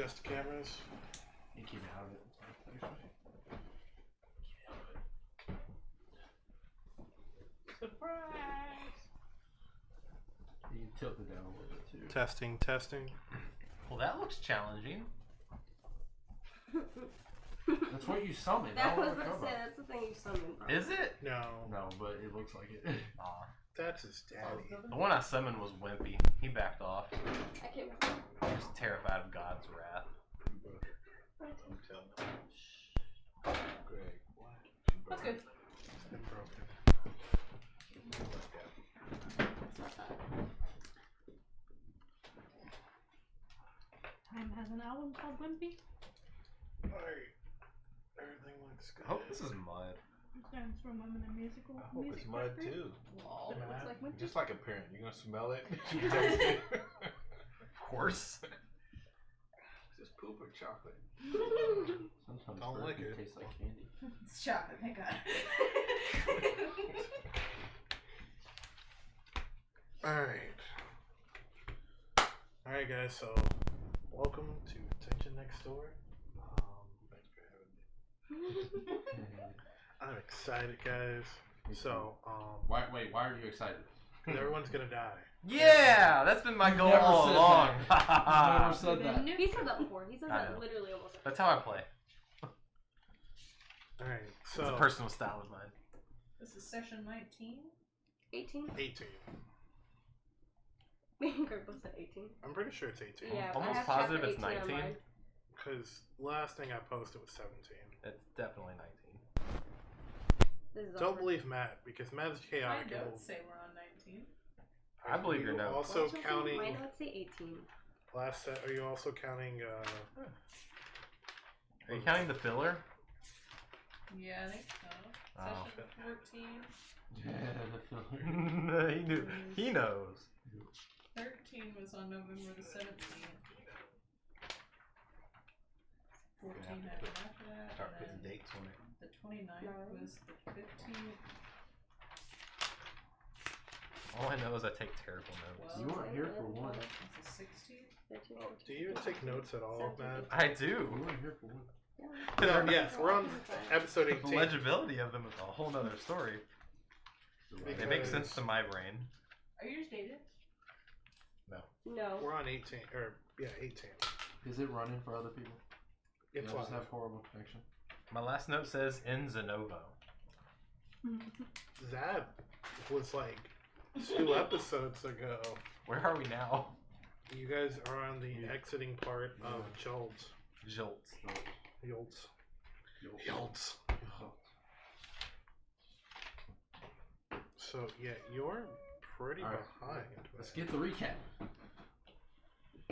adjust the cameras. You keep it out of it. Surprise! You can tilt it down a little bit too. Testing. Well, that looks challenging. That's what you summoned. That was what I said. That's the thing you summoned. Probably. Is it? No, No, but it looks like it. Aw. that's his daddy. The one I summoned was Wimpy. He backed off. I can't remember. He was terrified of God's wrath. Don't tell me. Greg, what? That's good. It's broken. Time has an album called Wimpy. Alright. Everything looks good. I hope this is mud. It stands for Women in Musical. I hope it's Music mud Factory. too. Lol, it looks like Wimpy. Just like a parent, you're gonna smell it. You taste it. Of course. Is this poop or chocolate? Sometimes Don't burp lick it. tastes like candy. It's chocolate, thank God. Alright guys, so welcome to Tension Next Door. Thanks for having me. I'm excited guys. So, Why are you excited? everyone's gonna die. Yeah, that's been my goal Never all said along. Never said that. He said that before. He says I that know. literally almost. That's how I play. Alright, It's a so personal style of mine. This is session 19. 18? 18. Greg was at 18. I'm pretty sure it's 18. Yeah, Almost I have positive chapter it's 18 on 19. mine. Because last thing I posted was 17. It's definitely 19. This is Don't over. believe Matt, because Matt's My chaotic. and notes say we're on 19. I believe your you notes. Also Chelsea, counting my notes say 18. last set. Are you also counting? Are you counting the filler? Yeah, I think so. Oh. Session 14. Yeah, the filler. He knew. He knows. 13 was on November the 17th. 14 happened after that. Start And putting then dates on it. the 29th was the 15th. All I know is I take terrible notes. You weren't here for one. It's the 16th. 13, Oh, do you take notes at all, Matt? I do. You weren't here for one. No, yes, we're on episode The 18. legibility of them is a whole nother story. They make sense to my brain. Are yours dated? No. We're on 18, or yeah, 18. Is it running for other people? It's I just live. have horrible connection. My last note says in Zenovo. That was like 2 episodes ago. Where are we now? You guys are on the exiting part of Jolts. Jolts. Jolts. Jolts. So yeah, you're pretty All right. behind. Let's get the recap.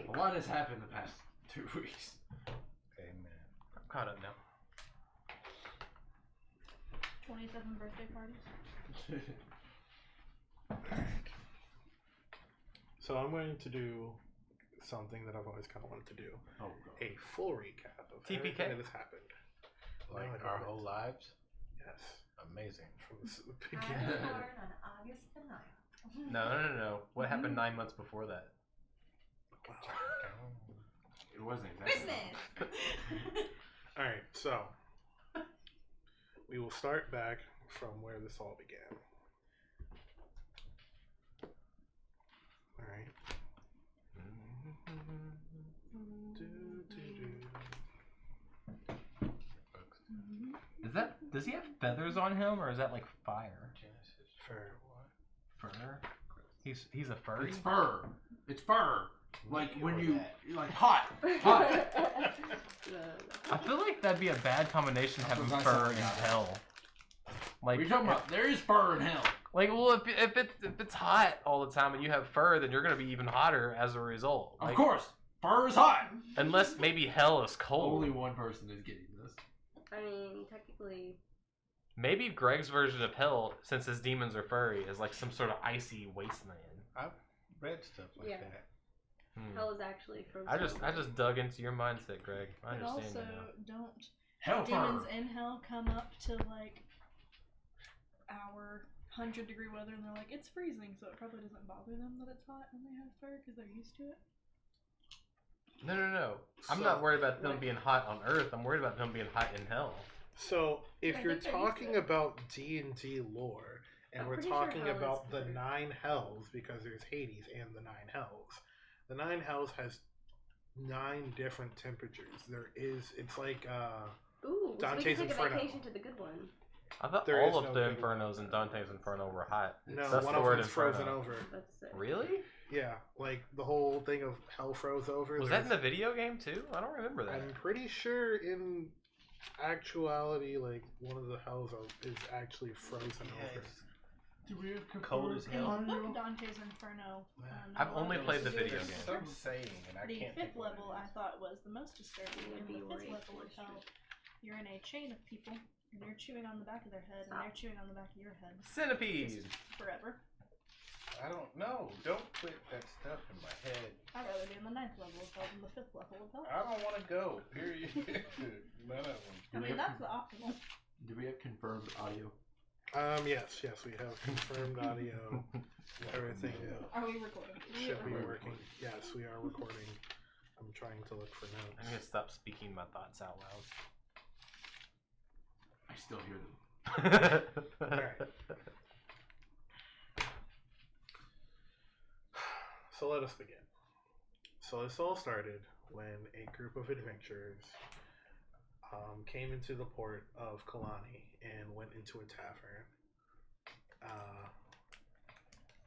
A lot has happened the past 2 weeks. Amen. I'm caught up now. 27 birthday parties. So I'm going to do something that I've always kind of wanted to do. Oh, God. A full recap of TPK? everything that has happened. Like No, I our don't. whole lives. Yes. Amazing. From the I beginning. was born on August the 9th. No. What happened 9 months before that? It wasn't exactly. Christmas! Alright, so we will start back from where this all began. Alright. Does he have feathers on him, or is that like fire? Genesis. Fair. Fur? He's a furry? It's fur. It's fur. Like when Or you that. like hot. Hot. I feel like that'd be a bad combination having That's what I fur thought. in hell. What Like, are you talking about? There is fur in hell. Like, well, if it's hot all the time and you have fur, then you're gonna be even hotter as a result. Of Like, course. Fur is hot. Unless maybe hell is cold. Only one person is getting this. I mean, technically. Maybe Greg's version of hell, since his demons are furry, is like some sort of icy wasteland. I've read stuff like Yeah. that. Hell is actually frozen. I just dug into your mindset, Greg. I But understand also, you now. don't Hell demons fur. in hell come up to like our 100-degree weather and they're like, it's freezing, so it probably doesn't bother them that it's hot when they have fur because they're used to it. No. I'm So- not worried about them Like- being hot on Earth. I'm worried about them being hot in hell. So if I you're think they're used to talking it. about D&D lore, and I'm we're pretty sure talking hell is about the considered- 9 hells, because there's Hades and the 9 hells. The 9 hells has 9 different temperatures. It's like Ooh, so we Dante's can take Inferno. a vacation to the good one. I thought There is all of no the good one. Infernos in Dante's Inferno were hot. no, That's one the of word them's Inferno. frozen over. That's sick. Really? Yeah, like the whole thing of hell froze over. Was that in the video game too? I don't remember that. I'm pretty sure in actuality, like one of the hells is actually frozen over. Yes. Do we have Cold as In hell. the book Dante's Inferno, I've only no, played the there's- video There's game. some saying, and I The can't fifth think what it level I is. thought was the most disturbing. In the Maybe fifth rape level of was hell, you're in a chain of people, and you're chewing on the back of their head, Stop. and they're chewing on the back of your head Centipede. forever. I don't know. Don't put that stuff in my head. I'd rather be in the ninth level of hell than the fifth level of hell. I don't want to go. Period. None of them. I mean, that's the optimal. Do we have confirmed audio? Yes, we have confirmed audio. Everything Are we recording? should be We're working. Yes, we are recording. I'm trying to look for I'm gonna notes. stop speaking my thoughts out I still hear them. loud. Alright. So let us begin. So this all started when a group of adventurers came into the port of Kalani and went into a tavern.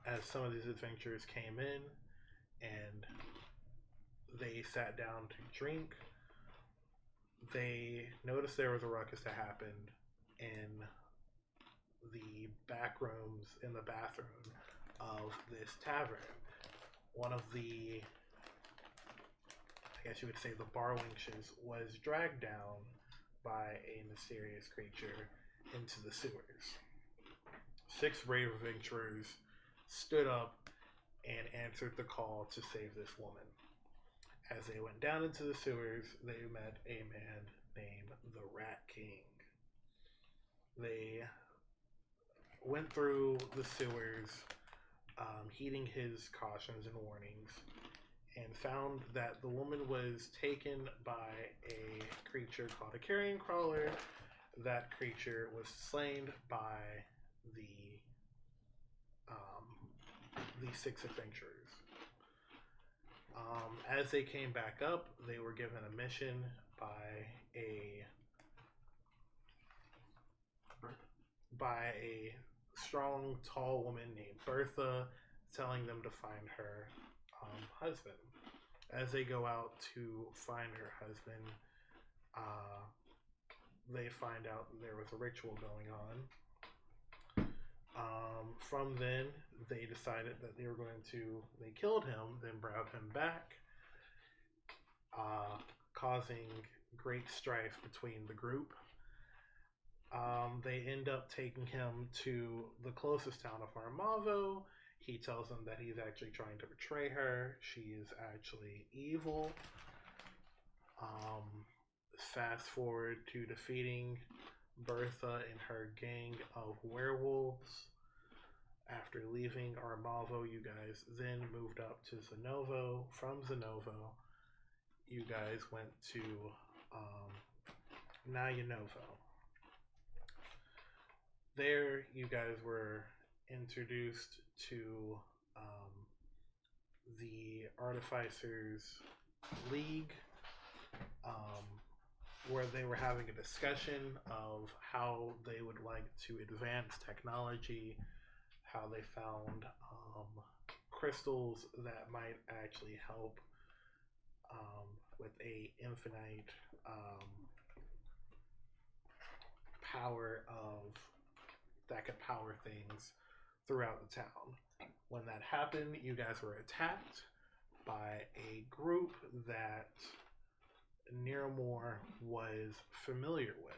As some of these adventurers came in and they sat down to drink, they noticed there was a ruckus that happened in the back rooms in the bathroom of this tavern. One of the, I guess you would say, the bar wenches was dragged down by a mysterious creature into the sewers. 6 brave adventurers stood up and answered the call to save this woman. As they went down into the sewers, they met a man named the Rat King. They went through the sewers, heeding his cautions and warnings, and found that the woman was taken by a creature called a carrion crawler. That creature was slain by the 6 adventurers. As they came back up, they were given a mission by a strong, tall woman named Bertha, telling them to find her husband. As they go out to find her husband, they find out there was a ritual going on. From then, they decided that they killed him, then brought him back, causing great strife between the group. They end up taking him to the closest town of Armavo. He tells them that he's actually trying to betray her. She is actually evil. Fast forward to defeating Bertha and her gang of werewolves. After leaving Armavo, you guys then moved up to Zenovo. From Zenovo, you guys went to Nayanovo. There, you guys were introduced to the Artificers League, where they were having a discussion of how they would like to advance technology, how they found crystals that might actually help with a infinite power that could power things throughout the town. When that happened, you guys were attacked by a group that Niramore was familiar with.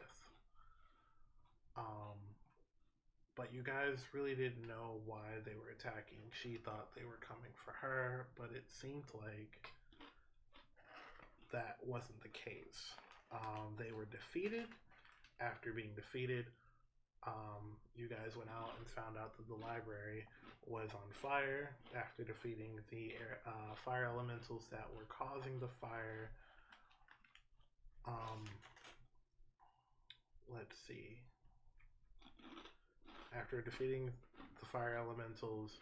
But you guys really didn't know why they were attacking. She thought they were coming for her, but it seemed like that wasn't the case. They were defeated. After being defeated, you guys went out and found out that the library was on fire after defeating the fire elementals that were causing the fire. Let's see. After defeating the fire elementals,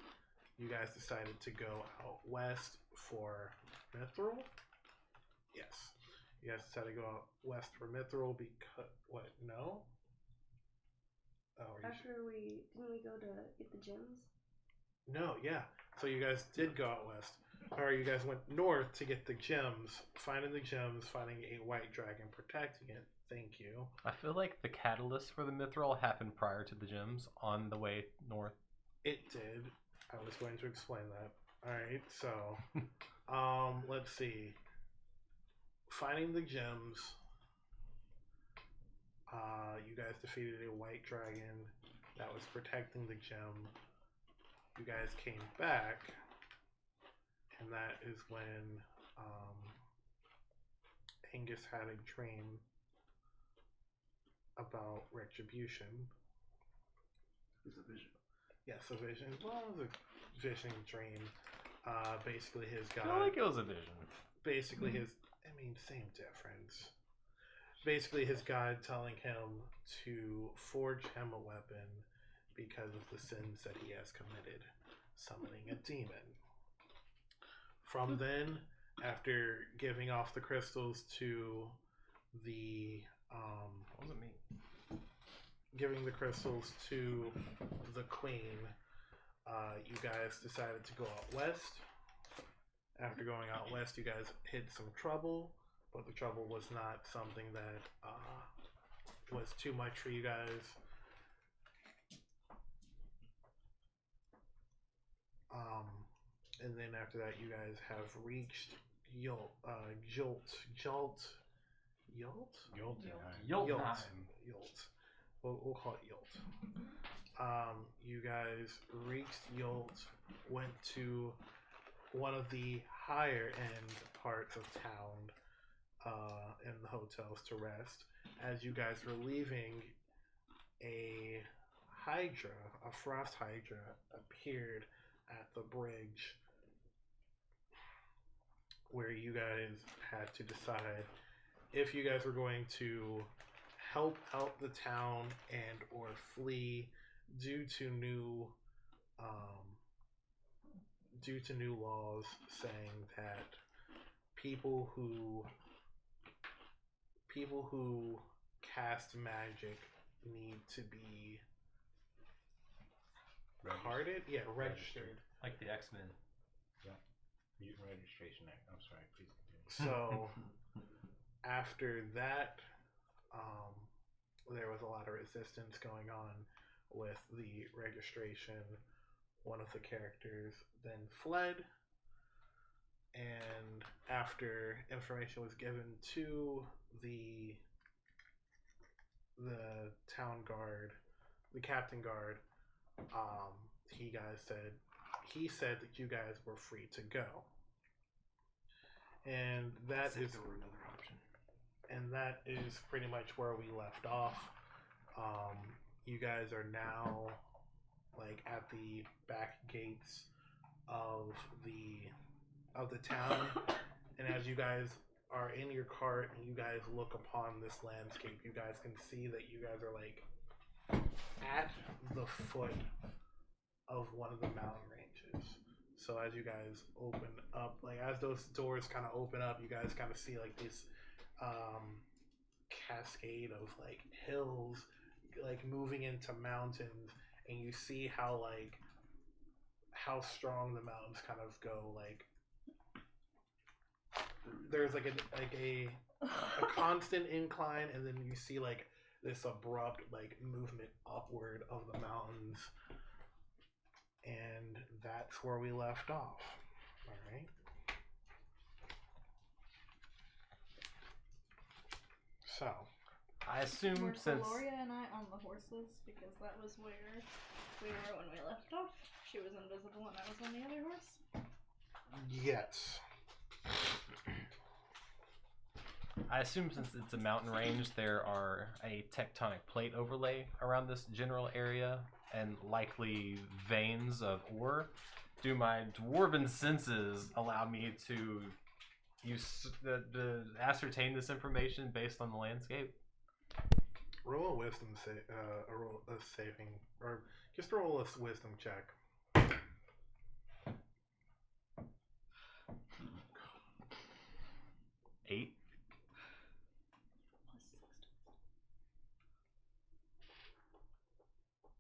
you guys decided to go out west for Mithril? Yes. You guys decided to go out west for Mithril because... What? No? Oh, are you After we didn't we go to get the gems? No, yeah. So you guys did go out west. Or you guys went north to get the gems, finding a white dragon, protecting it. Thank you. I feel like the catalyst for the Mithril happened prior to the gems on the way north. It did. I was going to explain that. Alright, so let's see. Finding the gems. You guys defeated a white dragon that was protecting the gem. You guys came back, and that is when Angus had a dream about retribution. It was a vision. Yes, a vision. Well, it was a vision dream. Basically, his I god. feel like it was a vision. Basically, same difference. Basically, his god telling him to forge him a weapon because of the sins that he has committed, summoning a demon. From then, after giving off the crystals to the What was it me? giving the crystals to the queen, you guys decided to go out west. After going out west, you guys hit some trouble, but the trouble was not something that was too much for you guys. And then after that, you guys have reached Jolt. We'll call it Jolt. You guys reached Jolt, went to one of the higher end parts of town in the hotels to rest. As you guys were leaving, a frost hydra appeared at the bridge, where you guys had to decide if you guys were going to help out the town and or flee due to new laws saying that people who cast magic need to be carded, registered. Like the X-Men. Mutant Registration Act. I'm sorry, please continue. So after that, there was a lot of resistance going on with the registration. One of the characters then fled, and after information was given to the town guard, the captain guard, he said that you guys were free to go. And that is another option. And that is pretty much where we left off. You guys are now like at the back gates of the town, and as you guys are in your cart and you guys look upon this landscape, you guys can see that you guys are like at the foot of one of the mountain ranges. So as you guys open up, like as those doors kind of open up, you guys kind of see like this cascade of like hills like moving into mountains, and you see how strong the mountains kind of go. Like there's like a constant incline, and then you see like this abrupt like movement upward of the mountains, and that's where we left off. All right. So, I assume Were since Gloria and I on the horses? Because that was where we were when we left off. She was invisible and I was on the other horse. yes. I assume since it's a mountain range, there are a tectonic plate overlay around this general area and likely veins of ore. Do my dwarven senses allow me to ascertain this information based on the landscape? Roll a wisdom roll a saving, or just roll a wisdom check. 8.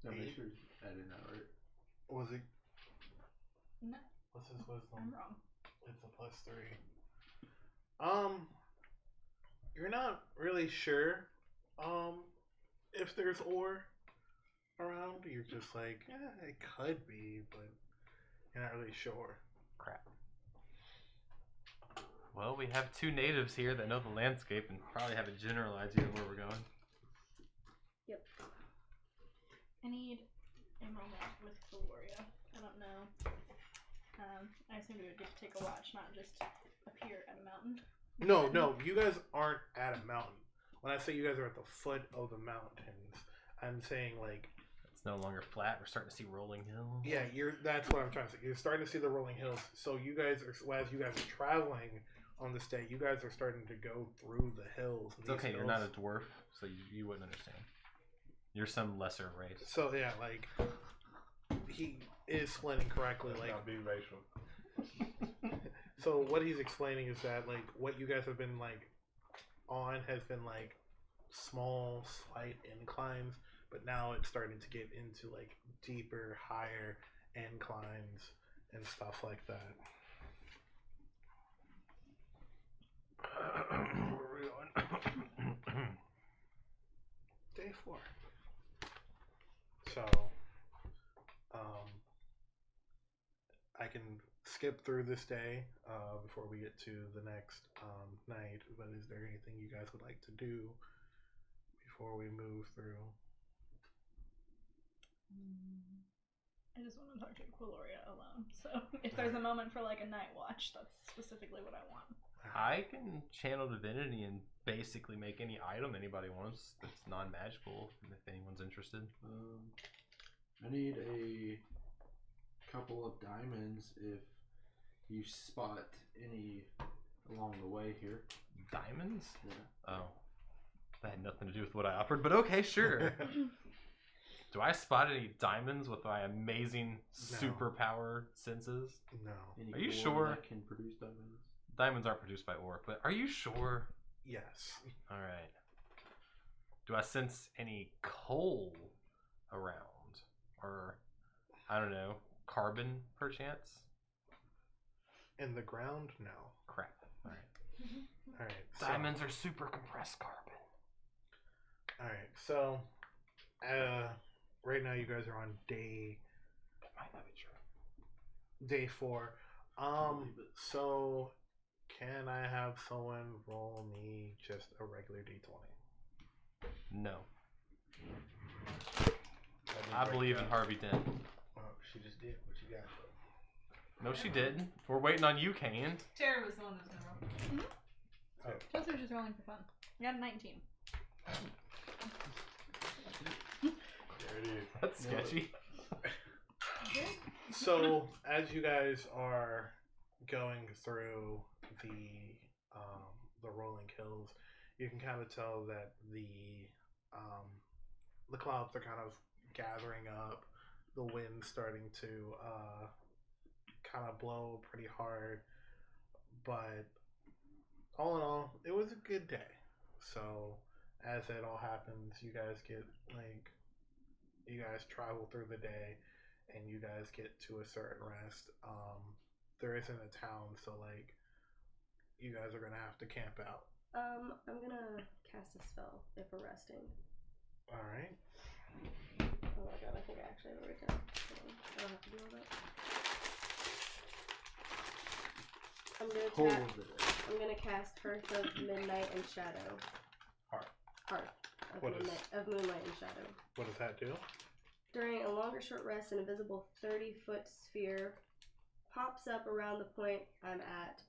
So make sure you add in that, right? Was it? No, What's his wisdom? I'm wrong. It's a +3. You're not really sure, if there's ore around. You're just like, it could be, but you're not really sure. Crap. Well, we have 2 natives here that know the landscape and probably have a general idea of where we're going. I need a moment with Gloria. I don't know. I assumed we would get to take a watch, not just appear at a mountain. No, you guys aren't at a mountain. When I say you guys are at the foot of the mountains, I'm saying like, It's no longer flat. We're starting to see rolling hills. yeah, that's what I'm trying to say. You're starting to see the rolling hills. So you guys are, as you guys are traveling on this day, you guys are starting to go through the hills. It's okay, you're not a dwarf, so you wouldn't understand. You're some lesser race. So yeah, like he is explaining correctly. Let's Like, not be racial. so what he's explaining is that like what you guys have been like on has been like small, slight inclines, but now it's starting to get into like deeper, higher inclines and stuff like that. Where are we going? Day 4. So, I can skip through this day before we get to the next night. But is there anything you guys would like to do before we move through? I just want to talk to Gloria alone. So if there's a moment for like a night watch, that's specifically what I want. I can channel divinity and basically make any item anybody wants that's non-magical, if anyone's interested. I need a couple of diamonds if you spot any along the way here. Diamonds? Yeah. Oh. That had nothing to do with what I offered, but okay, sure. Do I spot any diamonds with my amazing No. superpower senses? No. Any Are you ore sure? that can produce diamonds? Diamonds aren't produced by ore, but are you sure? Yes. Alright. Do I sense any coal around? Or, I don't know, carbon perchance? In the ground? No. Crap. Alright. All right. So, Diamonds are super compressed carbon. all right. So, right now you guys are on day That might not be true. day 4. So can I have someone roll me just a regular d20? No. That didn't I break believe in down. Harvey Dent. Oh, she just did what you got. No, she didn't. We're waiting on you, Kane. Tara was the one that's gonna roll. Chelsea was just rolling for fun. We got a 19. There it is. That's sketchy. So as you guys are going through the rolling hills, you can kind of tell that the clouds are kind of gathering up. The wind's starting to kind of blow pretty hard, but all in all, it was a good day. So as it all happens, you guys travel through the day, and you guys get to a certain rest. There isn't a town, so like you guys are gonna have to camp out. I'm gonna cast a spell if we're resting. All right. Oh my god, I think I actually have it written down. Hold on. I don't have to do all that. Whole of the day. I'm gonna cast Hearth of Midnight and Shadow. Hearth of What is- Midnight of Moonlight and Shadow. What does that do? During a long or short rest, an invisible 30-foot sphere pops up around the point I'm at.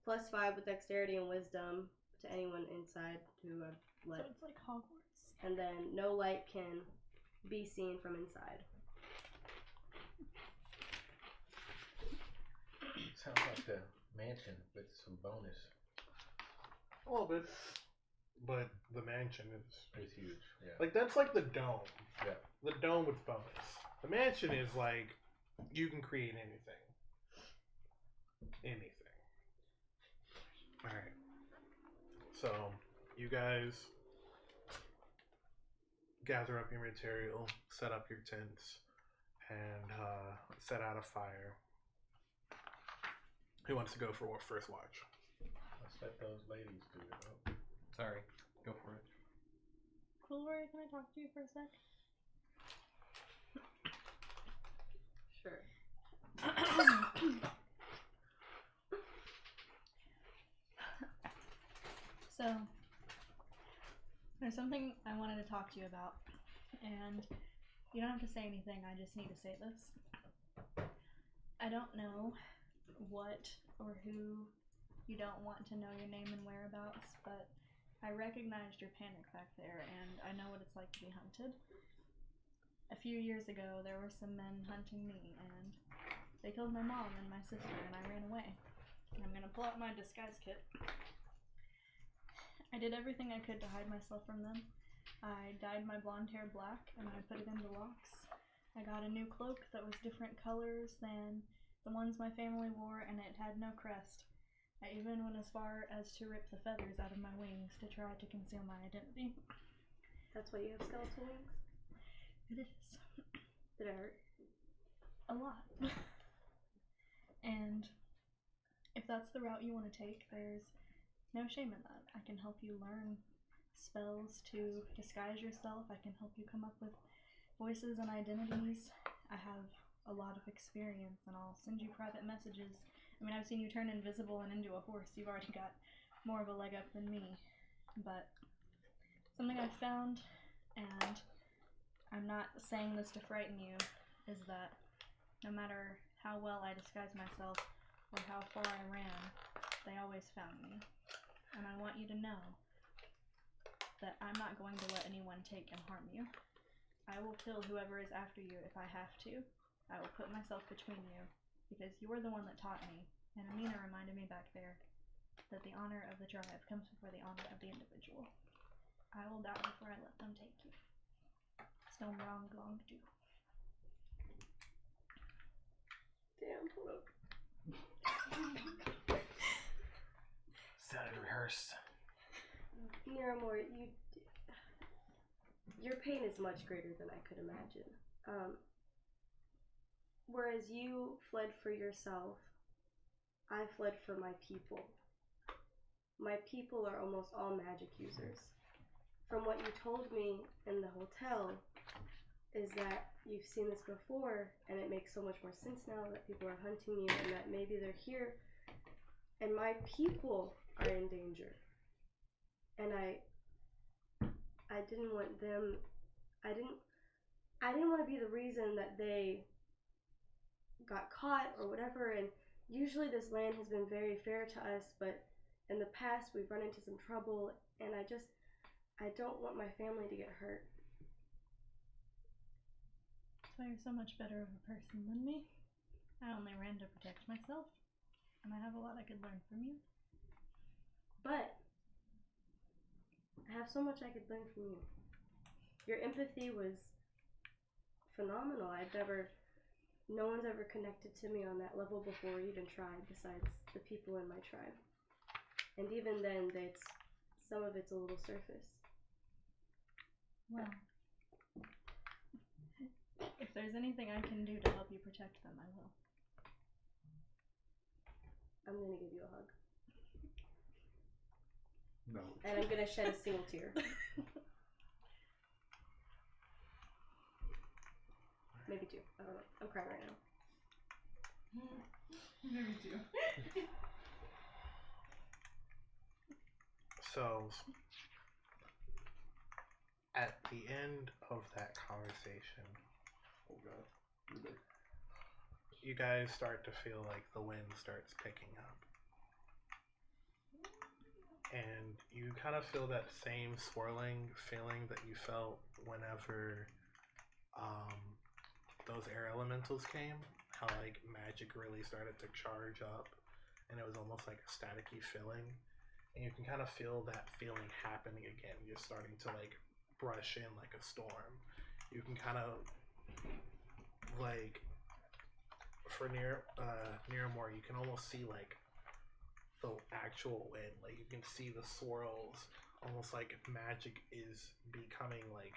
+5 with dexterity and wisdom. to anyone inside who I've So let. it's like Hogwarts. And then no light can be seen from inside. Sounds like the mansion with some bonus. A little bit. But the mansion is It's huge. Yeah. like that's like the dome. Yeah. The dome with bonus. The mansion is like you can create anything. Anything. Alright. So you guys gather up your material, set up your tents, and set out a fire. Who wants to go for first watch? Let's let those ladies do it. Oh. Sorry, go for it. Cool, Rory, can I talk to you for a sec? Sure. So, there's something I wanted to talk to you about, and you don't have to say anything, I just need to say this. I don't know what or who you don't want to know your name and whereabouts, but I recognized your panic back there, and I know what it's like to be hunted. A few years ago, there were some men hunting me, and they killed my mom and my sister, and I ran away. I'm gonna pull out my disguise kit. I did everything I could to hide myself from them. I dyed my blonde hair black, and I put it into locks. I got a new cloak that was different colors than the ones my family wore, and it had no crest. I even went as far as to rip the feathers out of my wings to try to conceal my identity. That's why you have skeletal wings? It is. Did it hurt? A lot. And if that's the route you want to take, there's no shame in that. I can help you learn spells to disguise yourself. I can help you come up with voices and identities. I have a lot of experience, and I'll send you private messages. I mean, I've seen you turn invisible and into a horse. You've already got more of a leg up than me. But something I've found, and I'm not saying this to frighten you, is that no matter how well I disguised myself or how far I ran, they always found me. And I want you to know that I'm not going to let anyone take and harm you. I will kill whoever is after you if I have to. I will put myself between you, because you're the one that taught me, and Amina reminded me back there that the honor of the tribe comes before the honor of the individual. I will die before I let them take you. Stone wrong, long do. Damn, hold up. Sounded rehearsed. Miramor, your pain is much greater than I could imagine. Whereas you fled for yourself, I fled for my people. My people are almost all magic users. From what you told me in the hotel, is that you've seen this before, and it makes so much more sense now that people are hunting you, and that maybe they're here, and my people are in danger. And I didn't want them, I didn't want to be the reason that they got caught or whatever. And usually this land has been very fair to us, but in the past we've run into some trouble, and I don't want my family to get hurt. So you're so much better of a person than me. I only ran to protect myself, and I have a lot I could learn from you. But I have so much I could learn from you. Your empathy was phenomenal. No one's ever connected to me on that level before or even tried, besides the people in my tribe. And even then, some of it's a little surface. Well, if there's anything I can do to help you protect them, I will. I'm gonna give you a hug. No. And I'm gonna shed a single tear. Maybe two. I don't know. I'm crying right now. Maybe too. So, at the end of that conversation, Oh god. you guys start to feel like the wind starts picking up. and you kind of feel that same swirling feeling that you felt whenever those air elementals came. How like magic really started to charge up, and it was almost like a staticky feeling. And you can kind of feel that feeling happening again. You're starting to like brush in like a storm. You can kind of like for Nearmore, you can almost see like the actual wind. Like you can see the swirls, almost like magic is becoming like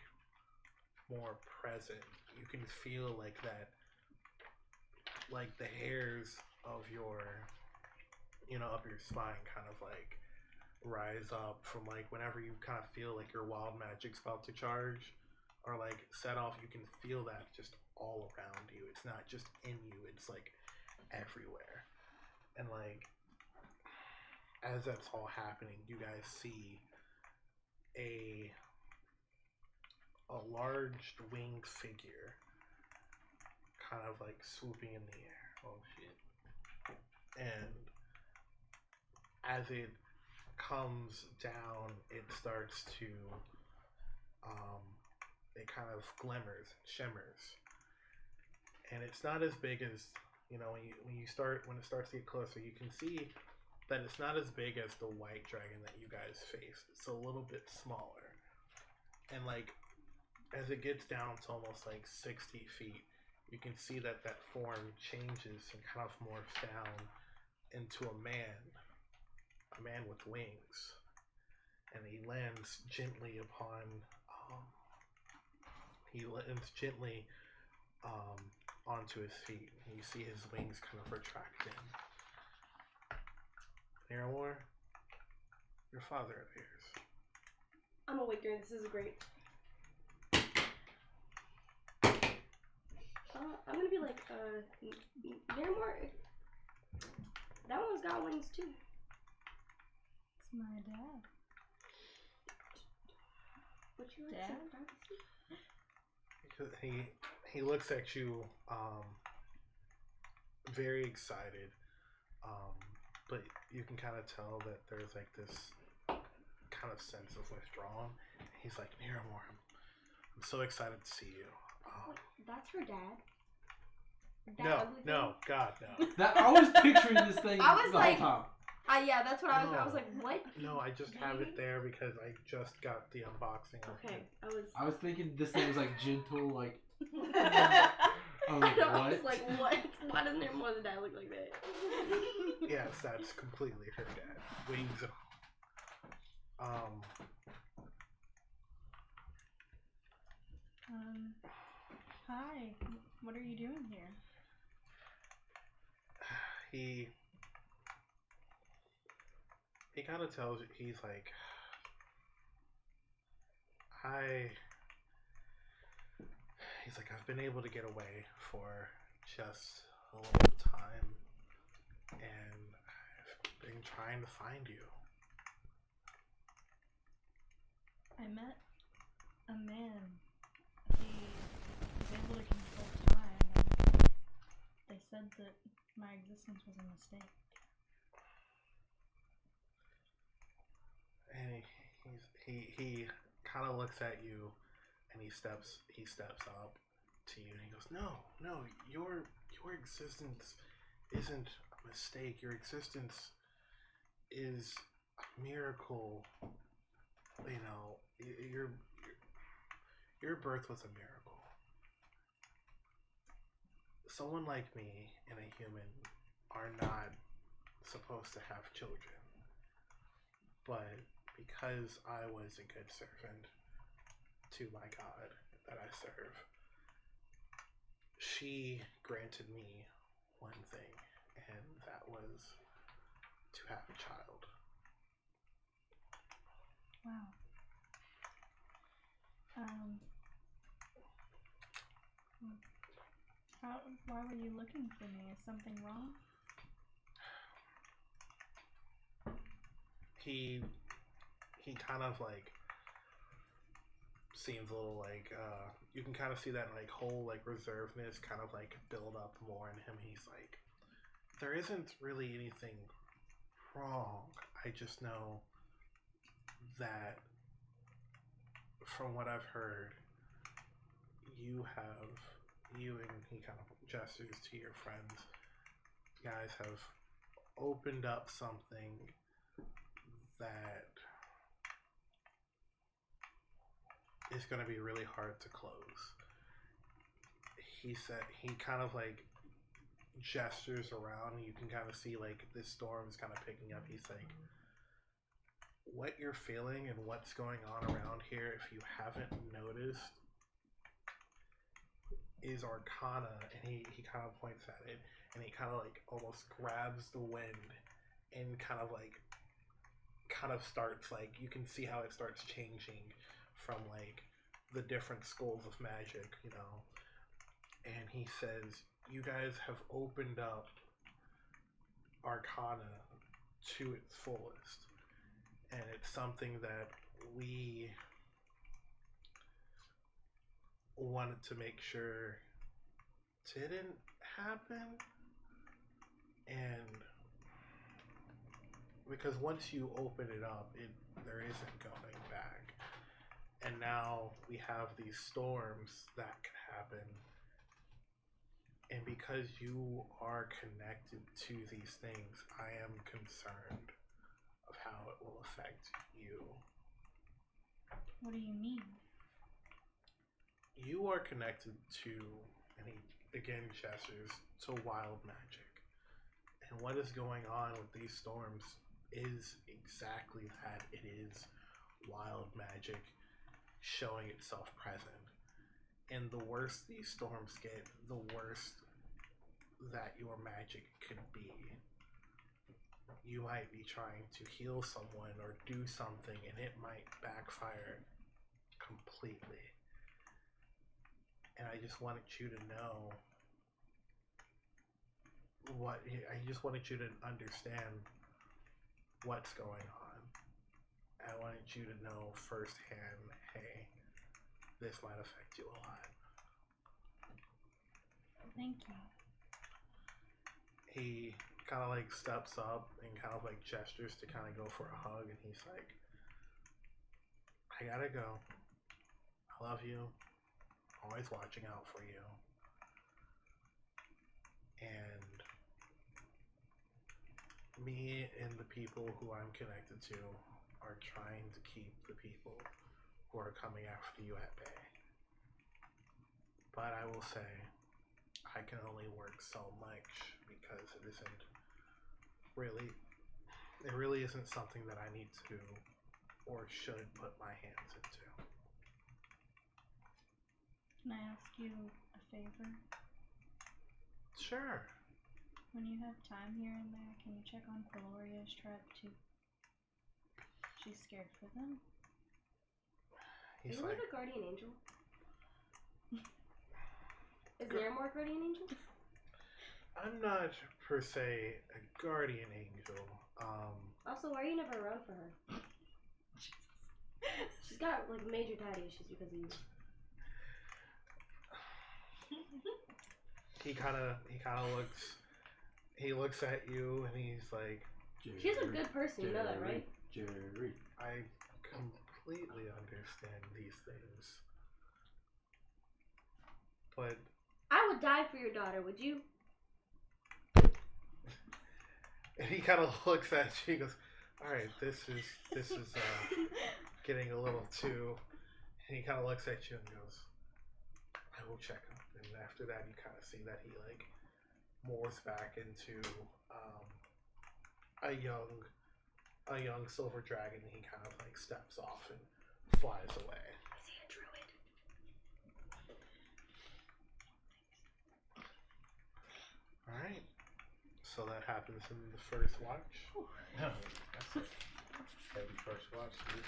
more present. You can feel like that, like the hairs of your, up your spine kind of like rise up from like whenever you kind of feel like your wild magic's about to charge or like set off. You can feel that just all around you. It's not just in you, it's like everywhere. And like as that's all happening, you guys see a large winged figure kind of like swooping in the air. Oh shit. And as it comes down, it starts to it kind of glimmers, shimmers, and it's not as big as when it starts to get closer. You can see that it's not as big as the white dragon that you guys faced. It's a little bit smaller, and like as it gets down to almost like 60 feet, you can see that that form changes and kind of morphs down into a man with wings, and he lands gently onto his feet. And you see his wings kind of retract in. Nearmore, your father appears. I'm awake during this. Is great. I'm gonna be like, Nearmore, that one's got wings too. It's my dad. Would you like some privacy? He looks at you, very excited, but you can kind of tell that there's like this kind of sense of withdrawal. He's like, Nearmore, I'm so excited to see you. That's her dad. No, God, no. That I was picturing this thing I was the like- whole time. Yeah, that's what I was. I was like, what? No, I just have it there because I just got the unboxing of Okay, it. I was thinking this thing was like gentle, like I I was like, know, I what? was like, what? Why doesn't Nearmore's dad look like that? Yes, that's completely her dad. Wings and all. Hi. What are you doing here? He kind of tells you, he's like, I've been able to get away for just a little time, and I've been trying to find you. I met a man. He was able to control time, and they said that my existence was a mistake. And he kind of looks at you, and he steps up to you, and he goes, no, your existence isn't a mistake. Your existence is a miracle. Your birth was a miracle. Someone like me and a human are not supposed to have children, but because I was a good servant to my God that I serve, she granted me one thing, and that was to have a child. Wow. Why were you looking for me? Is something wrong? He kind of like seems a little like you can kind of see that like whole like reservedness kind of like build up more in him. He's like, there isn't really anything wrong. I just know that, from what I've heard, you and he kind of gestures to your friends, you guys have opened up something that is going to be really hard to close. He said, he kind of like gestures around, and you can kind of see like this storm is kind of picking up. He's like, what you're feeling and what's going on around here, if you haven't noticed, is Arcana. And he kind of points at it, and he kind of like almost grabs the wind and kind of starts, like, you can see how it starts changing from like the different schools of magic, you know. And he says, you guys have opened up Arcana to its fullest, and it's something that we wanted to make sure didn't happen. And because once you open it up, there isn't going back. And now we have these storms that can happen. And because you are connected to these things, I am concerned of how it will affect you. What do you mean? You are connected to, and he again gestures to wild magic. And what is going on with these storms is exactly that. It is wild magic showing itself present. And the worse these storms get, the worse that your magic could be. You might be trying to heal someone or do something, and it might backfire completely. And I just wanted you to know I just wanted you to understand what's going on. I wanted you to know firsthand, hey, this might affect you a lot. Thank you. He kind of like steps up and kind of like gestures to kind of go for a hug, and he's like, I gotta go. I love you. Always watching out for you. And me and the people who I'm connected to are trying to keep the people who are coming after you at bay. But I will say, I can only work so much because it really isn't something that I need to or should put my hands into. Can I ask you a favor? Sure. When you have time here and there, can you check on Gloria's tribe too? She's scared for them. He's Isn't like, it a guardian angel? Is there more guardian angels? I'm not per se a guardian angel. Also, why are you never around for her? She's got like major daddy issues because of you. He kind of looks at you, and he's like, She's a good person, you know that, right? Jerry. I completely understand these things. But I would die for your daughter, would you? and he kind of looks at you and goes, alright, this is getting a little too, and he kind of looks at you and goes, I will check up. And after that, you kind of see that he like morphs back into a young silver dragon. And he kind of like steps off and flies away. Is he a druid? All right. So that happens in the first watch. No, that's a heavy first watch, dude.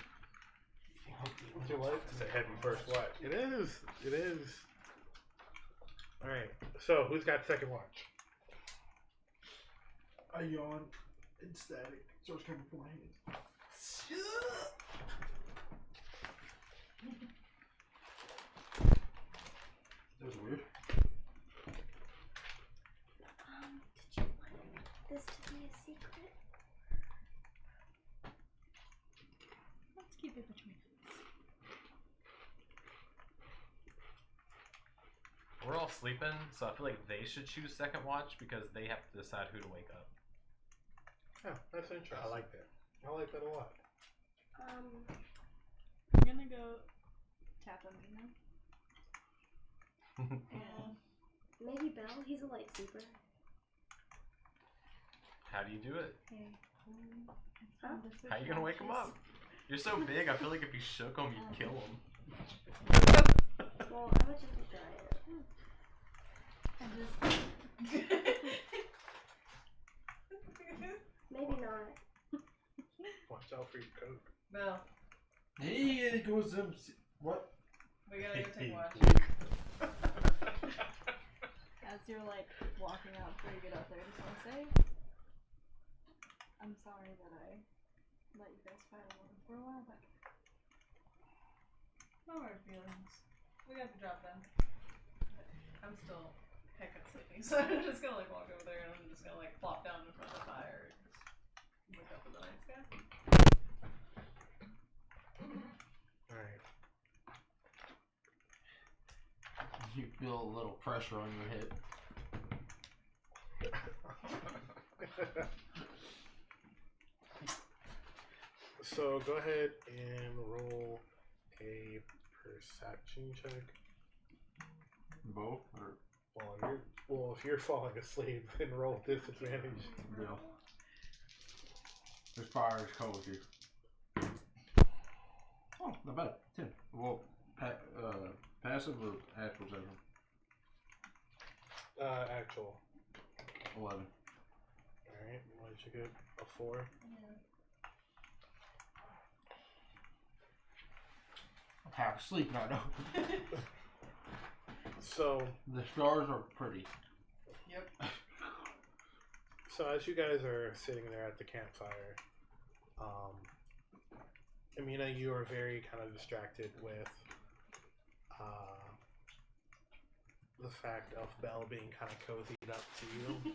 Do what? It's a heavy first watch. It is. It is. All right. So who's got second watch? I yawn. And static starts coming from my hands. That was weird. Did you want this to be a secret? That's sleeping, so I feel like they should choose second watch because they have to decide who to wake up. Yeah, that's interesting. I like that. I like that a lot. I'm gonna go tap Amina. And Maybe Bell. He's a light sleeper. How do you do it? hey, it's Huh? time to switch How you gonna wake him up? watches. You're so big, I feel like if you shook him, you'd kill him. Well, I'm a gentle giant. I just Maybe not. Watch out for your coke. Bell, Hey, it goes some. What? we gotta go take a watch. as you're like walking out before you get out there, I just want to say, I'm sorry that I let you guys fight alone for a while, but No hard feelings. We got the job done. I'm still heckin' sleepy, so I'm just gonna like walk over there and I'm just gonna like plop down in front of the fire and just look up at the night sky. Alright. You feel a little pressure on your head. So go ahead and roll a perception check. Both? Or If you're falling asleep, then roll disadvantage. no? This fire is cozy. Oh, not bad. 10. Well, passive or actual 7? Actual. 11. Alright, why did you get a 4? I'm half asleep now, though. So The stars are pretty. Yep. So as you guys are sitting there at the campfire, Amina, you are very kind of distracted with the fact of Belle being kind of cozied up to you.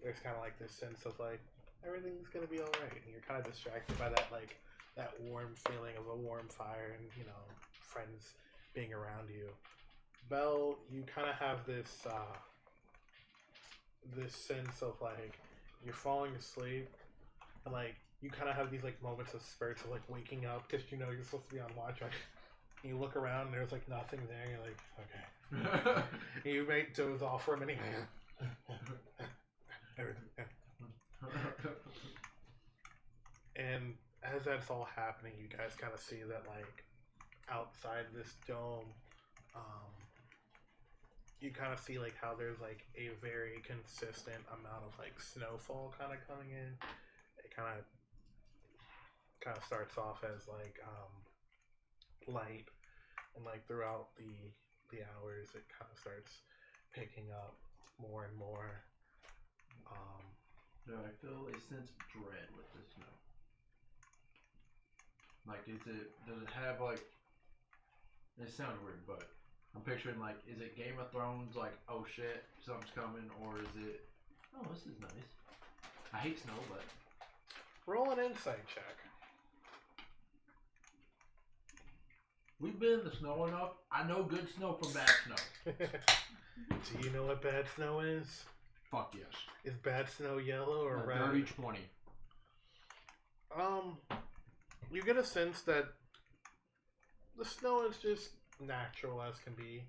There's kind of like this sense of like everything's gonna be all right, and you're kind of distracted by that that warm feeling of a warm fire and friends being around you. Belle, you kind of have this this sense of like you're falling asleep, and like you kind of have these like moments of spurts of like waking up because you know you're supposed to be on watch. Right? And you look around and there's like nothing there. And you're like, okay. And you might doze off for a minute. Everything. And as that's all happening, you guys kind of see that like outside this dome, you kind of see like how there's like a very consistent amount of like snowfall kind of coming in. It kind of starts off as like light, and like throughout the hours, it kind of starts picking up more and more. No, I feel a sense of dread with the snow. Like, does it have like? It sounds weird, but I'm picturing like, is it Game of Thrones? Like, oh shit, something's coming, or is it? Oh, this is nice. I hate snow, but Roll an insight check. we've been in the snow enough. I know good snow from bad snow. Do you know what bad snow is? Fuck yes. Is bad snow yellow or A red? dirty 20. You get a sense that the snow is just natural as can be.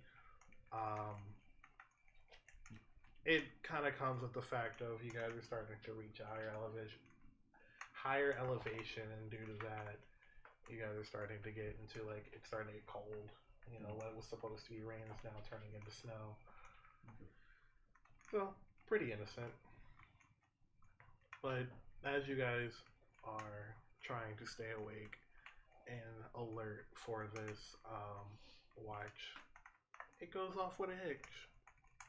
It kind of comes with the fact of you guys are starting to reach a higher elevation, and due to that, you guys are starting to get into like it's starting to get cold. You know, what was supposed to be rain is now turning into snow. So pretty innocent. But as you guys are trying to stay awake and alert for this watch, it goes off with a hitch.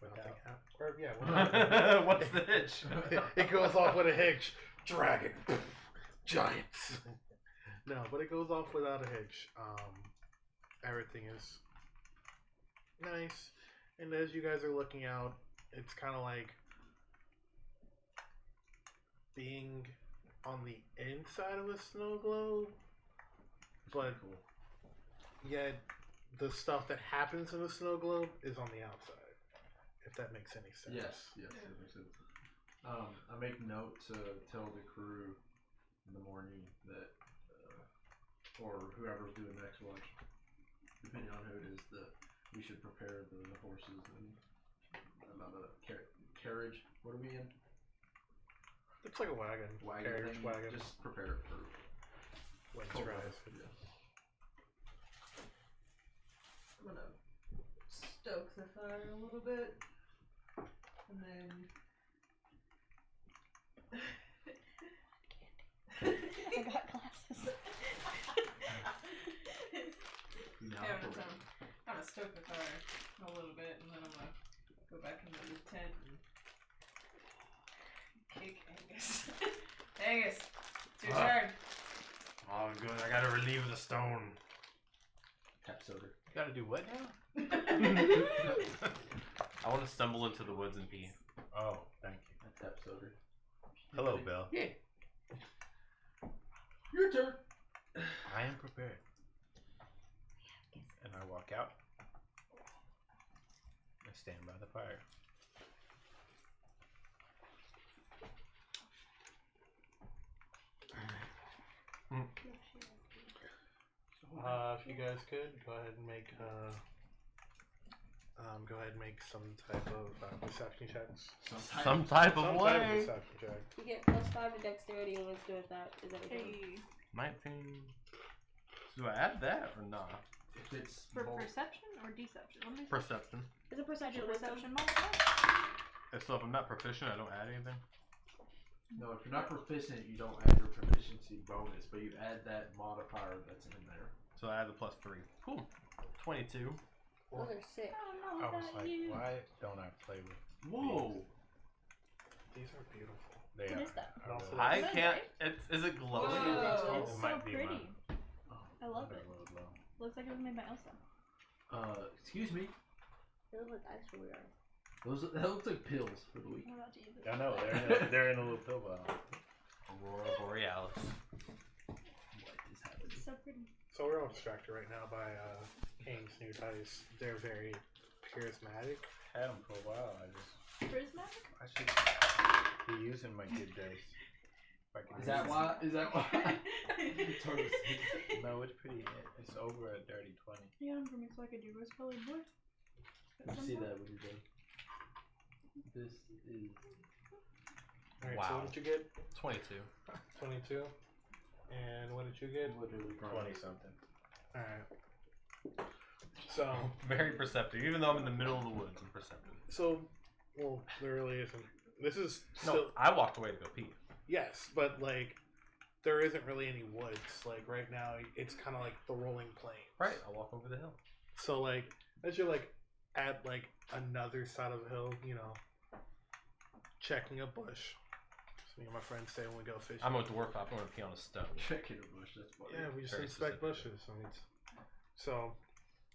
Nothing happens. Or, yeah, What's the hitch? It goes off with a hitch. Dragon. Giants. No, but it goes off without a hitch. Everything is nice. And as you guys are looking out, it's kind of like being on the inside of a snow globe, but Cool. yet the stuff that happens in the snow globe is on the outside. If that makes any sense. Yes, that makes sense. I make note to tell the crew in the morning that, or whoever's doing next watch, depending on who it is, that we should prepare the horses and carriage. What are we in? It's like a wagon. Carriage Thing. wagon. Just prepare it for when cold dries. weather. Yeah. I'm gonna stoke the fire a little bit, and then. I got glasses. Now Yeah, for I'm gonna stoke the fire a little bit, and then I'm gonna go back into the tent and kick Angus. Angus, it's your turn. Oh, good. I gotta relieve the stone. tap soda. Gotta do what now? I want to stumble into the woods and pee. Oh, thank you. A tap soda. Hello, Bill. Yeah. Your turn. I am prepared. And I walk out. I stand by the fire. If you guys could go ahead and make some type of perception checks. Some type of Some type of way. perception check. You get +5 to dexterity and let's do with that. Is that okay? Hey, 19. Do I add that or not? If it's for both- perception or deception? What am I saying? Perception. Is it perception? Your or wisdom? perception modifier? So if I'm not proficient, I don't add anything. No, if you're not proficient, you don't add your proficiency bonus, but you add that modifier that's in there. So I add the +3. Cool. 22. Those are sick. I don't know I was about like, you. why don't I play with Whoa! These are beautiful. they What are. is that? I Also, really- I Is that can't. right? Is it glowing? Whoa. It's It so might be pretty. Oh, I love they're it. a little low. Looks like it was made by Elsa. Excuse me. They look like actual yarn. That looks like pills for the week. I'm about to eat this. I know, they're in a little pill bottle. Aurora Borealis. What is happening? It's so pretty. So we're all distracted right now by Kane's new dice. They're very charismatic. Had them for a while. Prismatic? I should be using my good dice. If I could Is use that it. why? Is that why? It's hard to see. No, it's pretty. It's over a dirty 20. You got them for me so I could do rose colored boy. You see that when you're done. This is. Alright, so Wow. what did you get? 22. 22. And what did you get? Literally 20 something. Alright. So, Very perceptive. Even though I'm in the middle of the woods, I'm perceptive. well, there really isn't. This is No, still, I walked away to go pee. yes, but like, there isn't really any woods. Like, right now, it's kind of like the rolling plain. Right, I'll walk over the hill. So, like, as you're like at like another side of the hill, you know, checking a bush. So me and my friends say when we go fishing. I'm a dwarf. I'm going to pee on a stone. Checking a bush. That's funny. Yeah, we just Very inspect specific. bushes. I mean, so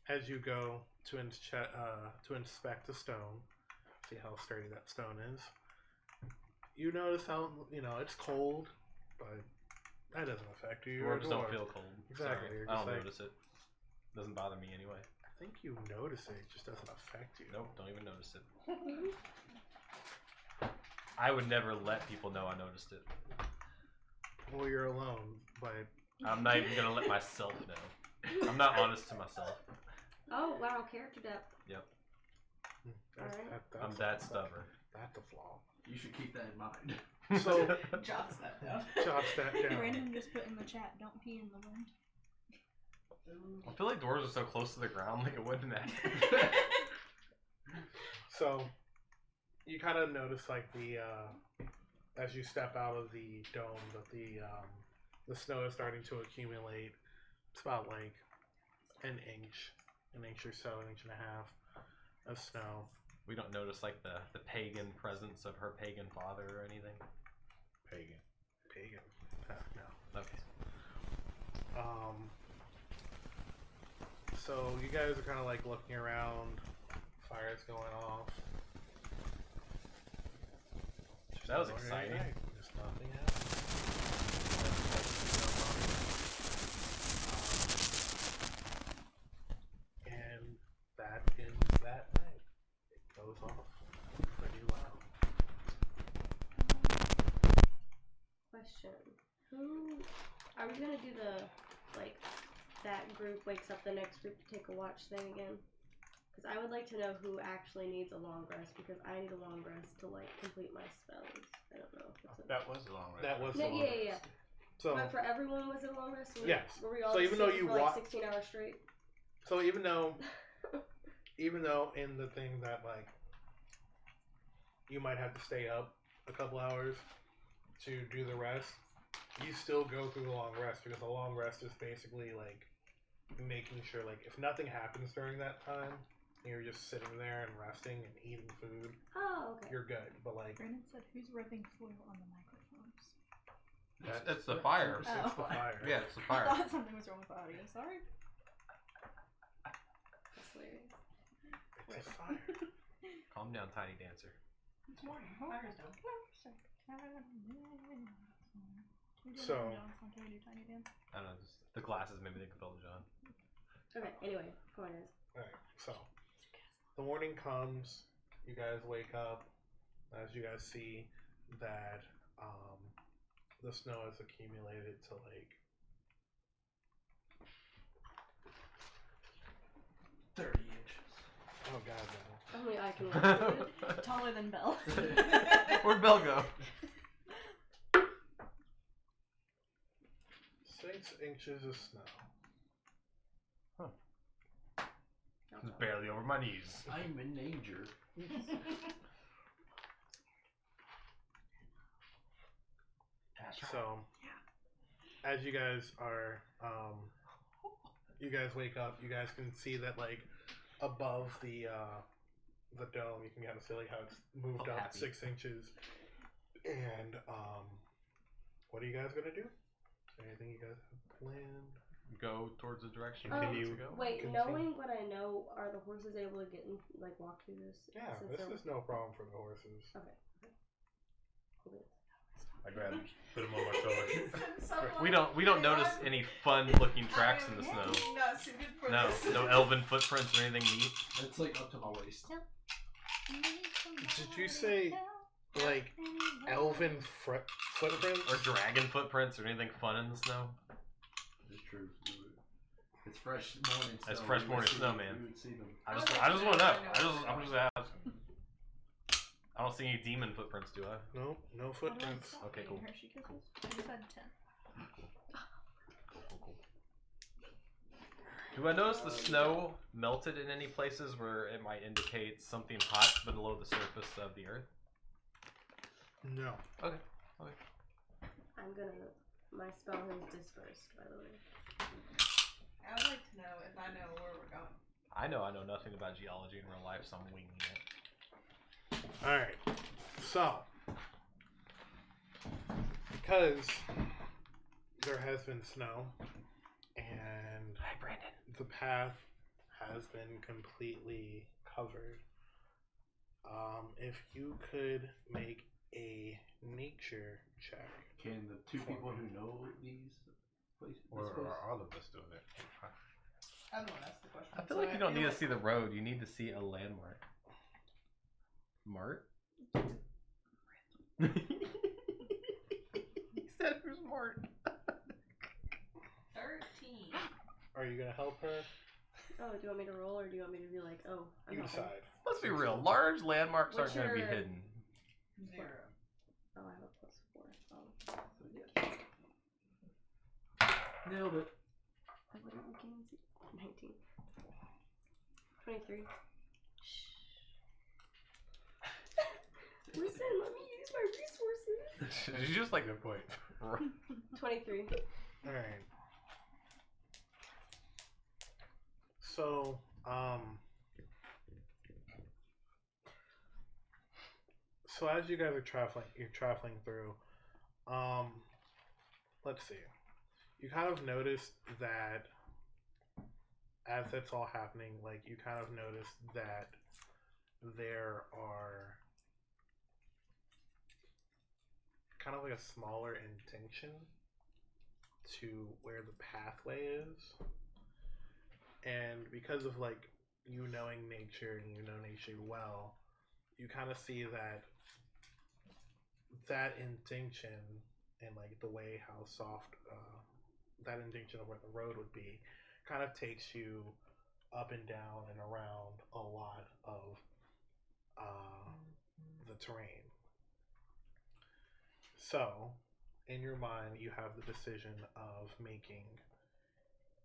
as you go to inspect the stone, see how sturdy that stone is. You notice how it's cold, but that doesn't affect you. You're a Dwarves don't dwarf. feel cold. Exactly, Sorry. you're I just don't like- notice it. Doesn't bother me anyway. I think you notice it. It just doesn't affect you. Nope, don't even notice it. I would never let people know I noticed it. Well, you're alone, but I'm not even gonna let myself know. I'm not honest to myself. Oh wow, character depth. that's, Alright. that's I'm that stubborn. That's the flaw. You should keep that in mind. So Jots that down. jots that down. Brandon just put in the chat, don't pee in the wind. I feel like dwarves are so close to the ground, like it wouldn't matter. So you kind of notice like the as you step out of the dome that the snow is starting to accumulate. It's about like an inch or so, an inch and a half of snow. We don't notice like the pagan presence of her pagan father or anything. Pagan. Pagan. No. Okay. So you guys are kind of like looking around. Fire's going off. Just That was an ordinary exciting. night. Just nothing happened. that night, it goes off pretty loud. Question: Who are we gonna do the like that group wakes up the next group to take a watch thing again? Because I would like to know who actually needs a long rest because I need a long rest to like complete my spells. I don't know if it's a... That was a long rest. That was No, the long yeah. rest. So, But for everyone, was it a long rest? Yes. Were we all So just even though sitting you for like wa- 16 hours straight? so even though in the thing that like you might have to stay up a couple hours to do the rest, you still go through the long rest because the long rest is basically like making sure like if nothing happens during that time, you're just sitting there and resting and eating food, Oh, okay. you're good. But like Brandon said, "Who's rubbing foil on the microphones?" It's the fire. it's the fire. Yeah, it's the I fire. thought something was wrong with the audio. Sorry. That's hilarious. It's a fire. Calm down, Tiny Dancer. It's morning. Fire's down. So- Can we do Tiny Dance? I don't know. Just, the glasses made me think of Elton John. Okay, anyway, come on, guys. Alright, so the morning comes, you guys wake up, as you guys see that the snow has accumulated to like 30 inches. oh god no. Only I can watch it. Taller than Belle. Where'd Belle go? 6 inches of snow. It's barely over my knees. I'm in danger. So as you guys are you guys wake up, you guys can see that like above the dome you can kind of see like how it's moved Oh, up happy. 6 inches. And what are you guys gonna do? Is there anything you guys have planned? Go towards the direction Can we need you- to go. Wait, Continue. knowing what I know, are the horses able to get in, like walk through this? Yeah, since this they're- is no problem for the horses. Cool. I grab him, put him on my shoulder. We don't notice any fun looking tracks in the snow. Not suited for No, this. no elven footprints or anything neat. It's like up to my waist. Did you say like elven footprints? Or dragon footprints or anything fun in the snow. It's true. It's fresh morning snow. It's fresh You would morning see snow, them. man. You would see them. I just want to know. I'm just asking. I don't see any demon footprints, do I? No, no footprints. Okay, cool. Hershey Kisses. I just had 10. Cool. Do I notice the snow melted in any places where it might indicate something hot below the surface of the earth? No. Okay. I'm gonna. My spell has dispersed, by the way. I would like to know if I know where we're going. I know nothing about geology in real life, so I'm winging it. Alright. So, because there has been snow and Hi, Brandon. the path has been completely covered, if you could make a nature check. Can the two people who know these places? Or are all of us doing it? I'm the one asked the question. I feel so like you don't need to like- see the road. You need to see a landmark. Mart? He said, "Who's Mart?" 13. Are you gonna help her? Oh, do you want me to roll or do you want me to be like, oh, I'm You helping? decide. Let's be real. Large landmarks What's aren't going to be your- hidden. 0. Oh, I have a +4. Oh. Nailed it. I literally can't even see. 19. 23. Listen, let me use my resources. Did you just like Good point. 23. Alright. So, so as you guys are you're traveling through, let's see. You kind of noticed that as that's all happening, like you kind of noticed that there are kind of like a smaller indentation to where the pathway is. And because of like you knowing nature and you know nature well, you kind of see that indentation and like the way how soft that indentation of where the road would be kind of takes you up and down and around a lot of the terrain. So, in your mind, you have the decision of making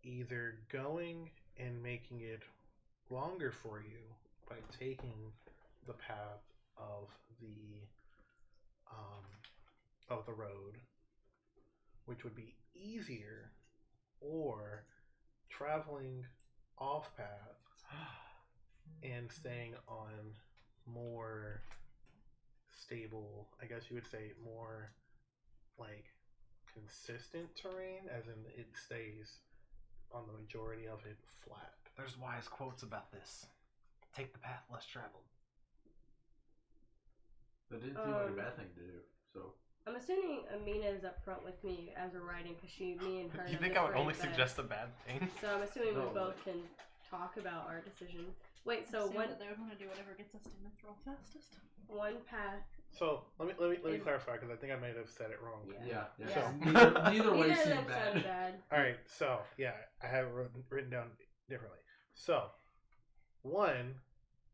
either going and making it longer for you by taking the path of the road, which would be easier, or traveling off path and staying on more stable, I guess you would say more like consistent terrain, as in it stays on the majority of it flat. There's wise quotes about this. Take the path less traveled. That didn't seem like a bad thing to do. So I'm assuming Amina is up front with me as we're riding because me and her. You are think I would only different suggest beds. a bad thing? So I'm assuming No, we both can talk about our decision. Wait, so Assume one that they would want to do whatever gets us to Mithril fastest. path. So let me Is- clarify, because I think I might have said it wrong. yeah. Yeah. Neither way Neither of seemed them bad. sound bad. All right, so yeah, I have it written down differently. So one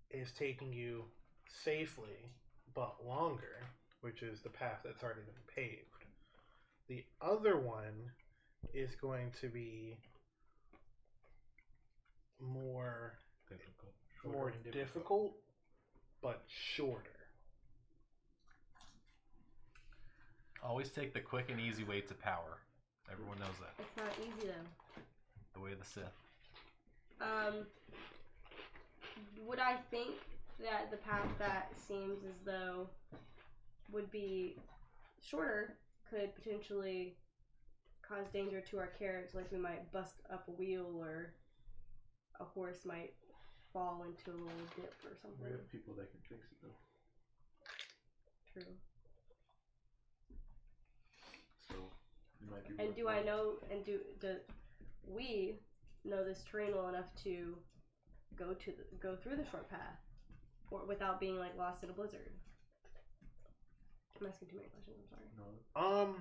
is taking you safely but longer, which is the path that's already been paved. The other one is going to be more difficult but shorter. Always take the quick and easy way to power. Everyone knows that. It's not easy though. The way of the Sith. Would I think that the path that seems as though would be shorter could potentially cause danger to our carriage, like we might bust up a wheel or a horse might fall into a little dip or We something. have people that can fix it though. True. So it might be. And do I know, and do we know this terrain well enough to go through the short path, or without being like lost in a blizzard? I'm asking too many questions. I'm sorry. No,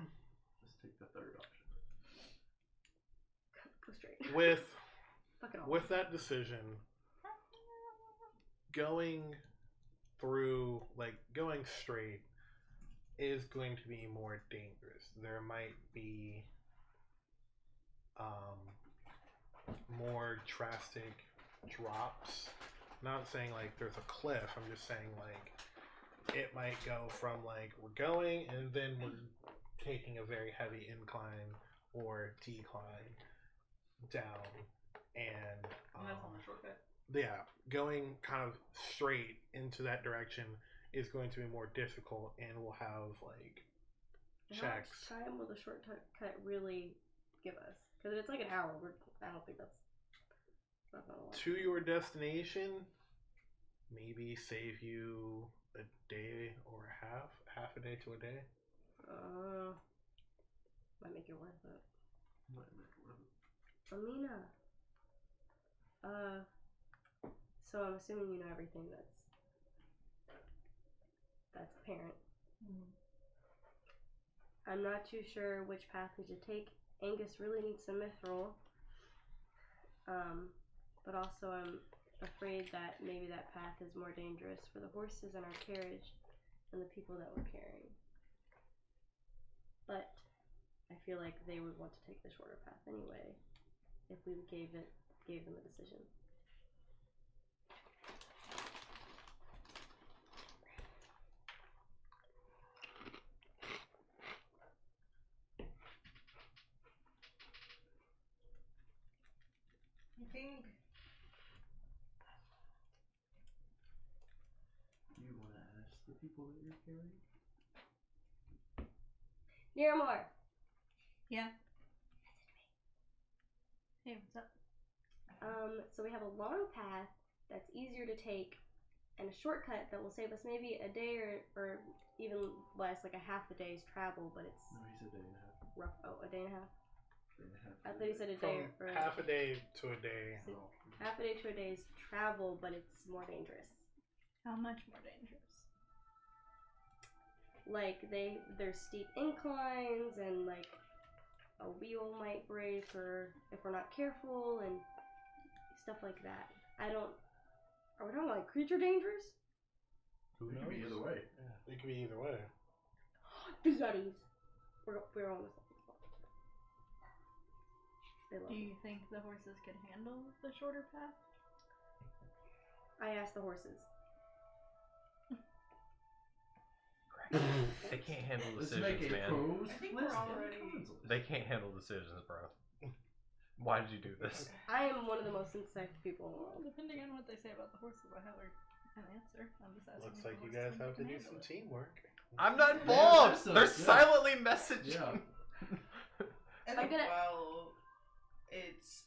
let's take the third option. Go straight. With Fuck it all. with that decision, going straight is going to be more dangerous. There might be more drastic drops. Not saying like there's a cliff, I'm just saying like it might go from like we're going and then we're taking a very heavy incline or decline down, and And that's on the shortcut. yeah, going kind of straight into that direction is going to be more difficult, and we'll have like How much checks. time will the shortcut really give us? Because if it's like an hour, I don't think that's not a lot. To your destination, maybe save you a day or half a day to a day. Might make it worth it. Might make it worth it. Amina. So I'm assuming you know everything that's apparent. I'm not too sure which path we should take. Angus really needs some mithril. But also I'm afraid that maybe that path is more dangerous for the horses in our carriage than the people that we're carrying. But I feel like they would want to take the shorter path anyway if we gave them a decision. I think Do you want to ask the people that you're carrying? Nearmore! Yeah. Hey, what's up? So we have a long path that's easier to take and a shortcut that will save us maybe a day or even less, like a half a day's travel, but it's No, he said day and a half. rough. Oh, a day and a half? I thought you said a From day or half a day to a day. See, half a day to a day is travel, but it's more dangerous. How much more dangerous? Like there's steep inclines and like a wheel might break or if we're not careful and stuff like that. Are we talking like creature dangers? Who It knows? could be either way. Yeah, it could be either way. The Yetis. We're on this. They love Do me. you think the horses could handle the shorter path? I asked the horses. They can't handle Let's decisions, make a man. pros. I think list we're and already- cons list. They can't handle decisions, bro. Why did you do this? I am one of the most insect people in the world. Depending on what they say about the horses, I have an answer. I'm just asking. Looks if like the you horses guys think have to they do can some handle it. teamwork. I'm not Yeah, involved. yeah, They're yeah. silently messaging. Yeah. I I'm think gonna- while it's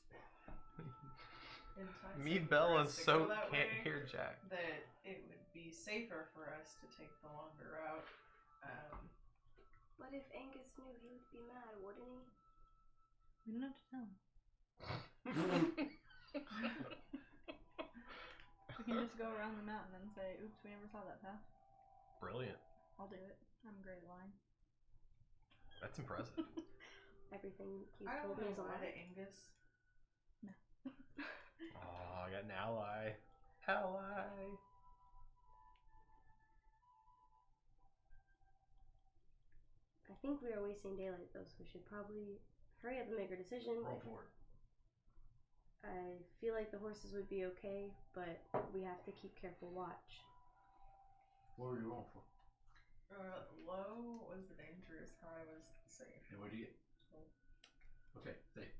enticing Me, for Bella, us to so go that can't way, hear Jack. that it would be safer for us to take the longer route. But if Angus knew, he would be mad, wouldn't he? We don't have to tell him. We can just go around the mountain and say, "Oops, we never saw that path." Brilliant. I'll do it. I'm great at lying. That's impressive. Everything he I don't told me is a know why lie. to Angus. Oh, I got an ally. Ally. I think we are wasting daylight though, so we should probably hurry up and make our decision. Roll for it. I feel like the horses would be okay, but we have to keep careful watch. What were you rolling for? Low was the dangerous, high was safe. And what do you get? Okay, safe.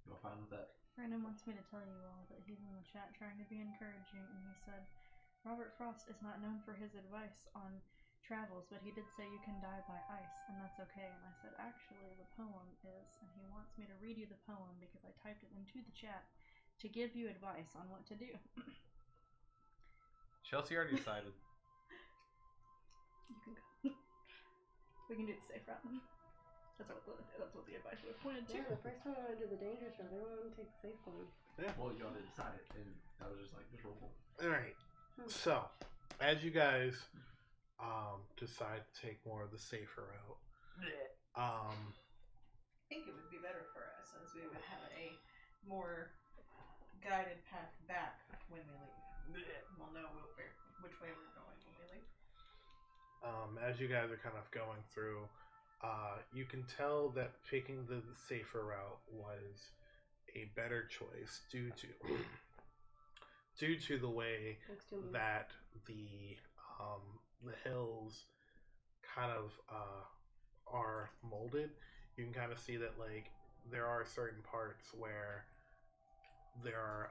You all fine with that? Brandon wants me to tell you all that he's in the chat trying to be encouraging, and he said, Robert Frost is not known for his advice on travels, but he did say you can die by ice, and that's okay. And I said, actually, the poem is, and he wants me to read you the poem because I typed it into the chat to give you advice on what to do. Chelsea already decided. You can go. We can do the safe route. That's what the advice was pointed to. Yeah, the first time I want to do the dangerous route, I don't want to take the safe one. Well, y'all didn't decide it, and I was just like, just roll for it. Alright. So, as you guys decide to take more of the safer route, I think it would be better for us as we would have a more guided path back when we leave. We'll know which way we're going when we leave. as you guys are kind of going through, you can tell that picking the safer route was a better choice due to the way Thanks to me. that the hills kind of are molded. You can kind of see that like there are certain parts where there are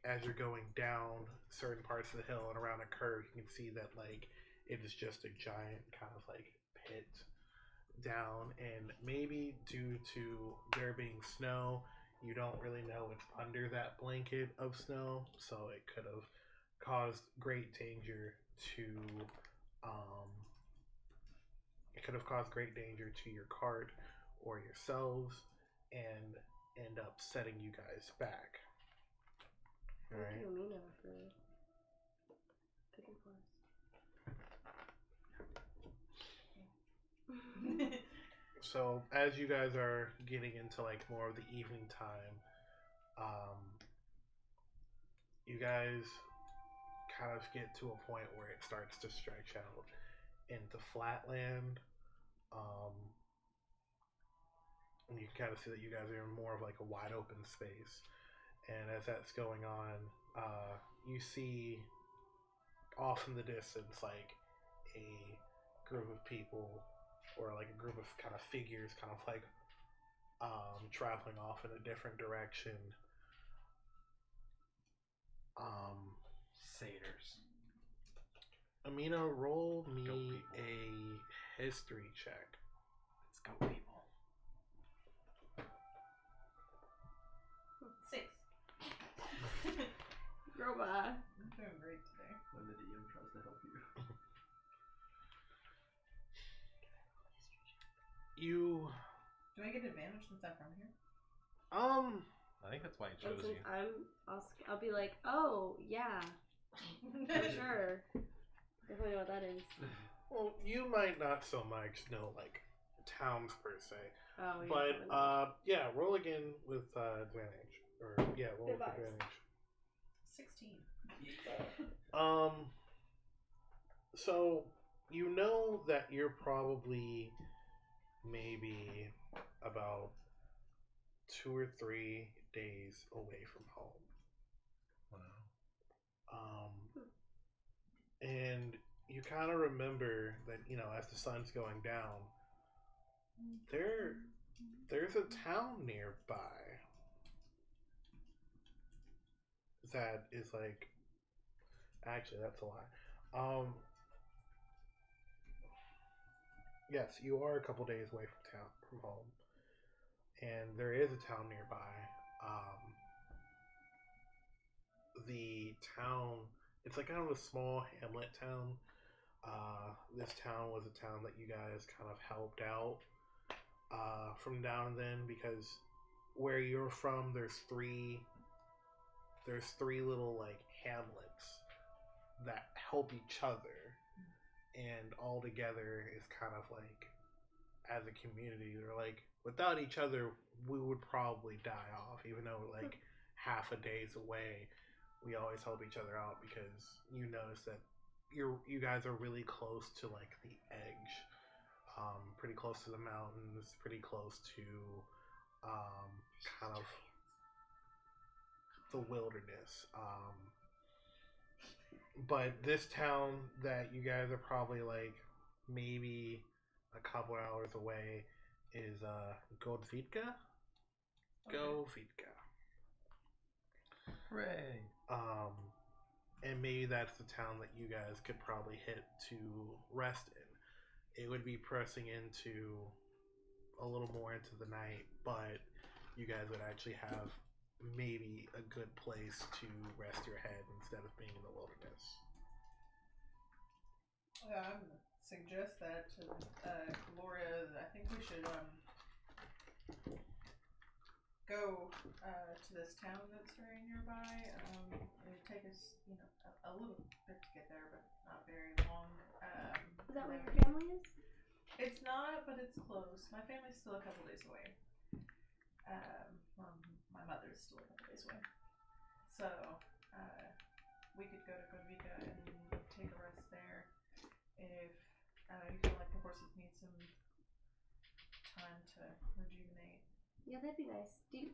as you're going down certain parts of the hill and around a curve, you can see that like it is just a giant kind of like pit down, and maybe due to there being snow, you don't really know what's under that blanket of snow, so it could have caused great danger to your cart or yourselves and end up setting you guys back. Thank Alright. you, Amina, for picking for us. So as you guys are getting into like more of the evening time, you guys kind of get to a point where it starts to stretch out into flatland. And you can kind of see that you guys are in more of like a wide open space. And as that's going on, you see off in the distance like a group of people or like a group of kind of figures kind of like traveling off in a different direction. Satyrs. Amina, roll me Go people. a history check. Let's go, people. 6. Girl, bye. I'm doing great today. When the DM tries to help you. You Do I get advantage since I'm from here? I think that's why he And chose since you. I'll be like, oh yeah, for sure. Definitely know what that is. Well, you might not so much know like towns per se, Oh yeah. but probably yeah, roll again with advantage, or yeah, roll with Goodbye. advantage. 16. So you know that you're probably maybe about 2 or 3 days away from home. Wow. And you kind of remember that, you know, as the sun's going down, there's a town nearby that is like, actually that's a lie. Yes, you are a couple days away from home, and there is a town nearby. The town, it's like kind of a small hamlet town. This town was a town that you guys kind of helped out from down then, because where you're from, there's three little like hamlets that help each other, and all together is kind of like, as a community, they're like, without each other we would probably die off, even though like half a day's away. We always help each other out because you notice that you guys are really close to like the edge, pretty close to the mountains, pretty close to kind of the wilderness. But this town that you guys are probably like maybe a couple hours away is Goldvitka. Okay. Goldvitka. Hooray! And maybe that's the town that you guys could probably hit to rest in. It would be pressing into a little more into the night, but you guys would actually have maybe a good place to rest your head instead of being in the wilderness. Yeah, I would suggest that to Gloria. I think we should go to this town that's very nearby. It would take us, you know, a little bit to get there, but not very long. Is that where your family is? It's not, but it's close. My family's still a couple days away. My mother's still a couple days away. So, we could go to Godvika and take a rest there. If you feel like the horses need some time to rejuvenate. Yeah, that'd be nice. Okay.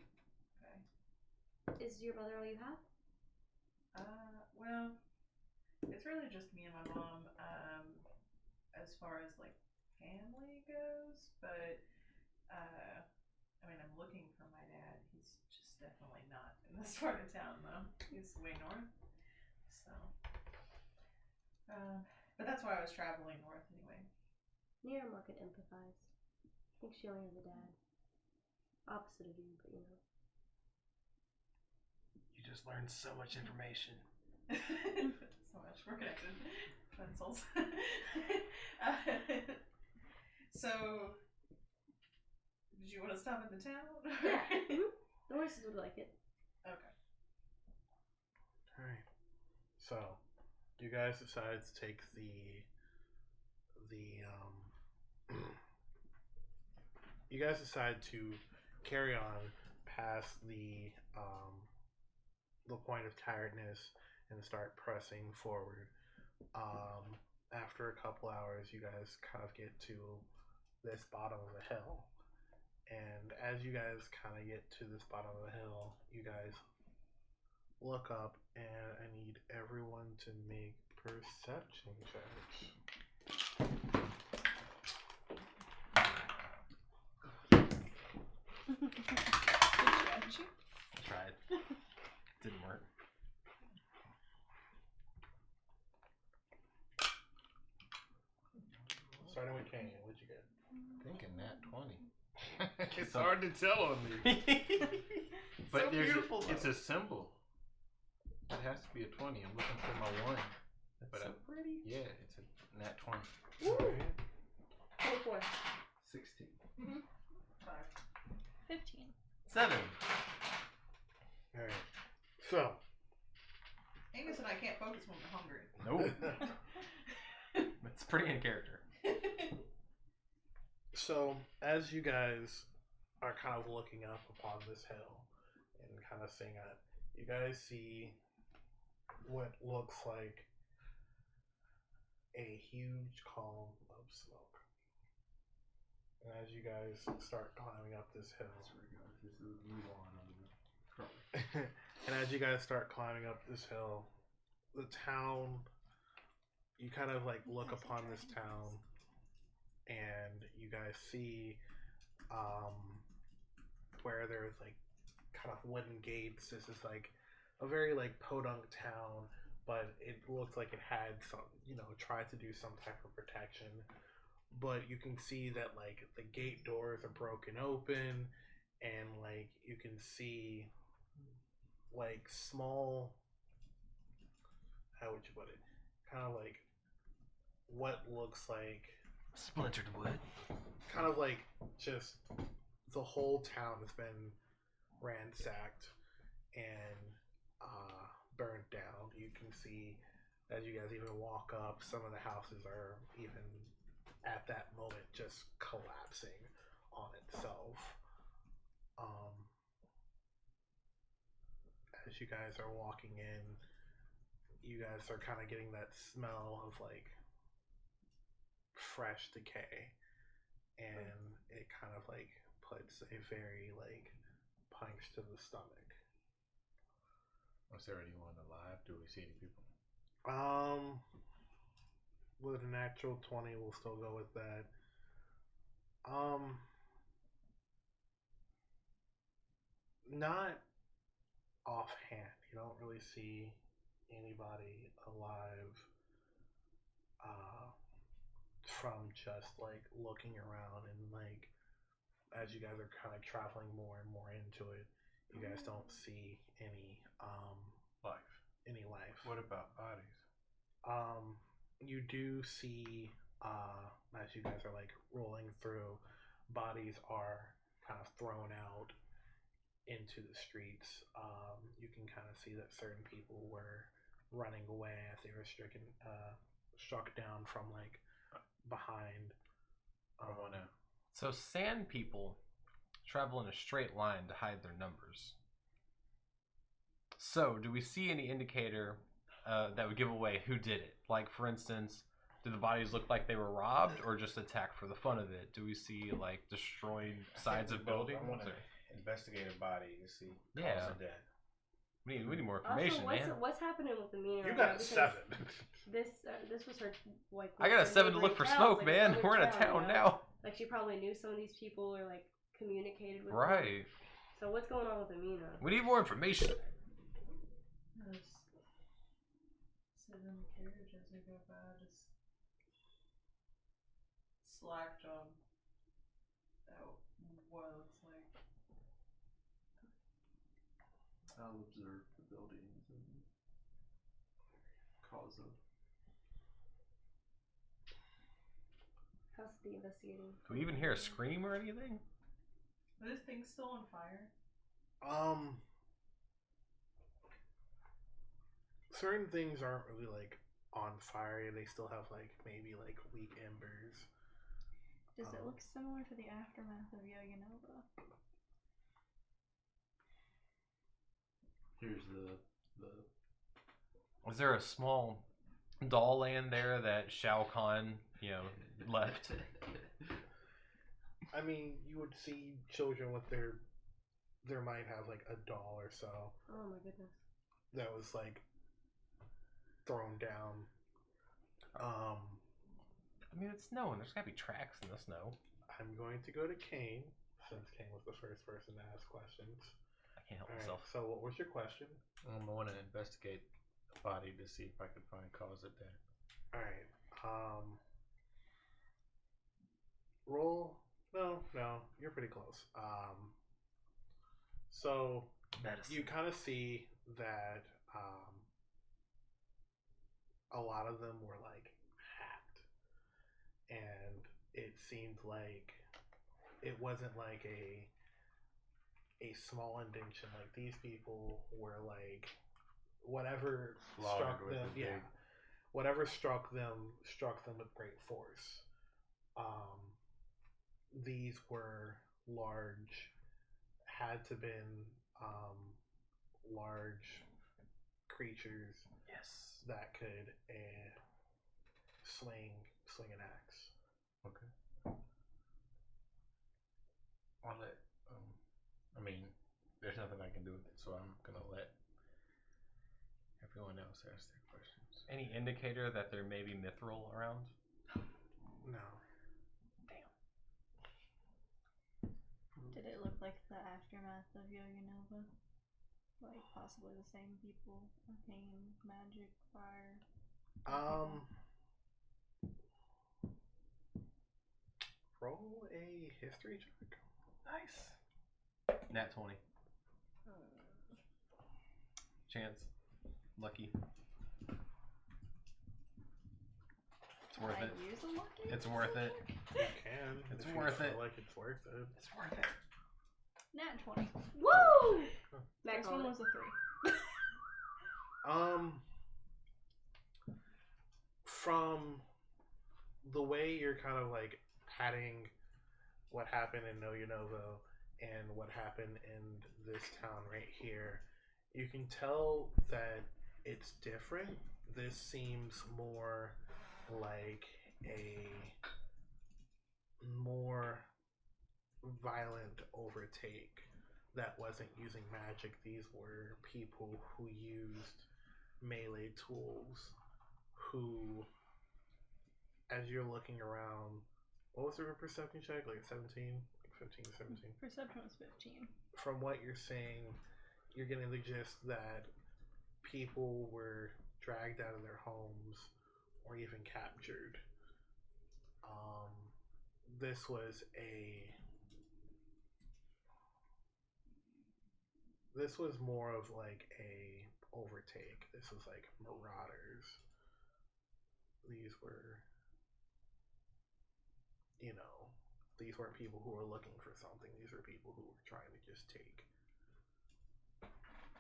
Is your mother all you have? Well, it's really just me and my mom, as far as like family goes, but I mean, I'm looking for my dad. He's just definitely not in this part of town though. He's way north. So but that's why I was traveling north anyway. Nira could empathize. I think she only has a dad. Opposite of you, but you know. You just learned so much information. So much. We're connected. Pencils. So, did you want to stop at the town? Yeah. The horses would like it. Okay. Alright. So, you guys decide to take you guys decide to carry on past the point of tiredness and start pressing forward. After a couple hours, you guys kind of get to this bottom of the hill. And as you guys kind of get to this bottom of the hill, you guys look up, and I need everyone to make perception checks. Tried. Didn't work. Starting with Canyon, what'd you get? Thinking nat 20. It's hard to tell on me. But So there's beautiful, it's though. a symbol. It has to be a 20. I'm looking for my 1. That's But so pretty. Yeah, it's a nat 20. Alright. Oh boy. 16. 5. 15. 7. All right. So, Angus and I can't focus when we're hungry. Nope. It's pretty in character. so as you guys are kind of looking up upon this hill and kind of seeing it, you guys see what looks like a huge column of smoke. And as you guys start climbing up this hill, and as you guys start climbing up this hill, the town, you kind of like look upon this town, and you guys see where there's like kind of wooden gates. This is like a very like podunk town, but it looks like it had some, tried to do some type of protection. But you can see that like the gate doors are broken open, and like you can see like small, how would you put it, kind of like what looks like Splintered wood. kind of like just the whole town has been ransacked and burned down. You can see as you guys even walk up, some of the houses are even at that moment just collapsing on itself. As you guys are walking in, you guys are kind of getting that smell of like fresh decay, and it kind of like puts a very like punch to the stomach. Was there anyone alive? Do we see any people? With a natural 20, we'll still go with that. Not offhand. You don't really see anybody alive from just like looking around, and like as you guys are kind of traveling more and more into it, you guys don't see any life. What about bodies? You do see as you guys are like rolling through, bodies are kind of thrown out into the streets. You can kind of see that certain people were running away as they were struck down from like behind. So sand people travel in a straight line to hide their numbers. So do we see any indicator that would give away who did it? Like, for instance, do the bodies look like they were robbed or just attacked for the fun of it? Do we see like destroyed sides of buildings? I want to investigate a body to see cause Yeah. of death. We need more information, Also, man. what's happening with the Mina? You right got now? a Because 7. This was her like. I got a her 7 to look neighboring for towns, smoke, like, man. another We're in a town, town you know? now. Like she probably knew some of these people or like communicated with them. Right. So what's going on with Amina? We need more information. Just sit in the carriage as we go by, just slacked on what it looks like. I'll observe the buildings and cause of. How's the investigating? Do we even hear a scream or anything? Are this thing still on fire? Certain things aren't really like on fire. They still have like maybe like weak embers. Does it look similar to the aftermath of Yoganova? Here's the. Is there a small doll land there that Shao Kahn, left? I mean, you would see children with there might have like a doll or so Oh my goodness. that was like thrown down. I mean, it's snowing. There's gotta be tracks in the snow. I'm going to go to Kane, since Kane was the first person to ask questions. I can't help All right, myself. so what was your question? I want to investigate the body to see if I can find cause of death. All right. Roll. No, you're pretty close. So Medicine. you kind of see that a lot of them were like hacked, and it seemed like it wasn't like a small indentation. Like these people were like whatever struck Slaughtered with them. a Yeah, big- whatever struck them with great force. These were large, had to been large creatures Yes. that could sling an axe. Okay. I'll let. I mean, there's nothing I can do with it, so I'm gonna let everyone else ask their questions. Any indicator that there may be mithril around? No. Did it look like the aftermath of Yo-Yo Nova? Like possibly the same people, arcane, magic, fire. Roll a history check. Nice. Nat 20. Chance. Lucky. It's worth it. Use a lucky? It's worth it. You can. It's if worth you it. feel like it's worth it. It's worth it. Nat 20. Woo! Next one was a 3. From the way you're kind of like patting what happened in No Novo and what happened in this town right here, you can tell that it's different. This seems more like a more violent overtake that wasn't using magic. These were people who used melee tools who, as you're looking around, what was your perception check? Like 17? Like 15, 17? Perception was 15. From what you're saying, you're getting the gist that people were dragged out of their homes or even captured. This was more of like a overtake. This was like marauders. These were, these weren't people who were looking for something. These were people who were trying to just take.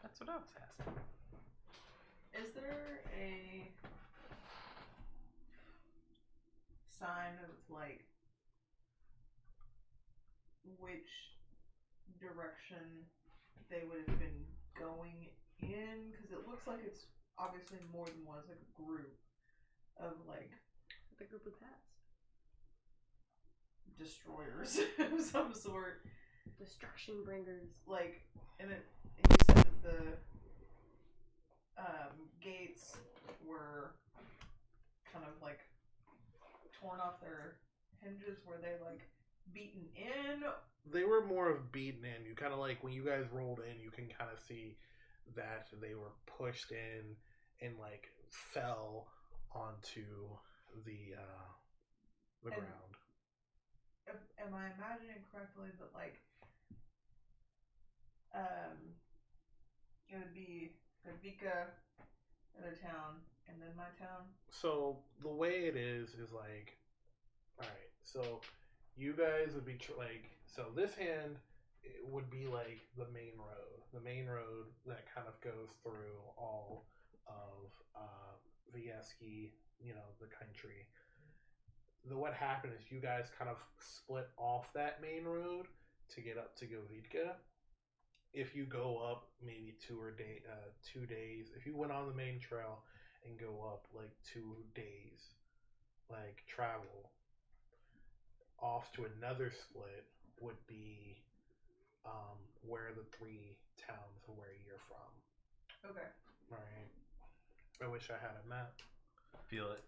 That's what I was asking. Is there a sign of like which direction they would have been going in? Because it looks like it's obviously more than one. It's like a group of like The group of past. destroyers of some sort. Destruction bringers. Like, and you said that the gates were kind of like torn off their hinges. Were they like beaten in? They were more of beaten in. You kind of like when you guys rolled in, you can kind of see that they were pushed in and like fell onto the ground. Am I imagining correctly that like it would be Vika, another town, and then my town? So the way it is like, all right. So you guys would be so this hand it would be like the main road that kind of goes through all of Vieski, the country. What happened is you guys kind of split off that main road to get up to Govitka. If you go up maybe 2 days, if you went on the main trail and go up like 2 days, like travel, off to another split would be where the 3 towns are where you're from. Okay. Alright. I wish I had a map. Feel it.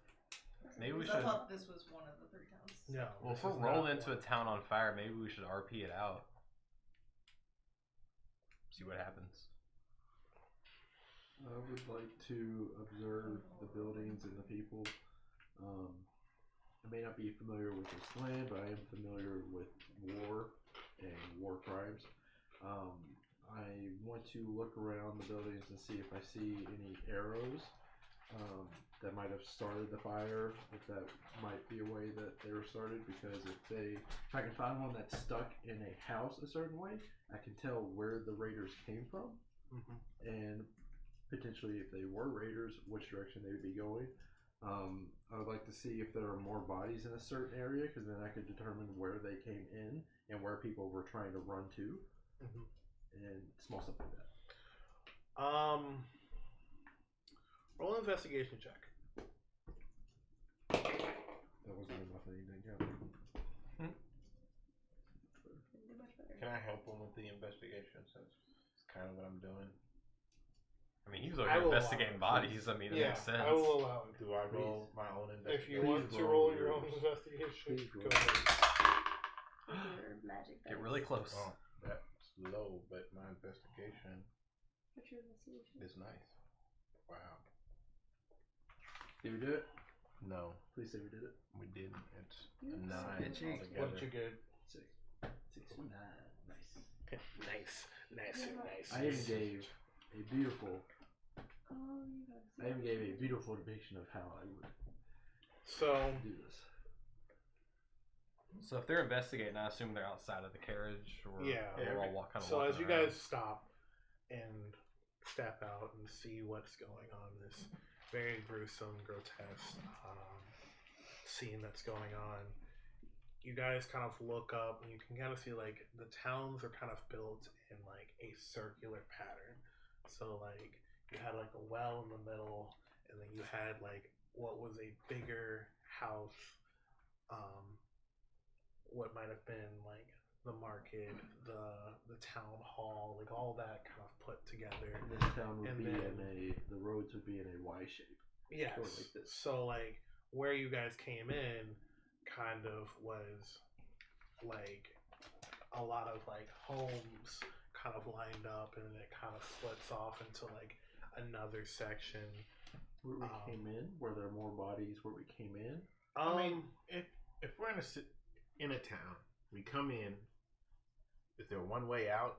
Maybe we I should. thought this was one of the 3 towns. No. Well, if this we're is not rolling into a one. town on fire, maybe we should RP it out. See what happens. I would like to observe the buildings and the people. I may not be familiar with this land, but I am familiar with war and war crimes. I want to look around the buildings and see if I see any arrows. that might have started the fire, if that might be a way that they were started, because if I can find one that's stuck in a house a certain way, I can tell where the raiders came from, and potentially if they were raiders, which direction they would be going. I would like to see if there are more bodies in a certain area, because then I could determine where they came in and where people were trying to run to, and small stuff like that. Roll an investigation check. That wasn't enough. I didn't count. Didn't do much better. Can I help him with the investigation since it's kind of what I'm doing? I mean, he was over here investigating bodies. I mean, it makes sense. I will allow it. Do I roll my own investigation? If you want to roll your own investigation, go ahead. With your magic Get dice. really close. Oh, that's low, but my investigation What's your investigation? is nice. Wow. Did we do it? No, Please say we did it. we didn't. It's You a 9 bitchy. altogether. What did you get? 6. 9. Nice. Nice. I even gave a beautiful. Oh, you gotta see I even that. gave a beautiful depiction of how I would So, do this. So if they're investigating, I assume they're outside of the carriage, or Yeah. we're all kind of so walking as you around. guys stop and step out and see what's going on, this very gruesome, grotesque scene that's going on, you guys kind of look up and you can kind of see like the towns are kind of built in like a circular pattern. So like you had like a well in the middle, and then you had like what was a bigger house, what might have been like the market, the town hall, like all that kind of put together. This town would And be then- the roads would be in a Y shape. Yes. Sort of like this. So like where you guys came in kind of was like a lot of like homes kind of lined up, and then it kind of splits off into like another section. Where we came in, were there more bodies where we came in? I mean, if we're in a town, we come in. Is there one way out?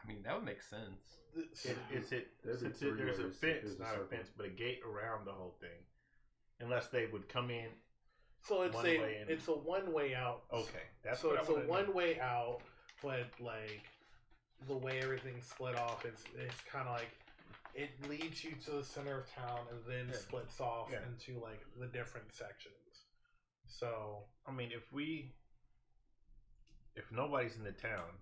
I mean, that would make sense. Is it There's since three there's a ways, fence, there's a not a circle. fence, but a gate around the whole thing? Unless they would come in. So it's One way in. it's a one way out. Okay, that's so what it's I a wanna know. one way out, but like the way everything's split off, it's kind of like it leads you to the center of town and then Yeah. splits off Yeah. into like the different sections. So I mean, if nobody's in the town,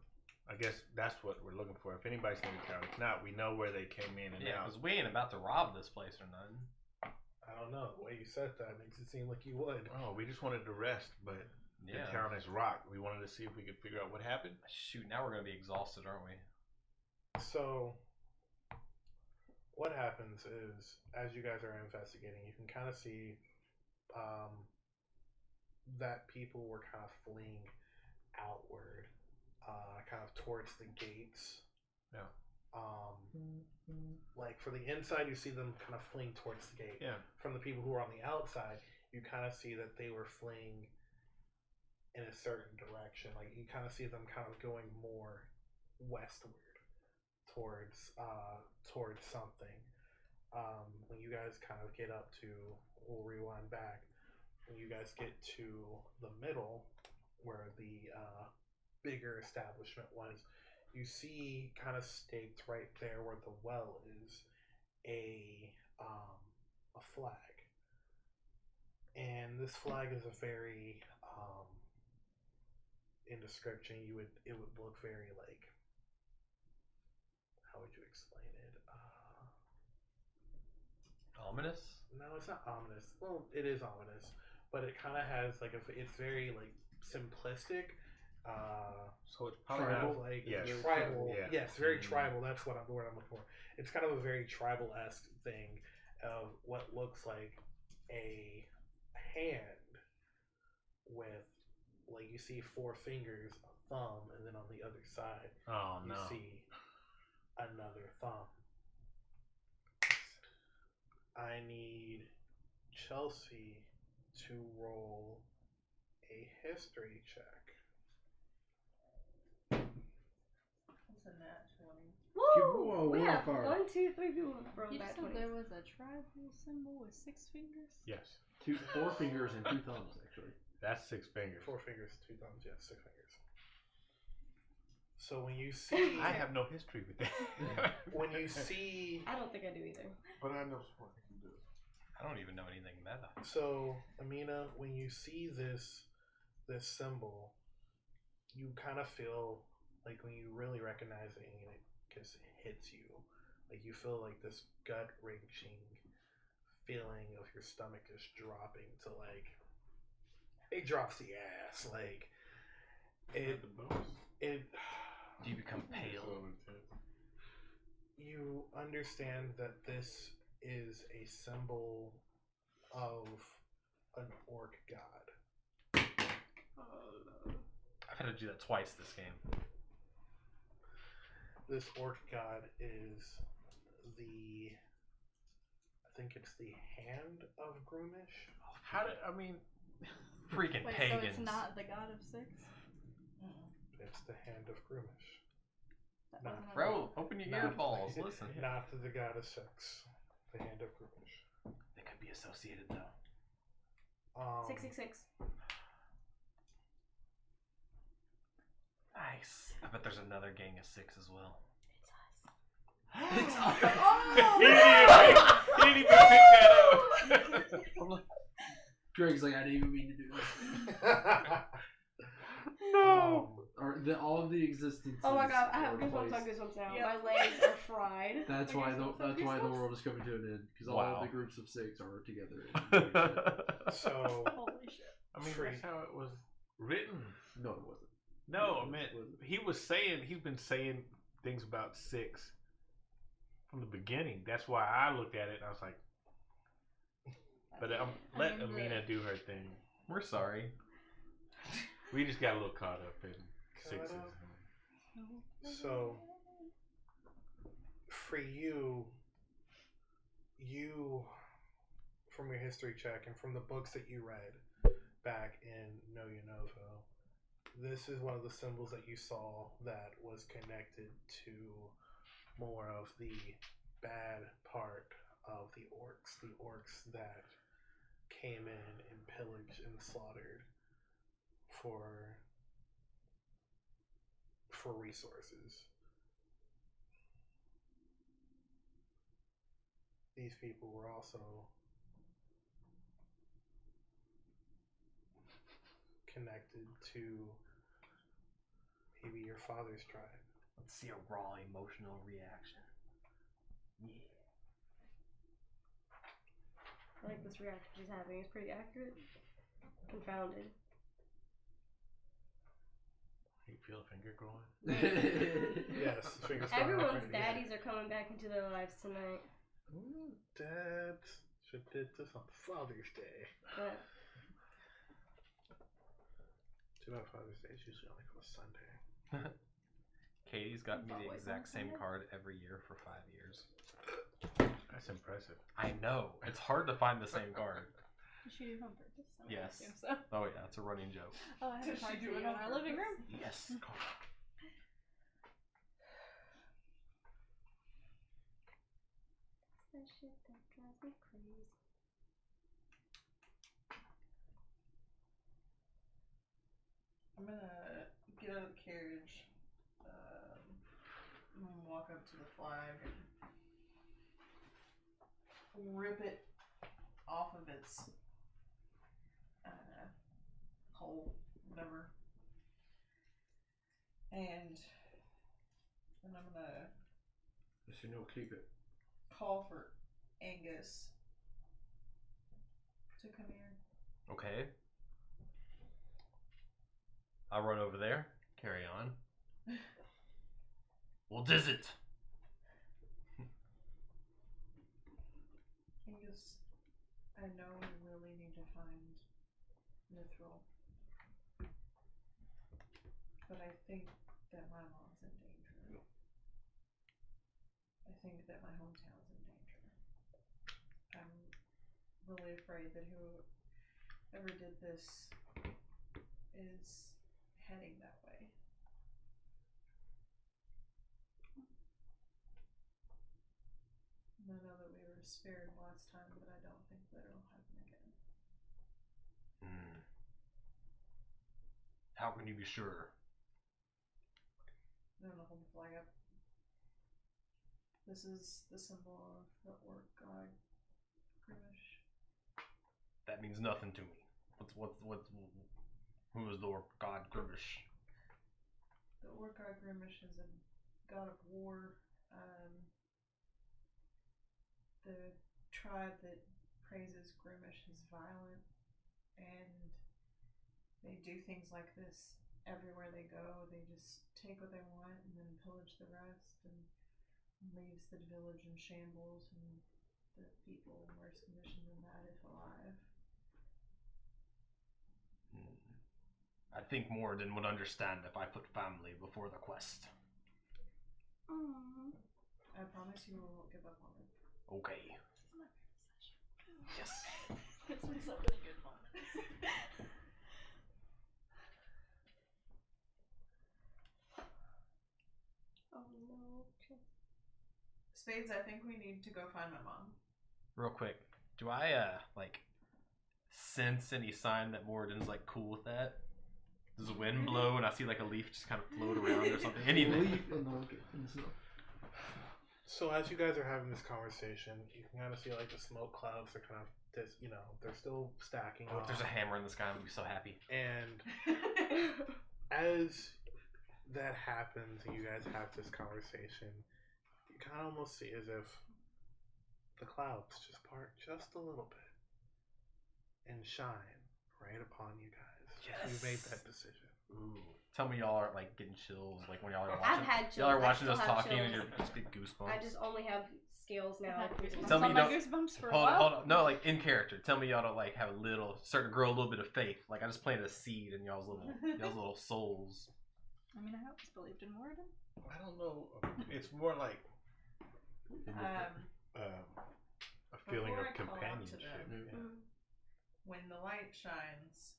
I guess that's what we're looking for. If anybody's in the town, if not, we know where they came in and Yeah, out. because we ain't about to rob this place or nothing. I don't know, the way you said that makes it seem like you would. Oh, we just wanted to rest, but Yeah. the town is rocked. We wanted to see if we could figure out what happened. Shoot, now we're gonna be exhausted, aren't we? So what happens is, as you guys are investigating, you can kind of see that people were kind of fleeing outward, kind of towards the gates. Yeah. Like for the inside, you see them kind of fleeing towards the gate. Yeah. From the people who are on the outside, you kind of see that they were fleeing in a certain direction. Like you kind of see them kind of going more westward towards something. When you guys kind of get up to, we'll rewind back. When you guys get to the middle, where the bigger establishment was, you see kind of staked right there where the well is a flag, and this flag is a very in description it would look very like, how would you explain it? Ominous? No, it's not ominous. Well, it is ominous, but it kind of has like it's very like simplistic. So it's probably Kind not of like yes. tribal. Yeah. Yes, very tribal. That's what the word I'm looking for. It's kind of a very tribal-esque thing of what looks like a hand with, like, you see 4 fingers, a thumb, and then on the other side Oh you no. see another thumb. I need Chelsea to roll a history check. It's a nat 20. Woo! We one have card. 1, 2, 3 people from You that just said 20. there was a tribal symbol with 6 fingers? Yes. 4 fingers and 2 thumbs, actually. That's 6 fingers. 4 fingers, 2 thumbs, yeah, 6 fingers. So when you see, I have no history with that. when you see, I don't think I do either. But I know someone who can do it. I don't even know anything meta. so Amina, when you see this symbol, you kind of feel like when you really recognize it and it just hits you, like you feel like this gut wrenching feeling of your stomach just dropping to like it drops the ass, like it. Do you become pale? You understand that this is a symbol of an orc god. I've had to do that twice this game. This orc god is I think it's the hand of Groomish. How did I mean? Freaking Wait, pagans. so it's not the god of 6? It's the hand of Groomish. That Nah, wasn't on Bro, open your Not- earballs. Listen. Not the god of sex. The hand of Groomish. They could be associated though. 666. Nice. I bet there's another gang of 6 as well. It's us. He didn't even pick that up. Greg's like, I didn't even mean to do this. No. All of the existences. Oh my god, I have are goosebumps on placed. goosebumps now. Yep. My legs are fried. That's I why guess the that's that's why the goosebumps. world is coming to an end because all Wow. of the groups of 6 are together. So Holy shit. I mean, Free. that's how it was written. No, it wasn't. No, I It meant wasn't. he's been saying things about 6 from the beginning. That's why I looked at it and I was like, but let I mean, Amina do her thing. We're sorry. We just got a little caught up in 6s. So, for you, from your history check and from the books that you read back in No Novo, this is one of the symbols that you saw that was connected to more of the bad part of the orcs that came in and pillaged and slaughtered for resources. These people were also connected to maybe your father's tribe. Let's see a raw emotional reaction. Yeah. I like this reaction she's having. It's pretty accurate. Confounded. You feel a finger growing? Yes, fingers going Everyone's up. daddies are coming back into their lives tonight. Dad shipped it to some Father's Day. But Too bad Father's Day is usually only on a Sunday. Katie's got me It's the always exact on same Sunday. card every year for 5 years. That's impressive. I know. It's hard to find the same card. Did she do it on purpose? I would Yes. assume so. Oh yeah, it's a running joke. Oh, I have Did a she card do for it you on in our living room. Yes. that shit that drives me crazy. I'm gonna get out of the carriage, walk up to the flag, and rip it off of its pole, whatever. And then I'm gonna Yes, you know, keep it. call for Angus to come here. Okay. I'll run over there. Carry on. What is it? Angus, I know we really need to find Mithril, but I think that my mom's in danger. I think that my hometown's in danger. I'm really afraid that whoever did this is heading that way. I know that we were spared last time, but I don't think that it'll happen again. How can you be sure? I'm gonna hold the flag up. This is the symbol of the orc god Grimish. That means nothing to me. Who is the orc god Grimish? The orc god Grimish is a god of war. The tribe that praises Grimish is violent, and they do things like this everywhere they go. They just take what they want and then pillage the rest, and leaves the village in shambles and the people in worse condition than that if alive. I think Moradin would understand if I put family before the quest. I promise you we won't give up on it. Okay. Yes. It's been so many good moments. Oh no. Spades, I think we need to go find my mom. Real quick, do I sense any sign that Moradin's like cool with that? Does the wind blow and I see like a leaf just kind of float around or something? Anything? So as you guys are having this conversation, you can kind of see like the smoke clouds are kind of just, they're still stacking. Oh, if there's a hammer in the sky, I'd be so happy. And as that happens, and you guys have this conversation, you kind of almost see as if the clouds just part just a little bit and shine right upon you guys. Yes. You made that decision. Ooh. Tell me y'all aren't like getting chills like when y'all are watching. I've had chills. Y'all are I watching still us have talking and chills. you're just get goosebumps. I just only have scales now. I've had goosebumps. Tell me on you my don't- goosebumps for a Hold while. on. No, like in character. Tell me y'all don't like have a little, start to grow a little bit of faith. Like I just planted a seed in y'all's little souls. I mean, I always believed in Moradin. I don't know. It's more like a feeling Before of I call out to companionship. them, Yeah. when the light shines,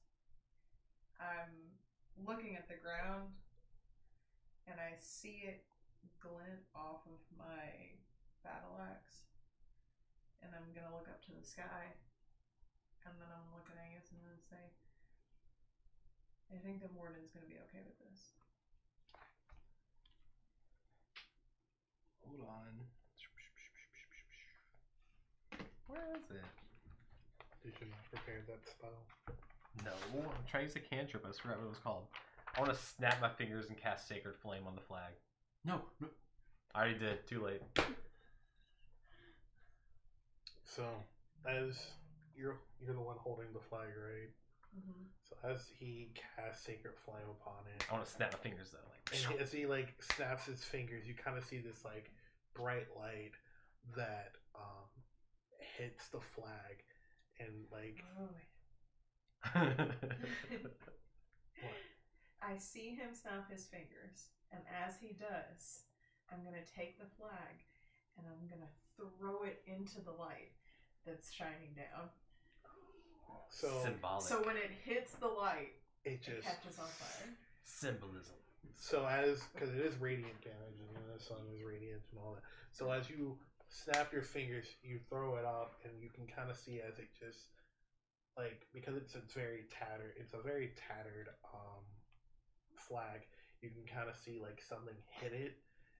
I'm looking at the ground and I see it glint off of my battle axe, and I'm gonna look up to the sky, and then I'm looking at Angus and I'm gonna say, I think that Moradin's gonna be okay with this. Hold on. Where is it? Did you not prepare that spell? No, I'm trying to use a cantrip. I just forgot what it was called. I want to snap my fingers and cast Sacred Flame on the flag. No. I already did. Too late. So, as you're the one holding the flag, right? Mm-hmm. So as he casts Sacred Flame upon it, I want to snap my fingers though. Like, and as he like snaps his fingers, you kind of see this like bright light that hits the flag, and like I see him snap his fingers, and as he does, I'm gonna take the flag and I'm gonna throw it into the light that's shining down. so symbolic. So when it hits the light, it it just catches on fire. Symbolism. so as because it is radiant damage and the sun is radiant and all that. So as you snap your fingers, you throw it up, and you can kind of see as it just like because it's a very tattered flag. You can kind of see like something hit it,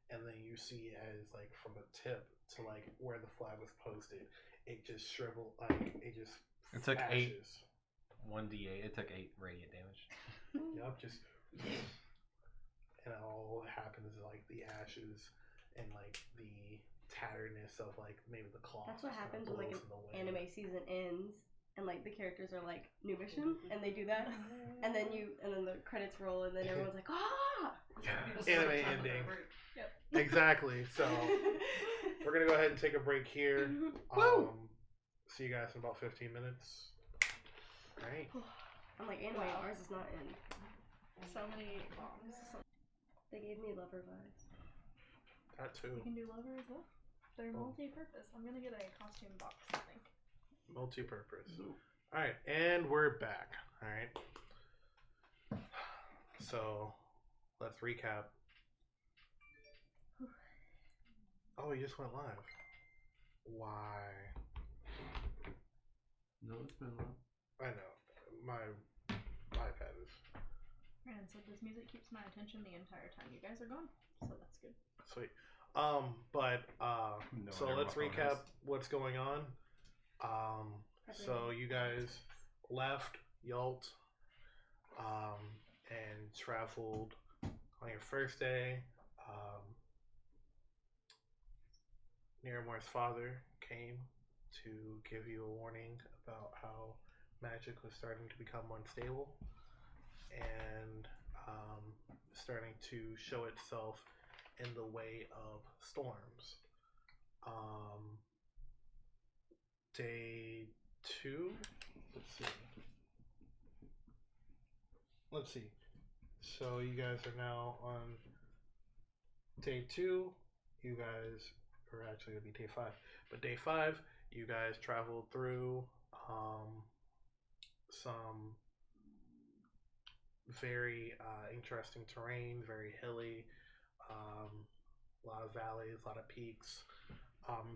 and then you see as like from the tip to like where the flag was posted, it just shriveled like it just. It took ashes. 1d8. It took 8 radiant damage. Yep, just and all that happens is like the ashes and like the tatteredness of like maybe the cloth. That's what just kinda happens when like blows an in the wind. anime season ends and like the characters are like new mission and they do that and then the credits roll and then everyone's like ah. Anime ending. Exactly. So we're gonna go ahead and take a break here. See you guys in about 15 minutes. All right. I'm like anime. Wow. Ours is not in. So many bombs. They gave me lover vibes. That too. You can do lover as well. They're Oh. multi-purpose. I'm gonna get a costume box, I think. Multi-purpose. All right, and we're back. All right. So let's recap. Oh, we just went live. why. No, it's been long. I know my iPad is Brandon said this music keeps my attention the entire time you guys are gone, so that's good. sweet. No, So whatever let's my phone recap is. what's going on. So you guys left Yalt, and traveled on your first day. Niramore's father came to give you a warning about how magic was starting to become unstable and starting to show itself in the way of storms. Day 2, let's see. So you guys are now on day 2. You guys are actually gonna be day 5, but day 5, you guys traveled through some very interesting terrain, very hilly, a lot of valleys, a lot of peaks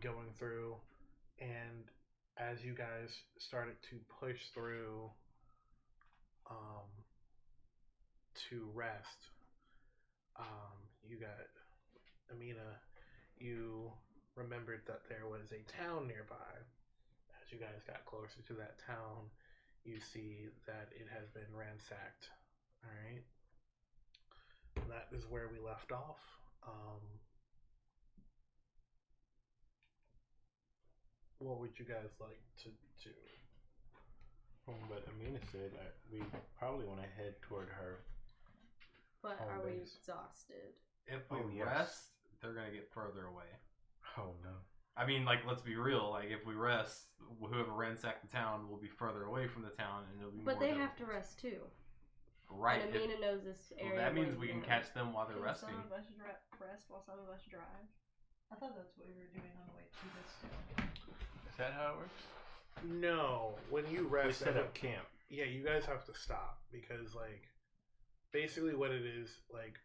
going through, and as you guys started to push through to rest, you got Amina, you remembered that there was a town nearby. As you guys got closer to that town, you see that it has been ransacked. Alright? That is where we left off. What would you guys like to do? But Amina said we probably want to head toward her. But home are we base. exhausted? If we Oh, yes. rest, they're gonna get further away. Oh no. I mean, like, let's be real. Like, if we rest, whoever ransacked the town will be further away from the town, and it'll be. But more they have to difficult. rest too. Right. And if- Amina knows this well, area. that means more we than can him. catch them while they're Can resting. some of us rest while some of us drive? I thought that's what we were doing on the way to this town. Is that how it works? No, when you We rest, set up camp. yeah, you guys have to stop because, like, basically what it is, like,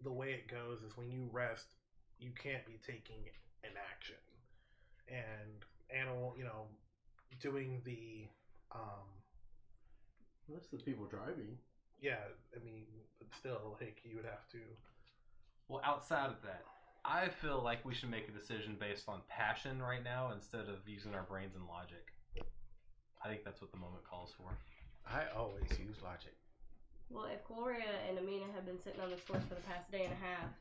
the way it goes is when you rest, you can't be taking an action, and animal, doing the, That's the people driving. yeah, I mean, but still, like, you would have to. Well, outside of that, I feel like we should make a decision based on passion right now instead of using our brains and logic. I think that's what the moment calls for. I always use logic. Well, if Gloria and Amina have been sitting on this horse for the past day and a half,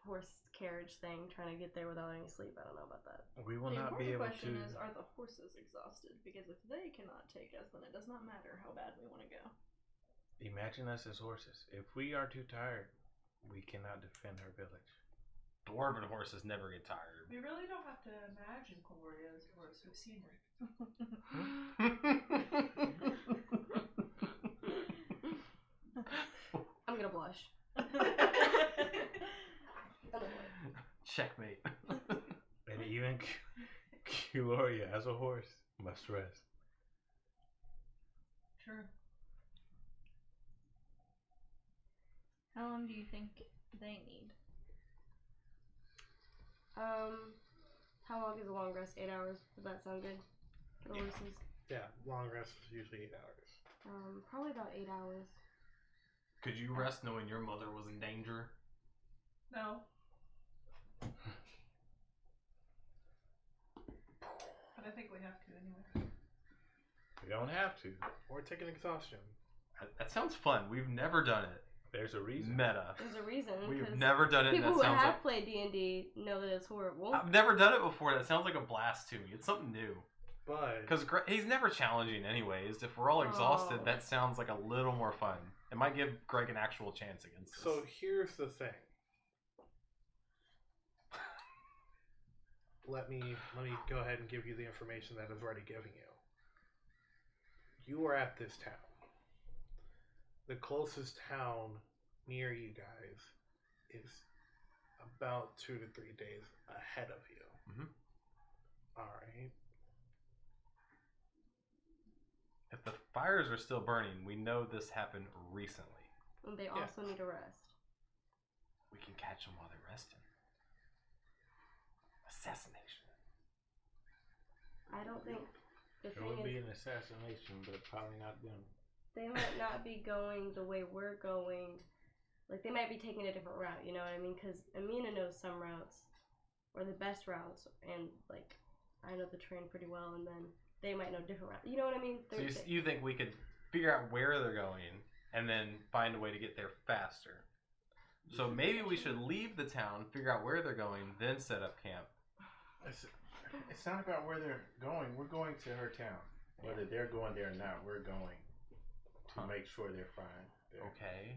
horse carriage thing, trying to get there without any sleep, I don't know about that. We will The not be important able question to. is, are the horses exhausted? Because if they cannot take us, then it does not matter how bad we want to go. Imagine us as horses. If we are too tired, we cannot defend our village. Dwarven horses never get tired. We really don't have to imagine Gloria's horse. We've seen her. I'm gonna blush. Checkmate. And even Gloria, as a horse, must rest. True. How long do you think they need? How long is a long rest? 8 hours. Does that sound good for the horses? Yeah, long rest is usually 8 hours. Probably about 8 hours. Could you rest knowing your mother was in danger? No. But I think we have to anyway. We don't have to. Or take an exhaustion. That sounds fun. We've never done it. There's a reason. Meta. There's a reason. We've 'cause never done it. And people that who sounds have like played D&D know that it's horrible. I've never done it before. That sounds like a blast to me. It's something new. But Because he's never challenging, anyways. If we're all exhausted, Oh. that sounds like a little more fun. It might give Greg an actual chance against us. so here's the thing. Let me go ahead and give you the information that I've already given you. You are at this town. The closest town near you guys is about 2 to 3 days ahead of you. Mhm. All right. If the fires are still burning, we know this happened recently. And they also need a rest. We can catch them while they're resting. Assassination. I don't think the It thing would be is an assassination, but probably not them. they might not be going the way we're going. Like they might be taking a different route. You know what I mean? Because Amina knows some routes, or the best routes, and like I know the terrain pretty well, and then they might know different routes. You know what I mean? So you think we could figure out where they're going and then find a way to get there faster? So maybe we should leave the town, figure out where they're going, then set up camp. It's not about where they're going. We're going to her town. Whether they're going there or not, we're going to make sure they're fine there. Okay.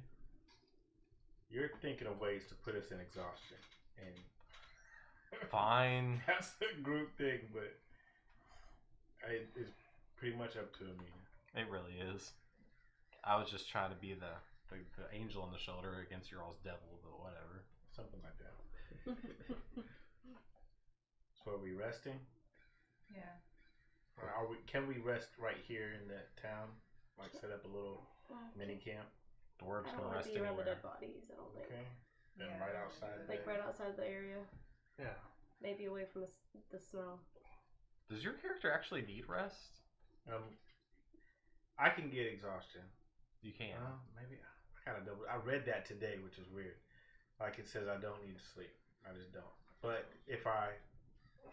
You're thinking of ways to put us in exhaustion, and Fine. that's a group thing, but it's pretty much up to Amina. It really is. I was just trying to be the angel on the shoulder against your all's devil, but whatever. Something like that. So are we resting? Yeah. Or can we rest right here in the town? Like set up a little mini camp? Dwarves I can don't want rest to be around the anywhere. dead bodies. I don't think. Okay. And Yeah. right outside Like right outside the area, Yeah. maybe away from the smell. Does your character actually need rest? I can get exhaustion. You can. Maybe I kind of double. I read that today, which is weird. Like it says I don't need to sleep. I just don't. But if I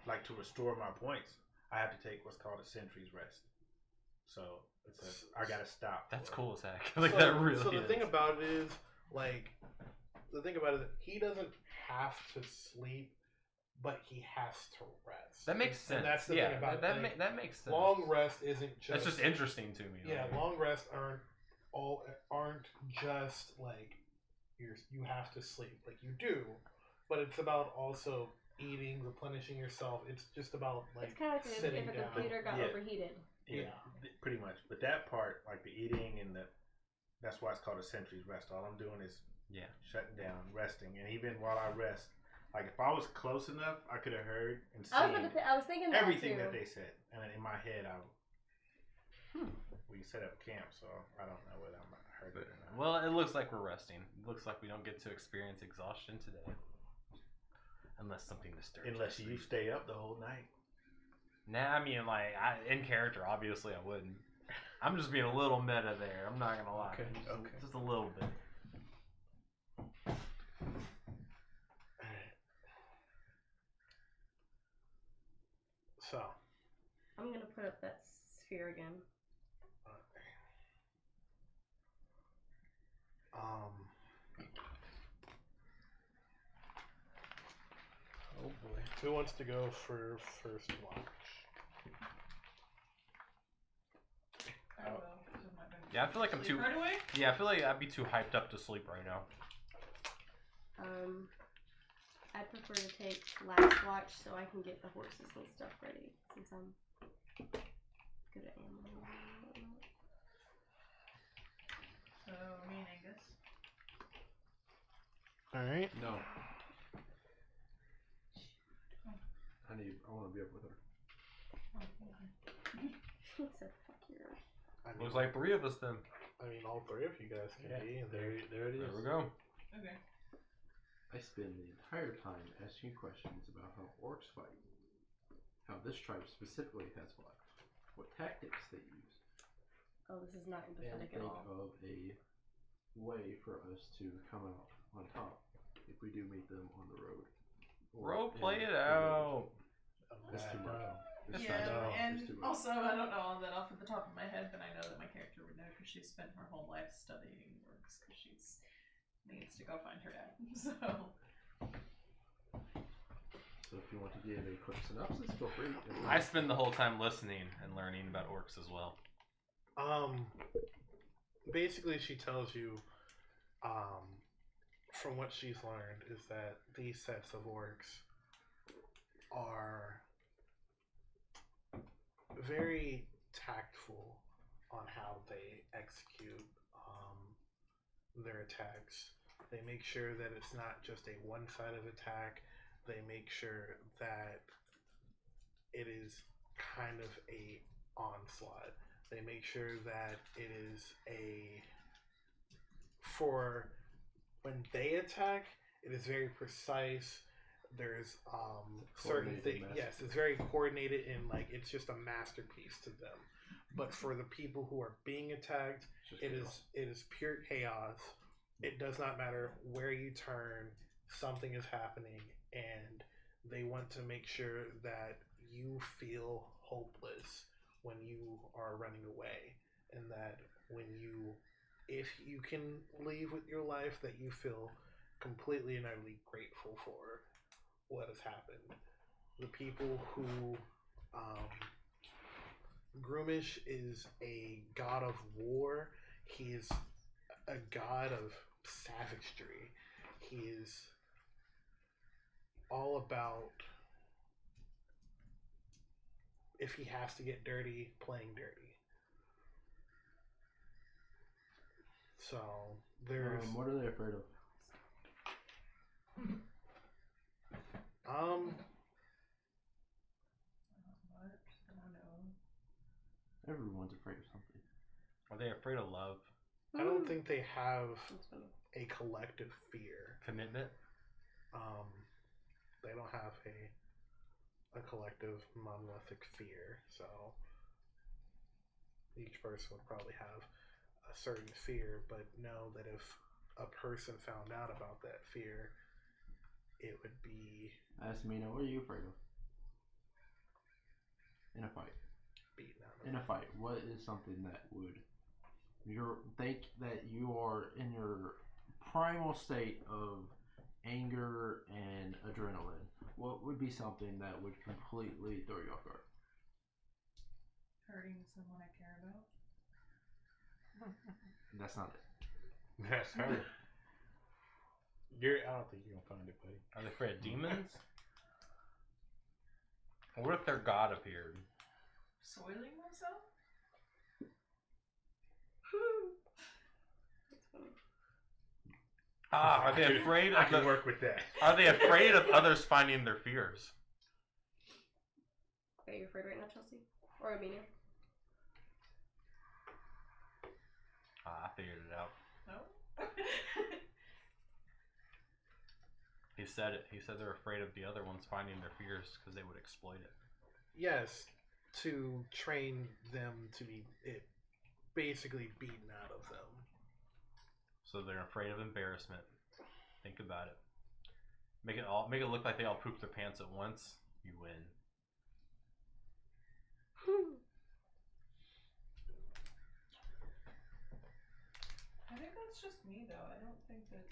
like to restore my points, I have to take what's called a sentry's rest. So I gotta stop. That's for- cool, Zach. Like so, that really So the is. thing about it is, like, he doesn't have to sleep, but he has to rest. That makes sense. And that's the yeah, thing about that, it. that makes sense. Long rest isn't just. That's just interesting to me. Yeah, like, long rests aren't just like you have to sleep. Like you do, but it's about also eating, replenishing yourself. It's just about like It's kind of like sitting if a down. computer got Yeah. overheated. Yeah, pretty much. But that part, like the eating and that's why it's called a sentry's rest. All I'm doing is Yeah. shutting down, resting, and even while I rest, like if I was close enough, I could have heard and I was seen I was thinking that everything too. that they said, and then in my head, we set up camp, so I don't know whether I heard it or not. Well, it looks like we're resting. It looks like we don't get to experience exhaustion today. Unless something disturbs Unless us. you stay up the whole night. Nah, I mean, like, in character, obviously I wouldn't. I'm just being a little meta there. I'm not gonna lie. Okay, Just, okay. just a little bit. So, I'm gonna put up that sphere again. Oh boy. who wants to go for first watch? I will. 'Cause I'm not gonna Yeah, I feel like I'm sleep too. right away. Yeah, I feel like I'd be too hyped up to sleep right now. I'd prefer to take last watch so I can get the horses and stuff ready since I'm good at ammo. So me and Angus. All right. No. I want to be up with her. He said, "Fuck you." Looks like 3 of us then. I mean, all three of you guys can Yeah, be. And there it is. There we go. Okay. I spend the entire time asking questions about how orcs fight, how this tribe specifically has fought, what tactics they use, Oh, this is not and empathetic think at all. of a way for us to come out on top if we do meet them on the road. or Role play in it the out. It's too much. It's Yeah, too much. and It's too much. also I don't know all that off at the top of my head, but I know that my character would know because she's spent her whole life studying orcs because she's needs to go find her dad. So if you want to give a quick synopsis, feel free. I spend the whole time listening and learning about orcs as well. Basically, she tells you, from what she's learned, is that these sets of orcs are very tactful on how they execute their attacks. They make sure that it's not just a one-sided attack. They make sure that it is kind of a onslaught. They make sure that it is for when they attack, it is very precise. There's certain Coordinated things. masterpiece. Yes, it's very coordinated and like it's just a masterpiece to them. But for the people who are being attacked, It's just it is pure chaos. It does not matter where you turn, something is happening, and they want to make sure that you feel hopeless when you are running away, and that when you, if you can leave with your life, that you feel completely and utterly grateful for what has happened. The people who, Groomish is a god of war. He is a god of savagery. He is all about, if he has to get dirty, playing dirty. So there's what are they afraid of? What? I don't know. Everyone's afraid of something. Are they afraid of love? I don't think they have That's funny. a collective fear. Commitment? They don't have a collective monolithic fear. So each person would probably have a certain fear, but know that if a person found out about that fear, it would be Ask Mina, what are you afraid of? In a fight. beaten out of. In a fight, what is something that would you think that you are in your primal state of anger and adrenaline? What would be something that would completely throw you off guard? Hurting someone I care about. That's not it. That's her. I don't think you're gonna find it, buddy. Are they afraid of demons? What if their god appeared? Soiling myself? That's funny. Ah, are they afraid I of can the, work with that. Are they afraid of others finding their fears? Are you afraid right now, Chelsea? Or Amelia? Ah, I figured it out. No. He said it. He said they're afraid of the other ones finding their fears because they would exploit it. Yes, to train them to be basically beaten out of them. So they're afraid of embarrassment. Think about it. Make it look like they all poop their pants at once. You win. I think that's just me though. I don't think that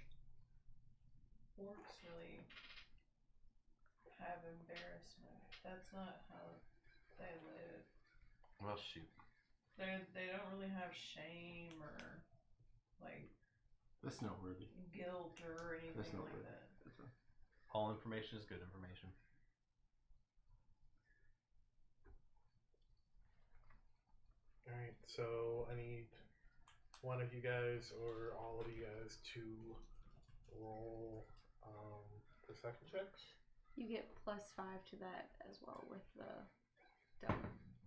orcs really have embarrassment. That's not how they live. Well, shoot. They don't really have shame or like That's noteworthy. guilt or anything That's like noteworthy. that. That's right. All information is good information. Alright, so I need one of you guys or all of you guys to roll perception checks. You get +5 to that as well with the dome.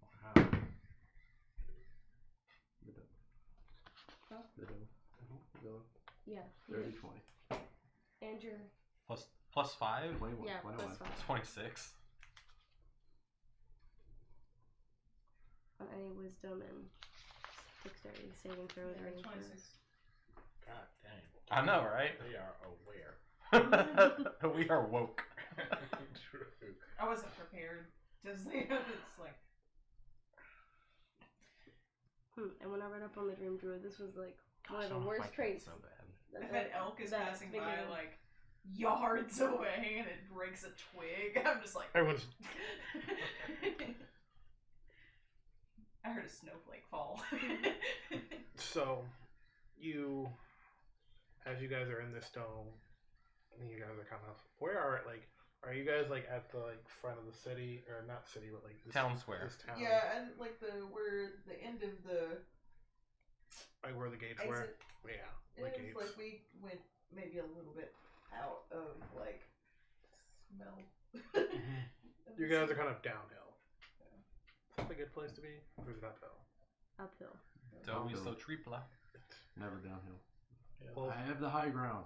Wow. The double. Huh? The double. The double. Yeah. 30, You 20. get, and your Plus 5? 21. yeah 21. +5 26. on any wisdom and dexterity saving throws or Yeah, anything. 26. God dang. I know, right? They are aware. We are woke. True. I wasn't prepared. Just it's like And when I read up on the Dream Druid, this was like one of Gosh, I the don't worst like that traits. so bad. if an elk is that passing they by give. like yards away and it breaks a twig, I'm just like Everyone's I heard a snowflake fall. so you, as you guys are in this dome, and you guys are kind of are you guys like at the front of the city, or not city, but like this Town square. This town, Yeah, and like where the end of the like where the gates exit were. Yeah, the is, gates. like we went maybe a little bit out of like smell. You guys are kind of downhill. Is that a good place to be? Or is it uphill? Uphill. Don't be so triple. Never downhill. Well, I have the high ground.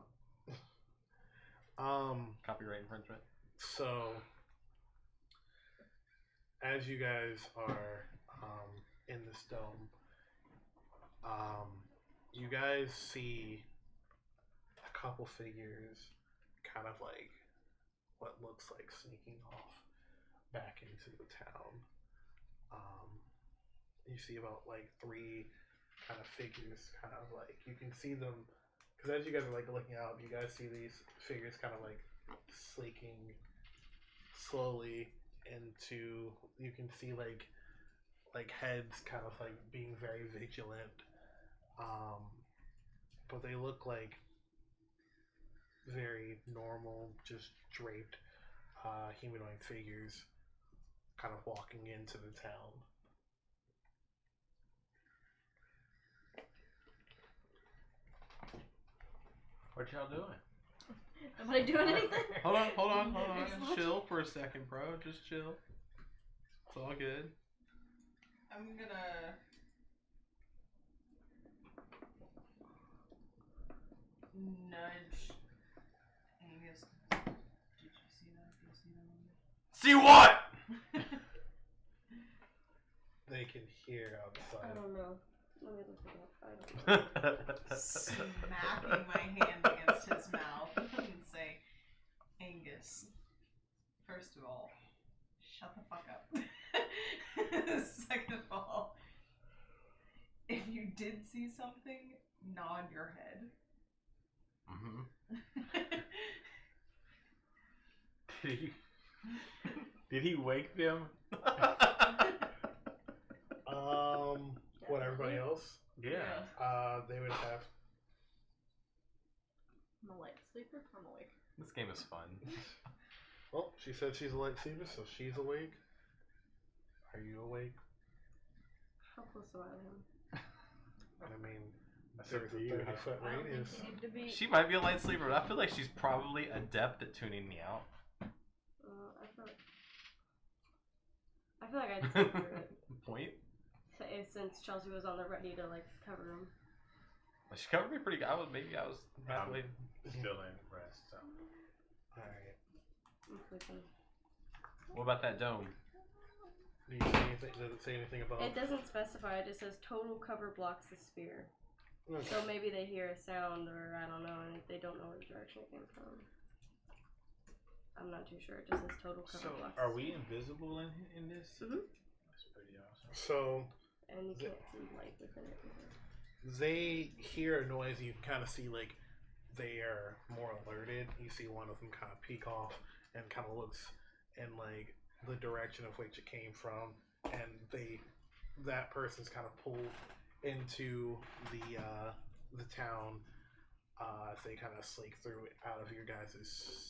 Copyright infringement. So, as you guys are in this dome, you guys see a couple figures kind of like what looks like sneaking off back into the town. You see about like 3 kind of figures, kind of like you can see them because as you guys are like looking out, you guys see these figures kind of like slaking slowly into. You can see like heads kind of like being very vigilant, but they look like very normal, just draped humanoid figures, kind of walking into the town. What y'all doing? Nobody doing anything? Hold on. Chill for a second, bro. Just chill. It's all good. I'm gonna nudge Angus. Did you see that? Do you see that? See what? They can hear I outside. don't know. Let me look it up. I don't know. Smacking my hand against his mouth and say, Angus, first of all, shut the fuck up. Second of all, if you did see something, nod your head. Did he wake them? What everybody else? Yeah. They would have. I'm a light sleeper. I'm awake. This game is fun. Well, she said she's a light sleeper, so she's awake. Are you awake? How close am I to him? I mean, That's there's up to a you. 30-foot I don't think radius. you need to be. She might be a light sleeper, but I feel like she's probably adept at tuning me out. I feel like I'd sleep through it. Point. Since Chelsea was on the ready to like cover him. Well, she covered me pretty good. I was halfway. Still in rest. So. Alright. I'm sleeping. What about that dome? Do you see anything? Does it say anything about? It doesn't specify. It just says total cover blocks the sphere. Okay. So maybe they hear a sound, or I don't know, and they don't know where the direction it came from. I'm not too sure. It just says total cover So, blocks. are we invisible in this? Mhm. That's pretty awesome. So And you can't see light within it either. they hear a noise. You kind of see like they are more alerted. You see one of them kind of peek off and kind of looks in like the direction of which it came from, and that person's kind of pulled into the town. They kind of slake through it out of your guys'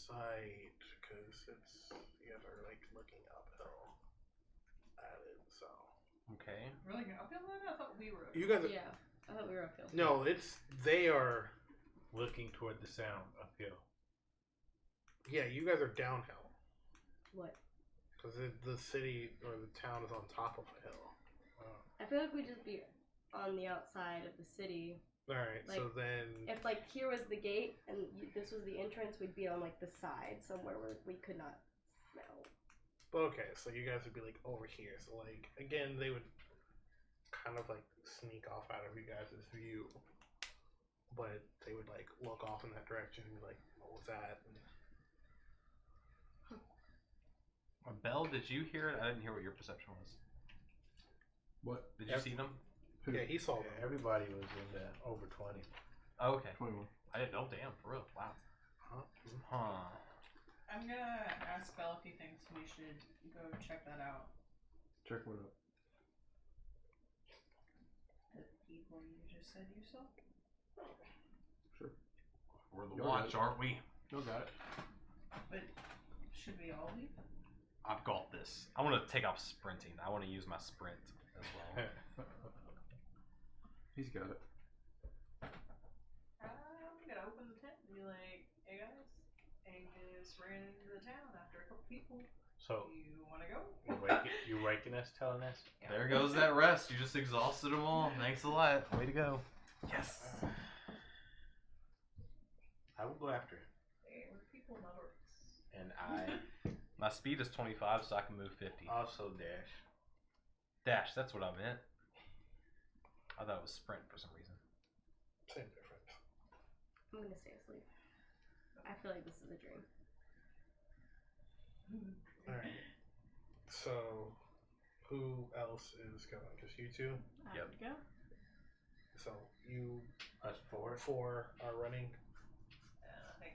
sight because you guys are like looking uphill at it. So Okay. Really good. Uphill then? I thought we were. you guys are, Yeah, I thought we were uphill. no, they are. Looking toward the sound uphill. Yeah, you guys are downhill What? because the city or the town is on top of a hill. I feel like we'd just be on the outside of the city. All right, so Like, then If like here was the gate and this was the entrance, we'd be on like the side somewhere where we could not smell. okay, so you guys would be like over here. So like again, they would kind of like sneak off out of you guys' view, but they would like look off in that direction and be like, "What was that?" And Belle, did you hear it? I didn't hear what your perception was. What? Did you see them? yeah, he saw Yeah, them. everybody was in the over 20. Oh, okay. 21. I didn't know. Damn, for real. Wow. Huh? Huh. I'm gonna ask Belle if he thinks we should go check that out. Check what up. The people you just said you saw? Sure. We're the You're watch, right. aren't we? No, got it. But should we all leave? I've got this. I want to take off sprinting. I want to use my sprint as well. He's got it. I'm gonna open the tent and be like, hey guys, Angus ran into the town after a couple people. So You wanna go? you're waking us, telling us. There goes that rest. You just exhausted them all. Thanks a lot. Way to go. Yes. I will go after him, Hey, we're people, not orcs. and I My speed is 25, so I can move 50. Also dash. Dash, that's what I meant. I thought it was sprint for some reason. Same difference. I'm gonna stay asleep. I feel like this is a dream. Alright. So, who else is going? Just you two? I Yep. would go. So, you Us four. four are running. And I think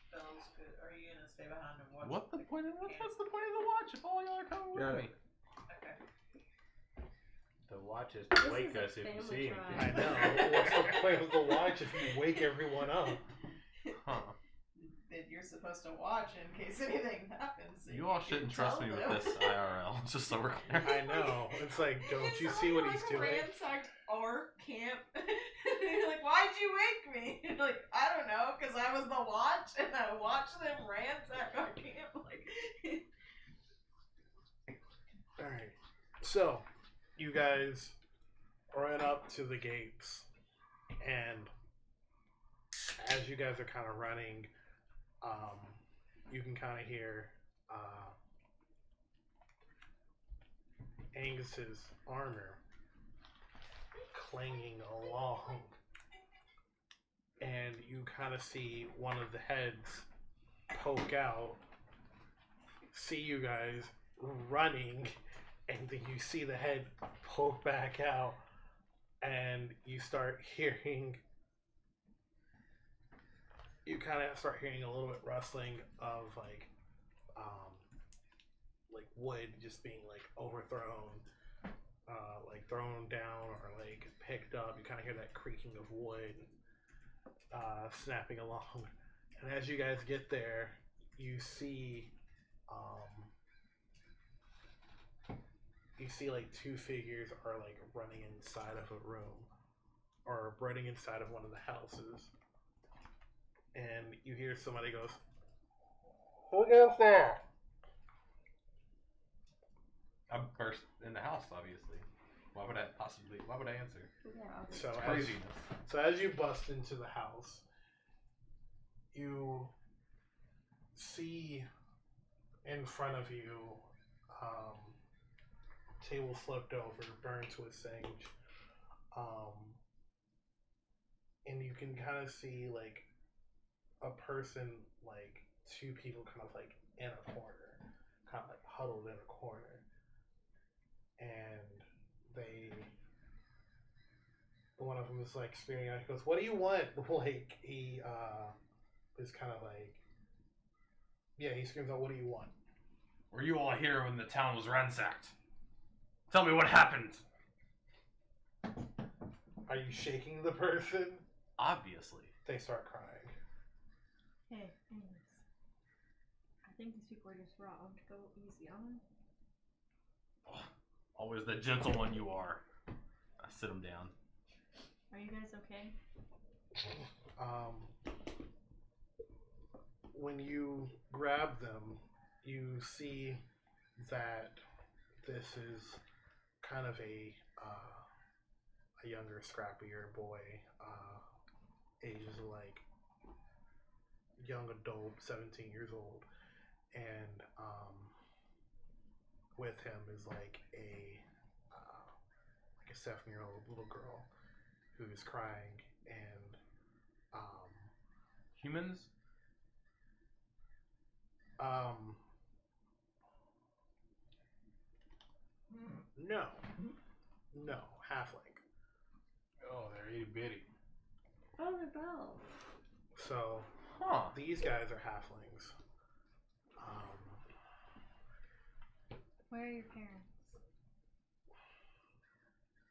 Spells good. Are you gonna stay behind and watch? What's the point of the watch if all y'all are coming with Yeah. me? Okay. The watch is This to wake is a us if you family see trial. anything. I know. What's the point of the watch if you wake everyone up? Huh. That you're supposed to watch in case anything happens. So You all shouldn't trust tell me them. with this IRL, just so we're clear. I know. It's like, don't you see what he's doing? Ransacked our camp. You're like, why'd you wake me? You're like, I don't know, because I was the watch and I watched them ransack our camp. Like, Alright. So, you guys run up to the gates, and as you guys are kind of running, you can kind of hear Angus's armor clanging along, and you kind of see one of the heads poke out, see you guys running, and then you see the head poke back out, and you start hearing, you kind of start hearing a little bit rustling of like wood just being like overthrown, like thrown down or like picked up. You kind of hear that creaking of wood snapping along, and as you guys get there, you see like two figures are like running inside of a room or running inside of one of the houses, and you hear somebody goes, "Who goes there?" I burst in the house, obviously. Why would I answer? Yeah, So It's as, craziness. so as you bust into the house, you see in front of you, table flipped over, burned to a sage, and you can kind of see like a person, like two people, kind of like in a corner, kind of like huddled in a corner, and one of them is like screaming out. He goes, "What do you want?" Like he is kind of like, yeah, he screams out, "What do you want?" Were you all here when the town was ransacked? Tell me what happened. Are you shaking the person? Obviously. They start crying. Hey, anyways. I think these people are just robbed. Go easy on them. Always the gentle one you are. I sit them down. Are you guys okay? When you grab them, you see that this is kind of a younger, scrappier boy, ages like young adult, 17 years old, and with him is like a 7-year-old little girl who's crying, and Humans? no, halfling. Oh, they're itty bitty. Oh, they're bells. So these guys are halflings. Where are your parents?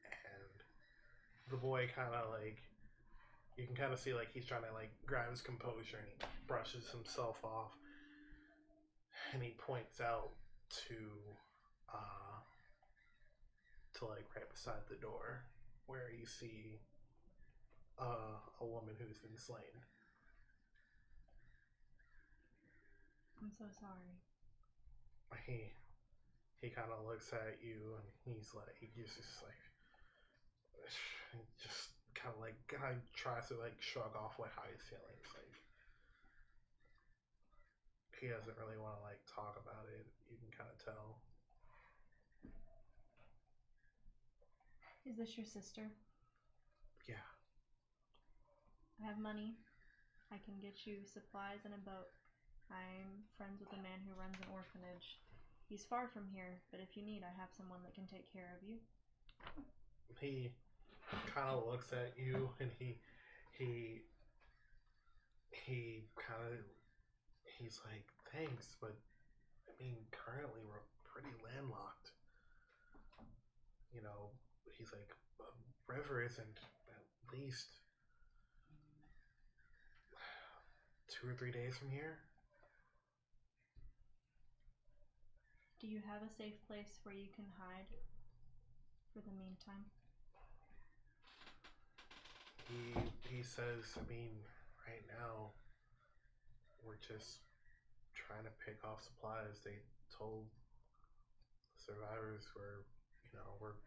And the boy kind of like, you can kind of see like he's trying to like grab his composure, and he brushes himself off, and he points out to like right beside the door where you see a woman who's been slain. I'm so sorry. He kind of looks at you, and he's just like just kind of like tries to like shrug off how he's feeling. It's like he doesn't really want to like talk about it. You can kind of tell. Is this your sister? Yeah. I have money. I can get you supplies and a boat. I'm friends with a man who runs an orphanage. He's far from here, but if you need, I have someone that can take care of you. He kind of looks at you, and he kind of he's like, thanks, but I mean, currently we're pretty landlocked. You know, he's like, river isn't at least 2 or 3 days from here. Do you have a safe place where you can hide for the meantime? He says, I mean, right now we're just trying to pick off supplies. They told the survivors we're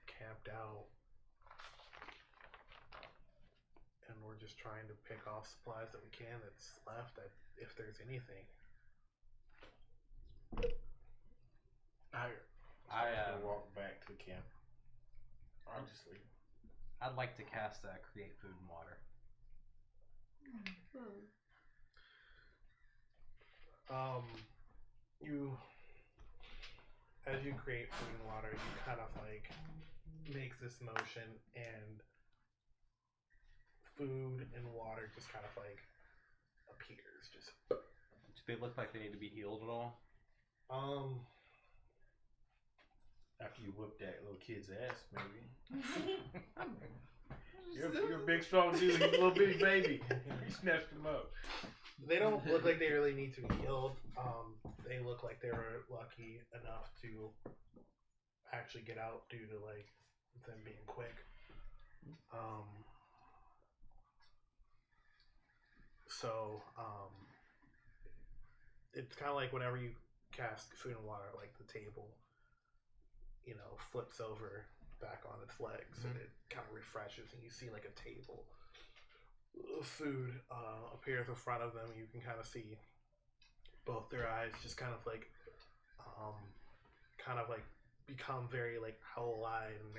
camped out, and we're just trying to pick off supplies that we can that's left, that if there's anything. I walk back to the camp. Obviously. I'd like to cast create food and water. You, as you create food and water, you kind of like make this motion, and food and water just kind of like appears. Just. Do they look like they need to be healed at all? After you whip that little kid's ass, maybe. You're a big, strong dude. He's a little bitty baby. You snatched him up. They don't look like they really need to be healed. They look like they were lucky enough to actually get out due to like them being quick. It's kind of like whenever you cast food and water, like the table, flips over back on its legs, and it kind of refreshes, and you see like a table of food appears in front of them. You can kind of see both their eyes just kind of like become very like owl-eyed, and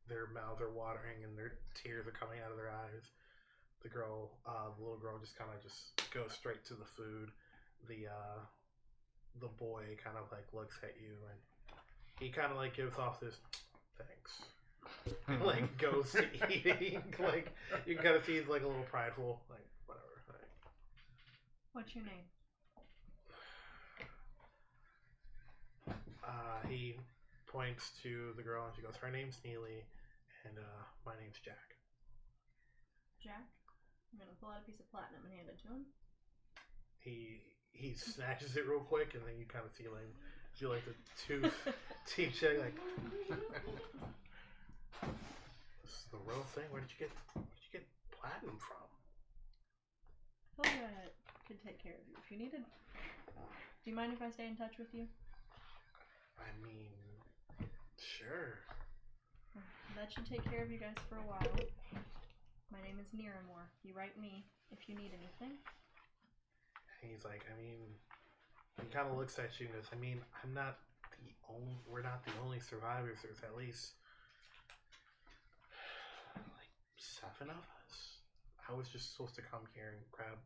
their mouths are watering, and their tears are coming out of their eyes. The little girl just kind of just goes straight to the food. The boy kind of like looks at you, and he kind of like gives off this thanks, and, like goes to eating. Like you can kind of see he's like a little prideful, like whatever. Like, What's your name? he points to the girl, and she goes, her name's Neely, and my name's Jack. Jack? I'm gonna pull out a piece of platinum and hand it to him. He snatches it real quick, and then you kind of see like the teeth check, like this is the real thing. Where'd you get platinum from? I told you I could take care of you if you needed. Do you mind if I stay in touch with you? I mean, sure. That should take care of you guys for a while. My name is Niramore. You write me if you need anything. He's like, I mean, he kind of looks at you and goes, I mean, we're not the only survivors. There's at least like 7 of us. I was just supposed to come here and grab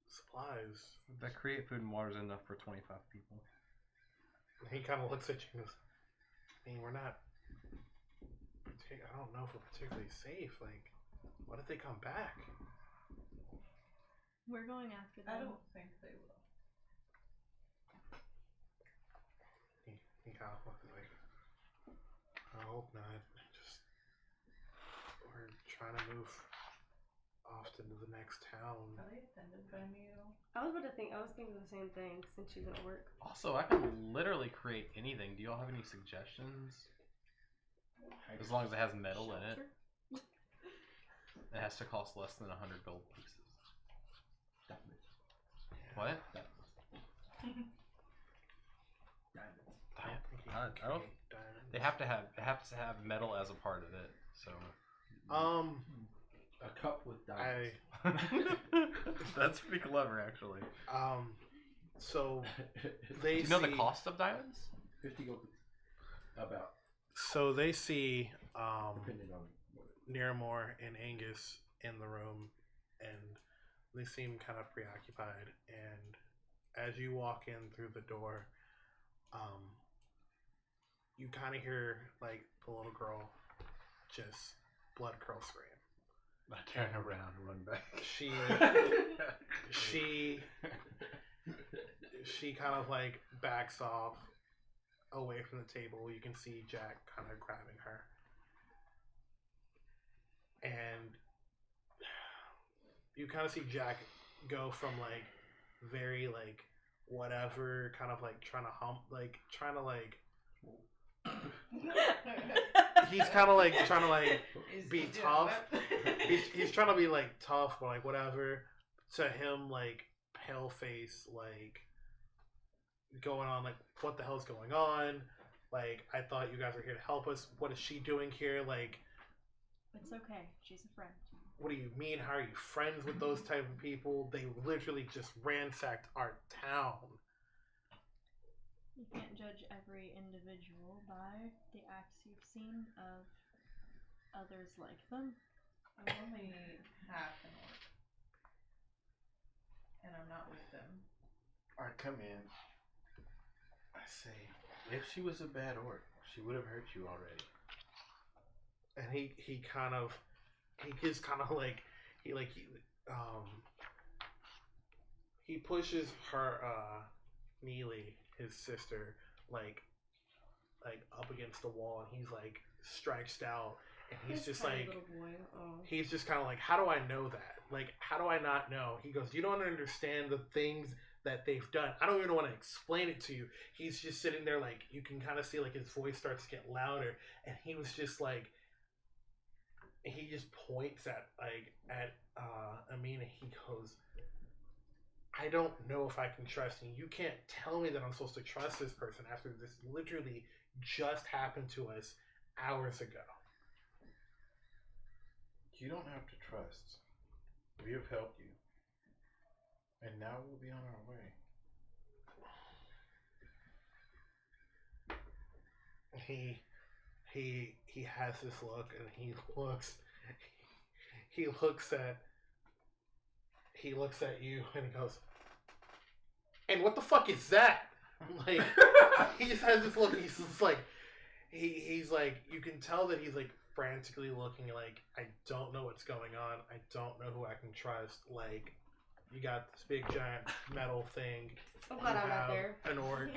supplies. That create food and water is enough for 25 people. And he kind of looks at you and goes, I mean, we're not, I don't know if we're particularly safe. Like, what if they come back? We're going after them. I don't think they will. He kind of looks like, I hope not. We're trying to move off into the next town. Are they offended by me at all? I was thinking the same thing since she's at work. Also, I can literally create anything. Do y'all have any suggestions? As long as it has metal in it. It has to cost less than 100 gold pieces. What? I don't. They have to have metal as a part of it. So. A cup with diamonds. That's pretty clever, actually. So Do they you know the see- cost of diamonds? 50 gold. About. So they see Depending on what Nearmore and Angus in the room, and they seem kind of preoccupied. And as you walk in through the door, you kind of hear like the little girl just blood curl scream. I turn around and run back. She kind of like backs off away from the table. You can see Jack kind of grabbing her, and you kind of see Jack go from like very like whatever, kind of like trying he's kind of like trying to like be tough. He's trying to be like tough, but like whatever. To him, like pale face, like going on, like what the hell's going on? Like I thought you guys were here to help us. What is she doing here? Like It's okay. She's a friend. what do you mean? How are you friends with those type of people? They literally just ransacked our town. You can't judge every individual by the acts you've seen of others like them. I'm only half an orc. And I'm not with them. I come in. I say, if she was a bad orc, she would have hurt you already. And he just kind of like he pushes her Neely, his sister, like up against the wall, and he's like stretched out, and he's just like little boy. Oh. he's just kind of like, how do I know that? Like, how do I not know? He goes, you don't understand the things that they've done. I don't even want to explain it to you. He's just sitting there, like, you can kind of see, like, his voice starts to get louder. And he was just like, he just points at Amina. He goes, I don't know if I can trust you. You can't tell me that I'm supposed to trust this person after this literally just happened to us hours ago. You don't have to trust. We have helped you. And now we'll be on our way. He has this look, and he looks at you, and he goes, and what the fuck is that? Like, he just has this look. He's just like, he's like, you can tell that he's like frantically looking, like, I don't know what's going on. I don't know who I can trust. Like, you got this big giant metal thing. I'm glad You I'm not have there. an orc,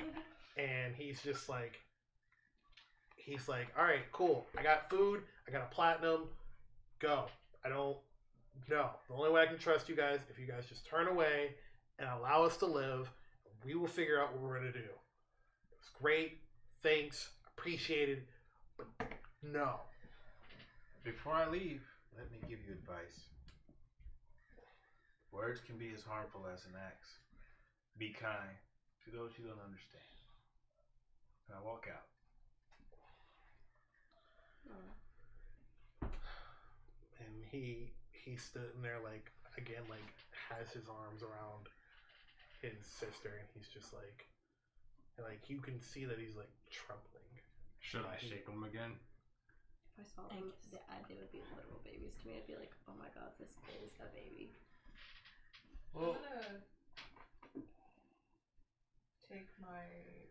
and he's like, all right, cool. I got food. I got a platinum. Go. I don't know. The only way I can trust you guys, if you guys just turn away and allow us to live, we will figure out what we're gonna do. It was great. Thanks. Appreciated. But no. Before I leave, let me give you advice. Words can be as harmful as an axe. Be kind to those you don't understand. And I walk out. And he's sitting there, like, again, like, has his arms around his sister, and he's just like you can see that he's like trembling. Should I shake him again? If I saw them, they would be literal babies to me. I'd be like, oh my god, this is a baby. I'm gonna take my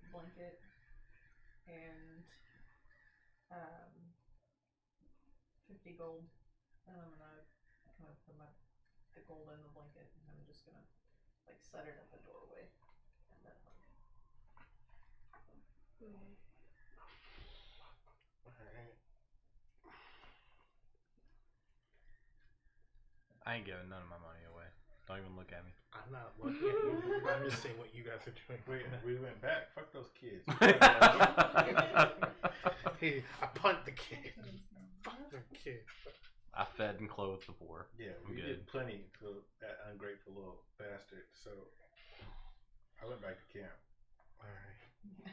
blanket and 50 gold, and I'm gonna kind of put the gold in the blanket, and I'm just gonna like set it at the doorway, and then Alright. I ain't giving none of my money away. Don't even look at me. I'm not looking at you. I'm just saying what you guys are doing. We went back. Fuck those kids. Hey, I punt the kid. Fuck the kid. I fed and clothed the poor. Yeah, I'm we good. did plenty for that ungrateful little bastard. So I went back to camp. Alright.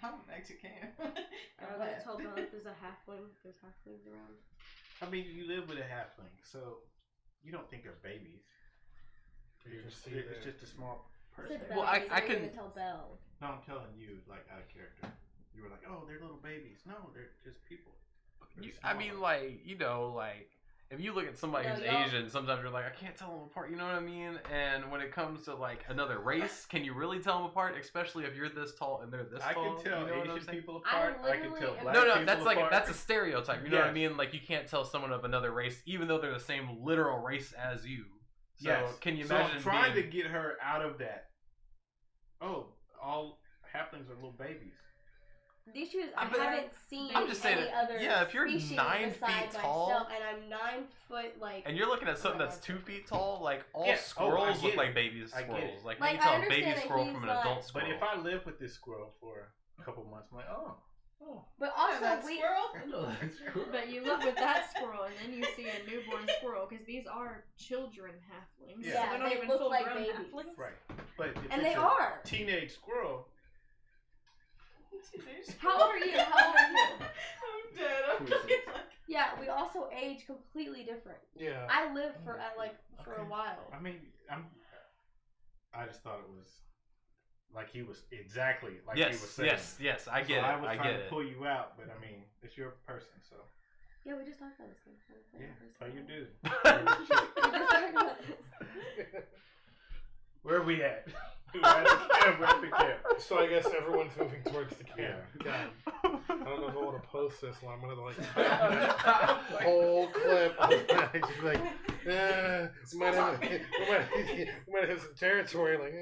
I'm Mexican. I was told that there's a halfling. There's halflings around. I mean, you live with a halfling, so you don't think they're babies. You It's see just, that- it's just a small person. Said Well, Belle, I because didn't can- even tell Belle. No, I'm telling you, like out of character. You were like, oh, they're little babies. No, they're just people. They're I small. mean, like, you know, like, if you look at somebody No, who's y'all- Asian, sometimes you're like, I can't tell them apart, you know what I mean? And when it comes to, like, another race, can you really tell them apart? Especially if you're this tall and they're this I tall. can tell you know what I'm Asian saying? people I apart. I can tell literally am- black No, people that's like, apart. that's a stereotype, you know what I Yes. mean? Like, you can't tell someone of another race, even though they're the same literal race as you. So, Yes. can you So imagine I'm trying being... to get her out of that. Oh, all halflings are little babies. The issue is I But- haven't seen I'm just saying any that- other yeah, if you're species 9 besides feet tall- myself, and I'm 9 foot, like... And you're looking at something Oh, that's okay. 2 feet tall, like, all Yeah. Oh, I squirrels get look it. like baby I get squirrels. it. Like, Like, you I can tell a baby understand that squirrel he's from an not- adult But squirrel. if I live with this squirrel for a couple months, I'm like, oh. But Oh, also, that we... squirrel. Hello, that's cool. But you look with that squirrel, and then you see a newborn squirrel, because these are children halflings. Yeah. Yeah, They're not they even look full like grown babies. halflings. Right. But if And it's they a are. teenage squirrel, How old are you? How old are you? I'm dead. I'm 26. Yeah, we also age completely different. Yeah. I lived for, for a Okay. while. I mean, I just thought it was like he was exactly like he was Yes, saying. yes, I So get it. I was I trying get to it. pull you out, but I mean, it's your person, so Yeah, we just talked about this thing. yeah, pay your dues. We just talked about this. Where are we at? We're at the camp. We're at the camp. So I guess everyone's moving towards the camp. Yeah. God. I don't know if I want to post this one. I'm gonna like whole clip. Just like, we might have some territory. Like, We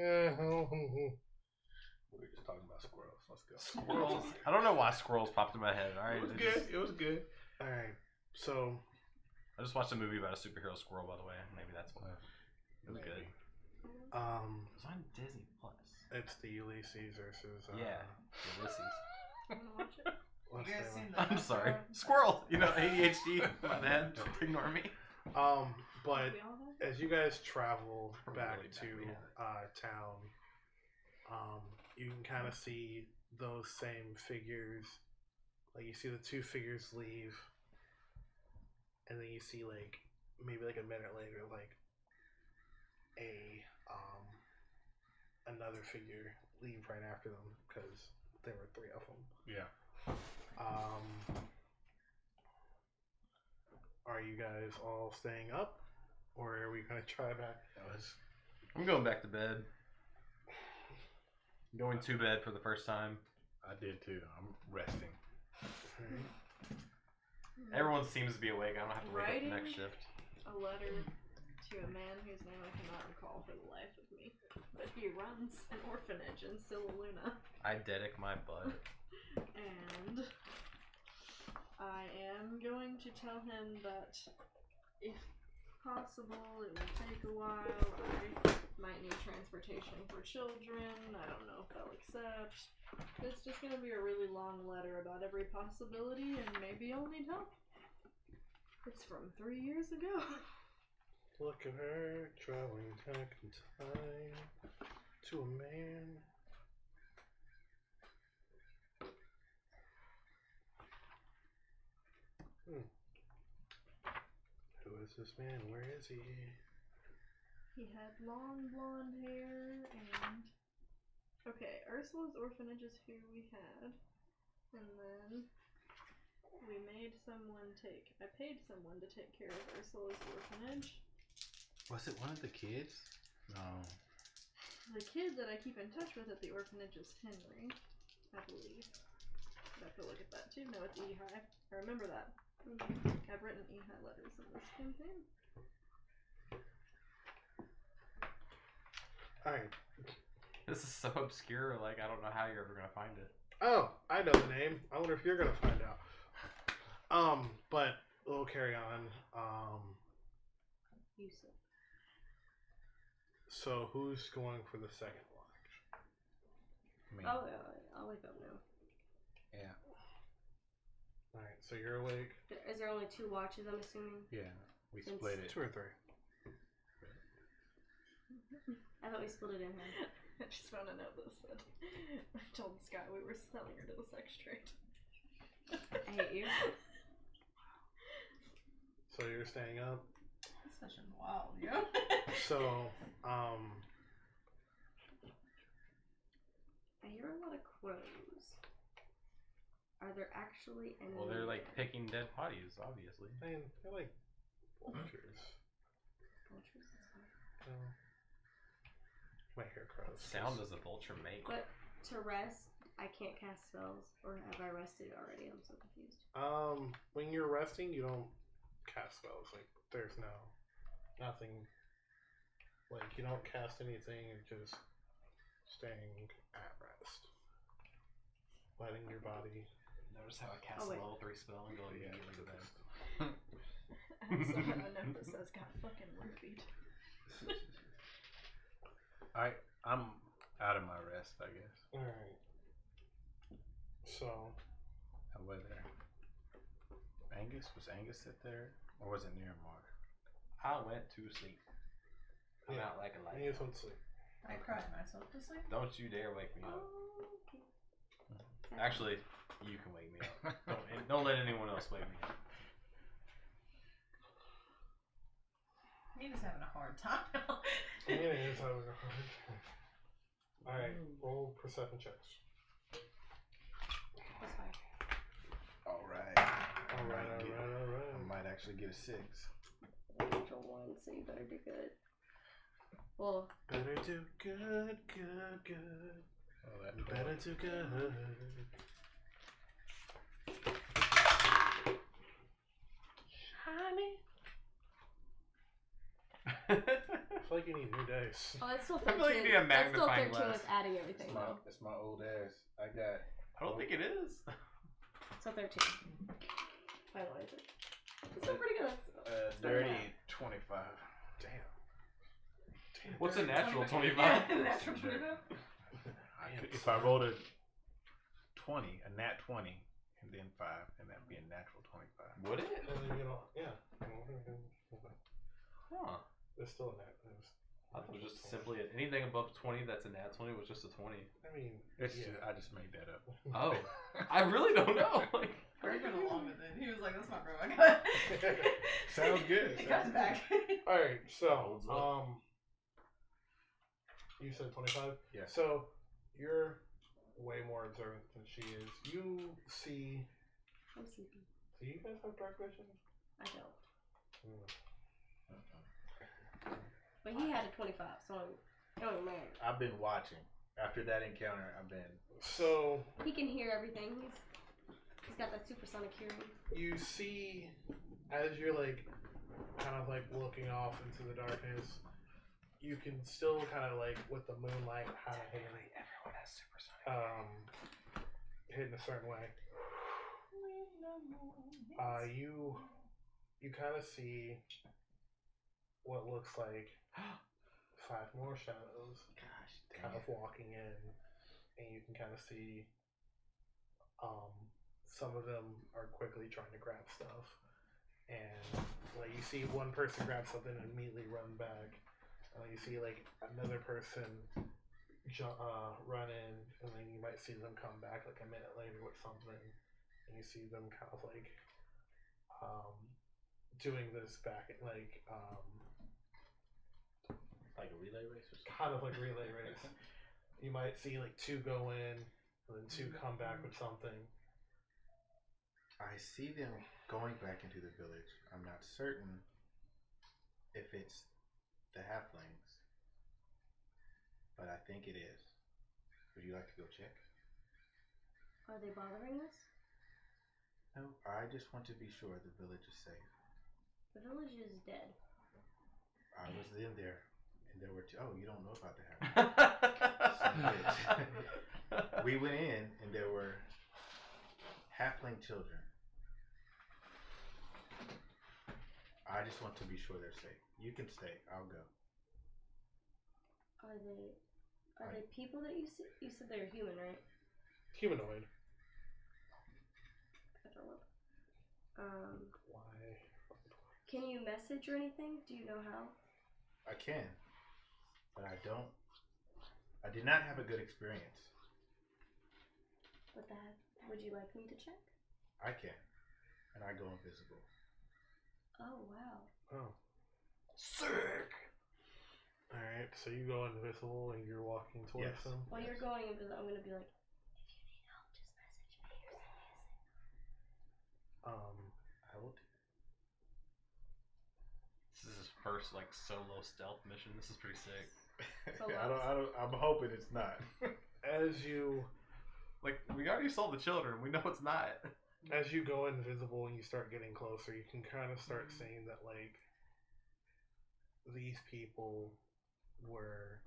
were just talking about squirrels. Let's go. Squirrels. I don't know why squirrels popped in my head. All right, It was it good. just- It was good. all right. So I just watched a movie about a superhero squirrel, by the way. Maybe that's why. It was good. It's on Disney Plus. it's the Ulysses versus Yeah, Ulysses. I'm gonna watch it. what's You guys that seen one? the I'm sorry, squirrel. You know, ADHD. My bad. Just ignore me. But We all have? as you guys travel back Really bad, to we town, you can kind of see those same figures. Like you see the two figures leave, and then you see like maybe like a minute later, like another figure leave right after them because there were three of them. Yeah. Are you guys all staying up, or are we gonna try back? I'm going back to bed. Going to bed for the first time. I did too. I'm resting. Everyone seems to be awake. I don't have to wake up the next Writing? shift. A letter to a man whose name I cannot recall for the life of me. But he runs an orphanage in Silaluna. Eidetic my butt. And I am going to tell him that if possible, it will take a while. I might need transportation for children. I don't know if they'll accept. It's just going to be a really long letter about every possibility, and maybe I'll need help. It's from 3 years ago. Look at her traveling back in time to a man. Who is this man? Where is he? He had long blonde hair and... Okay, Ursula's orphanage is who we had. And then we made someone take... I paid someone to take care of Ursula's orphanage. Was it one of the kids? No. The kid that I keep in touch with at the orphanage is Henry, I believe. I have to look at that too. No, it's Ehi. I remember that. I've written Ehi letters in this campaign. Alright. This is so obscure. Like, I don't know how you're ever gonna find it. Oh, I know the name. I wonder if you're gonna find out. But we'll carry on. Yusuf. So who's going for the second watch? I mean, Oh, yeah, I'll wake up now. yeah. Alright, so you're awake. Is there only 2 watches, I'm assuming? Yeah. We Since- split it. 2 or 3. I thought we split it in half. I just found a note that said, I told Sky we were selling her to the sex trade. I hate you. So you're staying up. This session's wild, yo. So, I hear a lot of crows. Are there actually any? Well, they're like there? picking dead bodies, obviously. I mean, they're like vultures. Vultures? That's fine. No. Might hear crows. What sound does a vulture make? But to rest, I can't cast spells, or have I rested already? I'm so confused. When you're resting, you don't cast spells. Like, there's nothing. Like, you don't cast anything. You're just staying at rest, letting your body. Notice how I cast Oh, a wait. level 3 spell and go immediately to bed. Someone I know that says got fucking roofied. I'm out of my rest, I guess. All right. So, Whether was Angus sit there, or was it Miramar? I went to sleep. I'm yeah, out like a light. you just went to sleep. I cried myself to sleep. Don't you dare wake me up. Oh, okay. Actually, you can wake me up. Don't let anyone else wake me up. Nina's having a hard time now. Nina is having a hard time. All right, roll perception checks. That's fine. All right. All right. I might actually get a 6. Natural 1, so you better do good. Well, Better do good. Oh, that Better do good. Shiny. I feel like you need new dice. oh, it's still I 13. feel like you need a That's still magnifying 13 glass. with adding everything, though. It's my old ass. I got. I don't think it is. So 13. Finally. It's still pretty good. It's not Dirty bad. 25. Damn. What's a natural 25? Yeah, natural 25. If I rolled a 20, a nat 20, and then 5, and that'd be a natural 25. Would it? And then, yeah. Huh. It's still a net. I thought it was just simply anything above 20 that's a nat 20 was just a 20. I mean, It's yeah. I just made that up. Oh. I really don't know. Like, We're going along with it. He was like, that's not real. I got it. Sounds good. He comes back. All right. So, Holds up. you said 25. Yeah. So you're way more observant than she is. You see. I'm sleepy. Do you guys have dark vision? I don't. Mm. But he had a 25, so it don't matter. I've been watching. After that encounter, I've been. So He can hear everything. He's got that supersonic hearing. you see, as you're like, kind of like looking off into the darkness, you can still kind of like with the moonlight kind of everyone has supersonic. hitting a certain way. You kind of see what looks like 5 more shadows Gosh, kind of walking in, and you can kind of see some of them are quickly trying to grab stuff, and like you see one person grab something and immediately run back, and then you see like another person run in, and then you might see them come back like a minute later with something, and you see them kind of like doing this back like like a relay race or something. kind of like relay race. You might see like 2 go in, and then 2 come back with something. I see them going back into the village. I'm not certain if it's the halflings, but I think it is. Would you like to go check? Are they bothering us? No, I just want to be sure the village is safe. The village is dead. I was in there, and there were oh, you don't know about the halflings. We went in, and there were halfling children. I just want to be sure they're safe. You can stay. I'll go. Are they people that you see? You said they're human, right? Humanoid. I throw up. Why? Can you message or anything? Do you know how? I can, but I don't. I did not have a good experience. With that, would you like me to check? I can, and I go invisible. Oh wow. Oh. Sick! Alright, Alright, so you go invisible and you're walking towards Yes. them. While you're going invisible, I'm gonna be like, if you need help, just message me or send me a signal. I will. This is his first like solo stealth mission. This is pretty sick. So I'm hoping it's not. As you Like we already saw the children. We know it's not. as you go invisible and you start getting closer, you can kind of start seeing that like these people were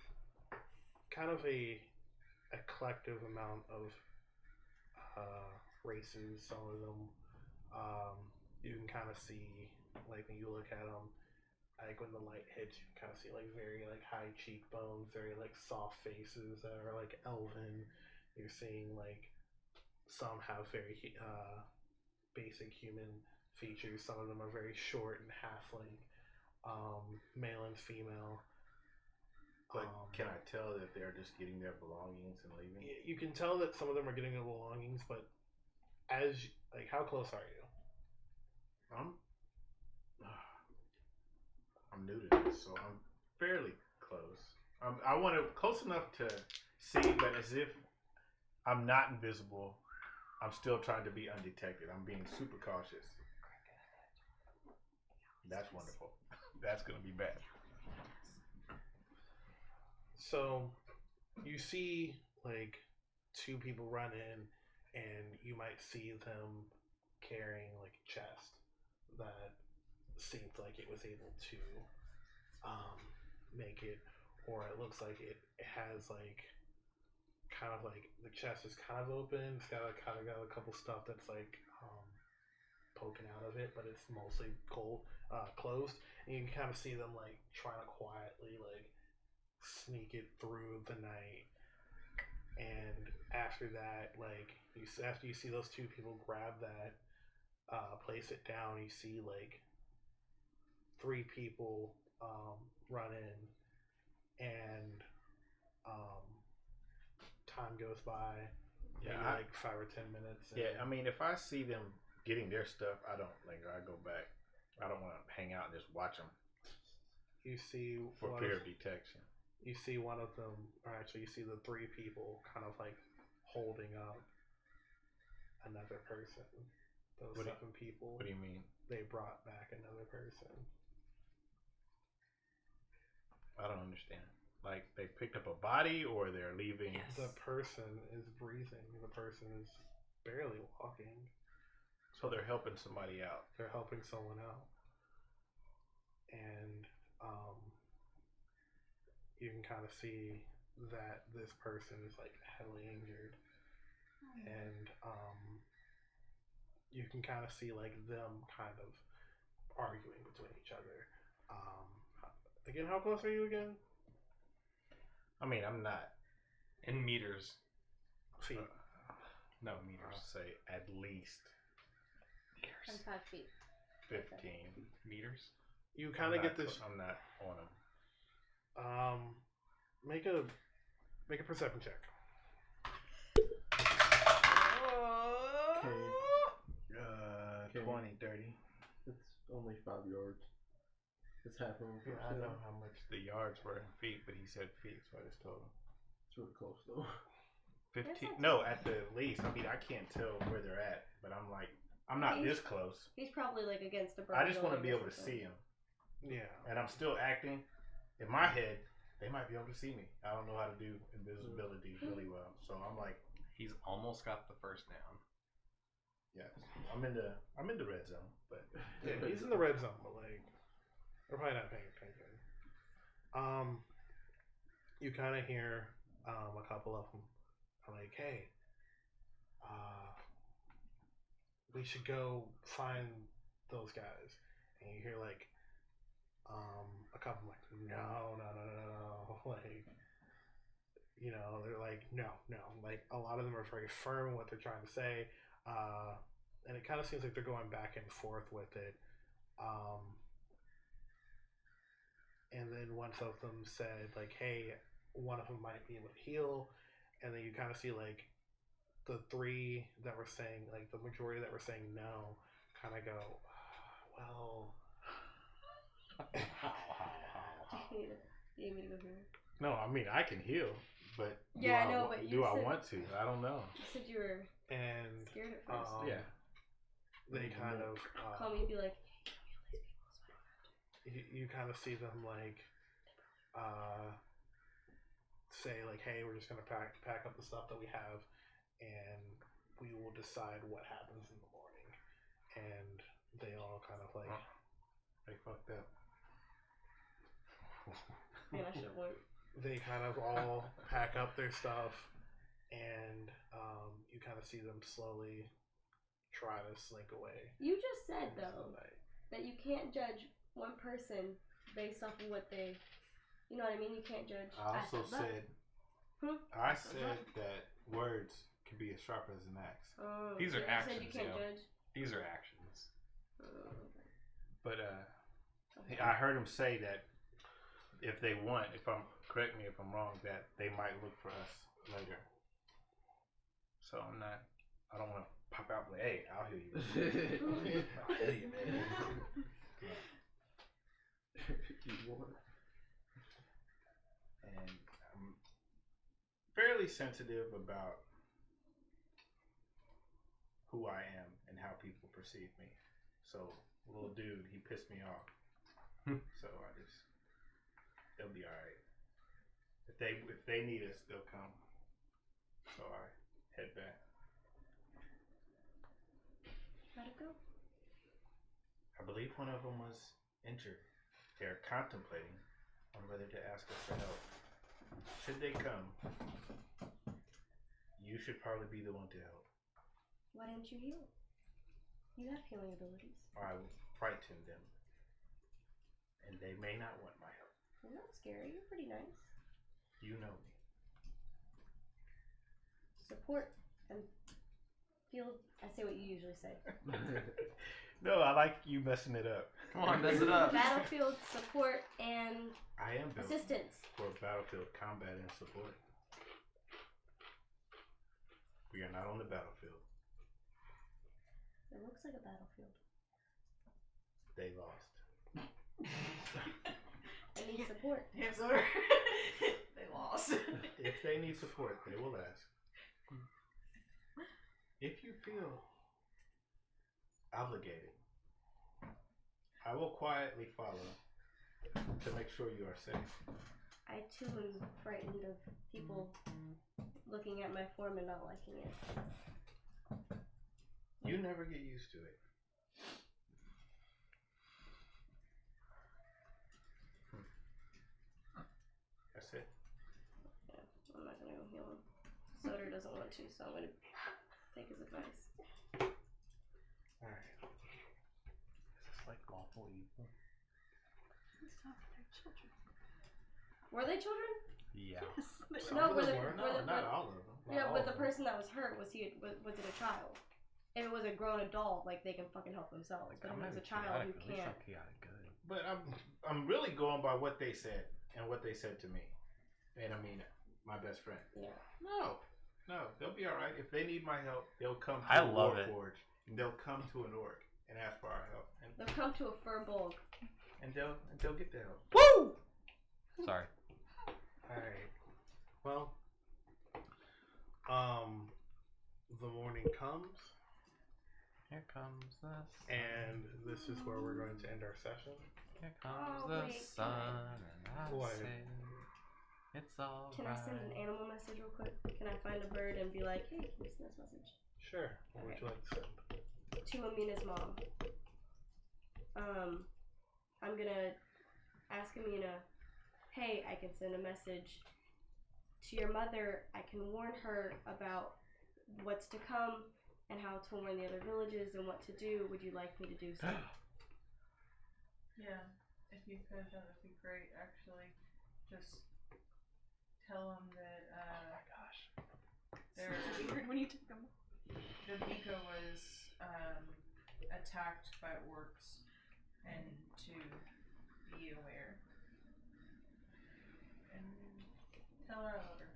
kind of a collective amount of races. Some of them you can kind of see like when you look at them, like when the light hits, you can kind of see like very like high cheekbones, very like soft faces that are like elven. You're seeing like some have very basic human features. Some of them are very short and halfling, male and female. But can I tell that they're just getting their belongings and leaving? You can tell that some of them are getting their belongings, but as like, how close are you? I'm new to this, so I'm fairly close. I want to close enough to see, but as if I'm not invisible, I'm still trying to be undetected. I'm being super cautious. That's wonderful. That's gonna be bad. So you see like two people run in, and you might see them carrying like a chest that seems like it was able to make it, or it looks like it has like kind of like the chest is kind of open. It's got got a couple stuff that's like poking out of it, but it's mostly closed. And you can kind of see them like trying to quietly like sneak it through the night. And after that, like after you see those two people grab that, place it down, you see like three people run in, and time goes by. Yeah, Maybe like 5 or 10 minutes. Yeah, I mean, if I see them getting their stuff, I don't linger. I go back. I don't want to hang out and just watch them you see for fear of detection. You see one of them, or actually, you see the three people kind of like holding up another person. Those seven people. What do you mean? They brought back another person. I don't understand. Like they picked up a body, or they're leaving. Yes. The person is breathing. The person is barely walking. So they're helping somebody out. They're helping someone out, and you can kind of see that this person is like heavily injured, and you can kind of see like them kind of arguing between each other. Again, how close are you again? I mean, I'm not. In meters. Feet. No, I'll meters. say at least I'm 5 feet. 15. Meters? You kind of get this. I'm not on them. Make a perception check. Okay. 20, 30. It's only 5 yards. It's half of a Yeah, I know how much the yards were in feet, but he said feet, so I just told him. It's really close though. 15. No, at the least. I mean, I can't tell where they're at, but I'm like, I'm not this close. He's probably like against a bird. I just want to be building able or to something. see him. Yeah. And I'm still acting. In my head, they might be able to see me. I don't know how to do invisibility really well. So I'm like, He's almost got the first down. yes, I'm in the red zone, but Yeah, he's in the red zone, but like they're probably not paying attention. You kind of hear a couple of them are like, "Hey, we should go find those guys." And you hear like a couple like, "No, like, you know, they're like, no. Like a lot of them are very firm in what they're trying to say, and it kind of seems like they're going back and forth with it. And then one of them said like, "Hey, one of them might be able to heal," and then you kind of see like the three that were saying, like the majority that were saying no, kind of go, well. You need me to go heal? No, I mean I can heal, but Yeah, I know, but you do I said- want to? I don't know. You said you were And scared at first. Yeah. they kind of Call me and be like, you kind of see them like say like, hey, we're just gonna pack up the stuff that we have, and we will decide what happens in the morning. And they all kind of like They fucked up. man, I should have went. they kind of all pack up their stuff, and you kind of see them slowly try to slink away. You just said into the though night. that you can't judge one person based off of what they, you know what I mean? You can't judge. I also said that. said Hmm? I said that words can be as sharp as an axe. Oh, These so are you actions, said you can't yeah. judge. These are actions. Okay. But Okay. I heard him say that if they want, correct me if I'm wrong, that they might look for us later. So I don't want to pop out like, hey, I'll heal you. I'll heal you, man. And I'm fairly sensitive about who I am and how people perceive me. So, little dude, he pissed me off. So they'll be all right. If they need us, they'll come. So I head back. How'd it go? I believe one of them was injured. They're contemplating on whether to ask us for help. Should they come, you should probably be the one to help. Why didn't you heal? You have healing abilities. Or I will frighten them. And they may not want my help. You're not scary. You're pretty nice. You know me. Support and feel. I say what you usually say. No, I like you messing it up. Come on, mess it up. Battlefield support and I am built assistance. for battlefield combat and support. We are not on the battlefield. It looks like a battlefield. They lost. I need support. Damn, Zoder. They lost. If they need support, they will ask. If you feel obligated, I will quietly follow to make sure you are safe. I too am frightened of people looking at my form and not liking it. You never get used to it. That's it. Yeah, I'm not gonna go heal him. Soder doesn't want to, so I'm gonna take his advice. Alright. Is this like lawful evil? Were they children? Yeah. Some No, of were them the- were. were the- Not all of them. Not Yeah, all but of the them. person that was hurt, was it a child? If it was a grown adult, like they can fucking help themselves. But if it was a child who can't. Chaotic good. But I'm really going by what they said and what they said to me. And I mean, my best friend. Yeah. No, they'll be all right. If they need my help, they'll come to I a love it. Warforged, and they'll come to an orc and ask for our help, and They'll come to a furbolg. they'll get the help. Woo! Sorry. Alright. Well, the morning comes, Here comes the sun. and this is where we're going to end our session. Here comes Oh, the wait, can sun, and I What? say, it's all Can I send an animal message real quick? Can I find a bird and be like, hey, can you send this message? Sure. What would you like to send? To Amina's mom. I'm gonna ask Amina, hey, I can send a message to your mother. I can warn her about what's to come and how to warn the other villages and what to do. Would you like me to do so? Yeah, if you could, that would be great, actually. Just tell them that, Oh my gosh. their, Weird when you took them. the Vika was, attacked by orcs, and to be aware. And tell her I love her.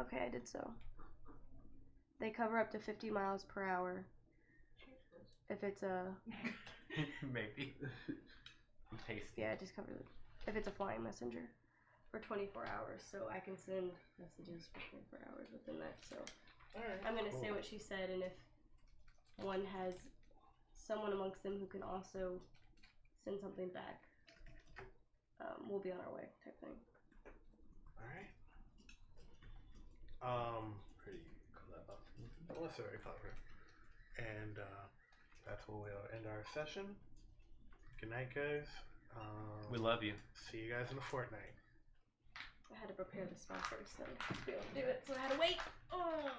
Okay, I did so. They cover up to 50 miles per hour. If it's a... Maybe. Tasty. Yeah, it just covers it. if it's a flying messenger, for 24 hours. So I can send messages for 24 hours within that. So I'm going to say what she said, and if one has someone amongst them who can also send something back, we'll be on our way, type thing. Alright. Pretty clever. That was very clever. And that's where we'll end our session. Good night, guys. We love you. See you guys in a fortnight. I had to prepare the spell first, though, to be able to do it, so I had to wait. Oh.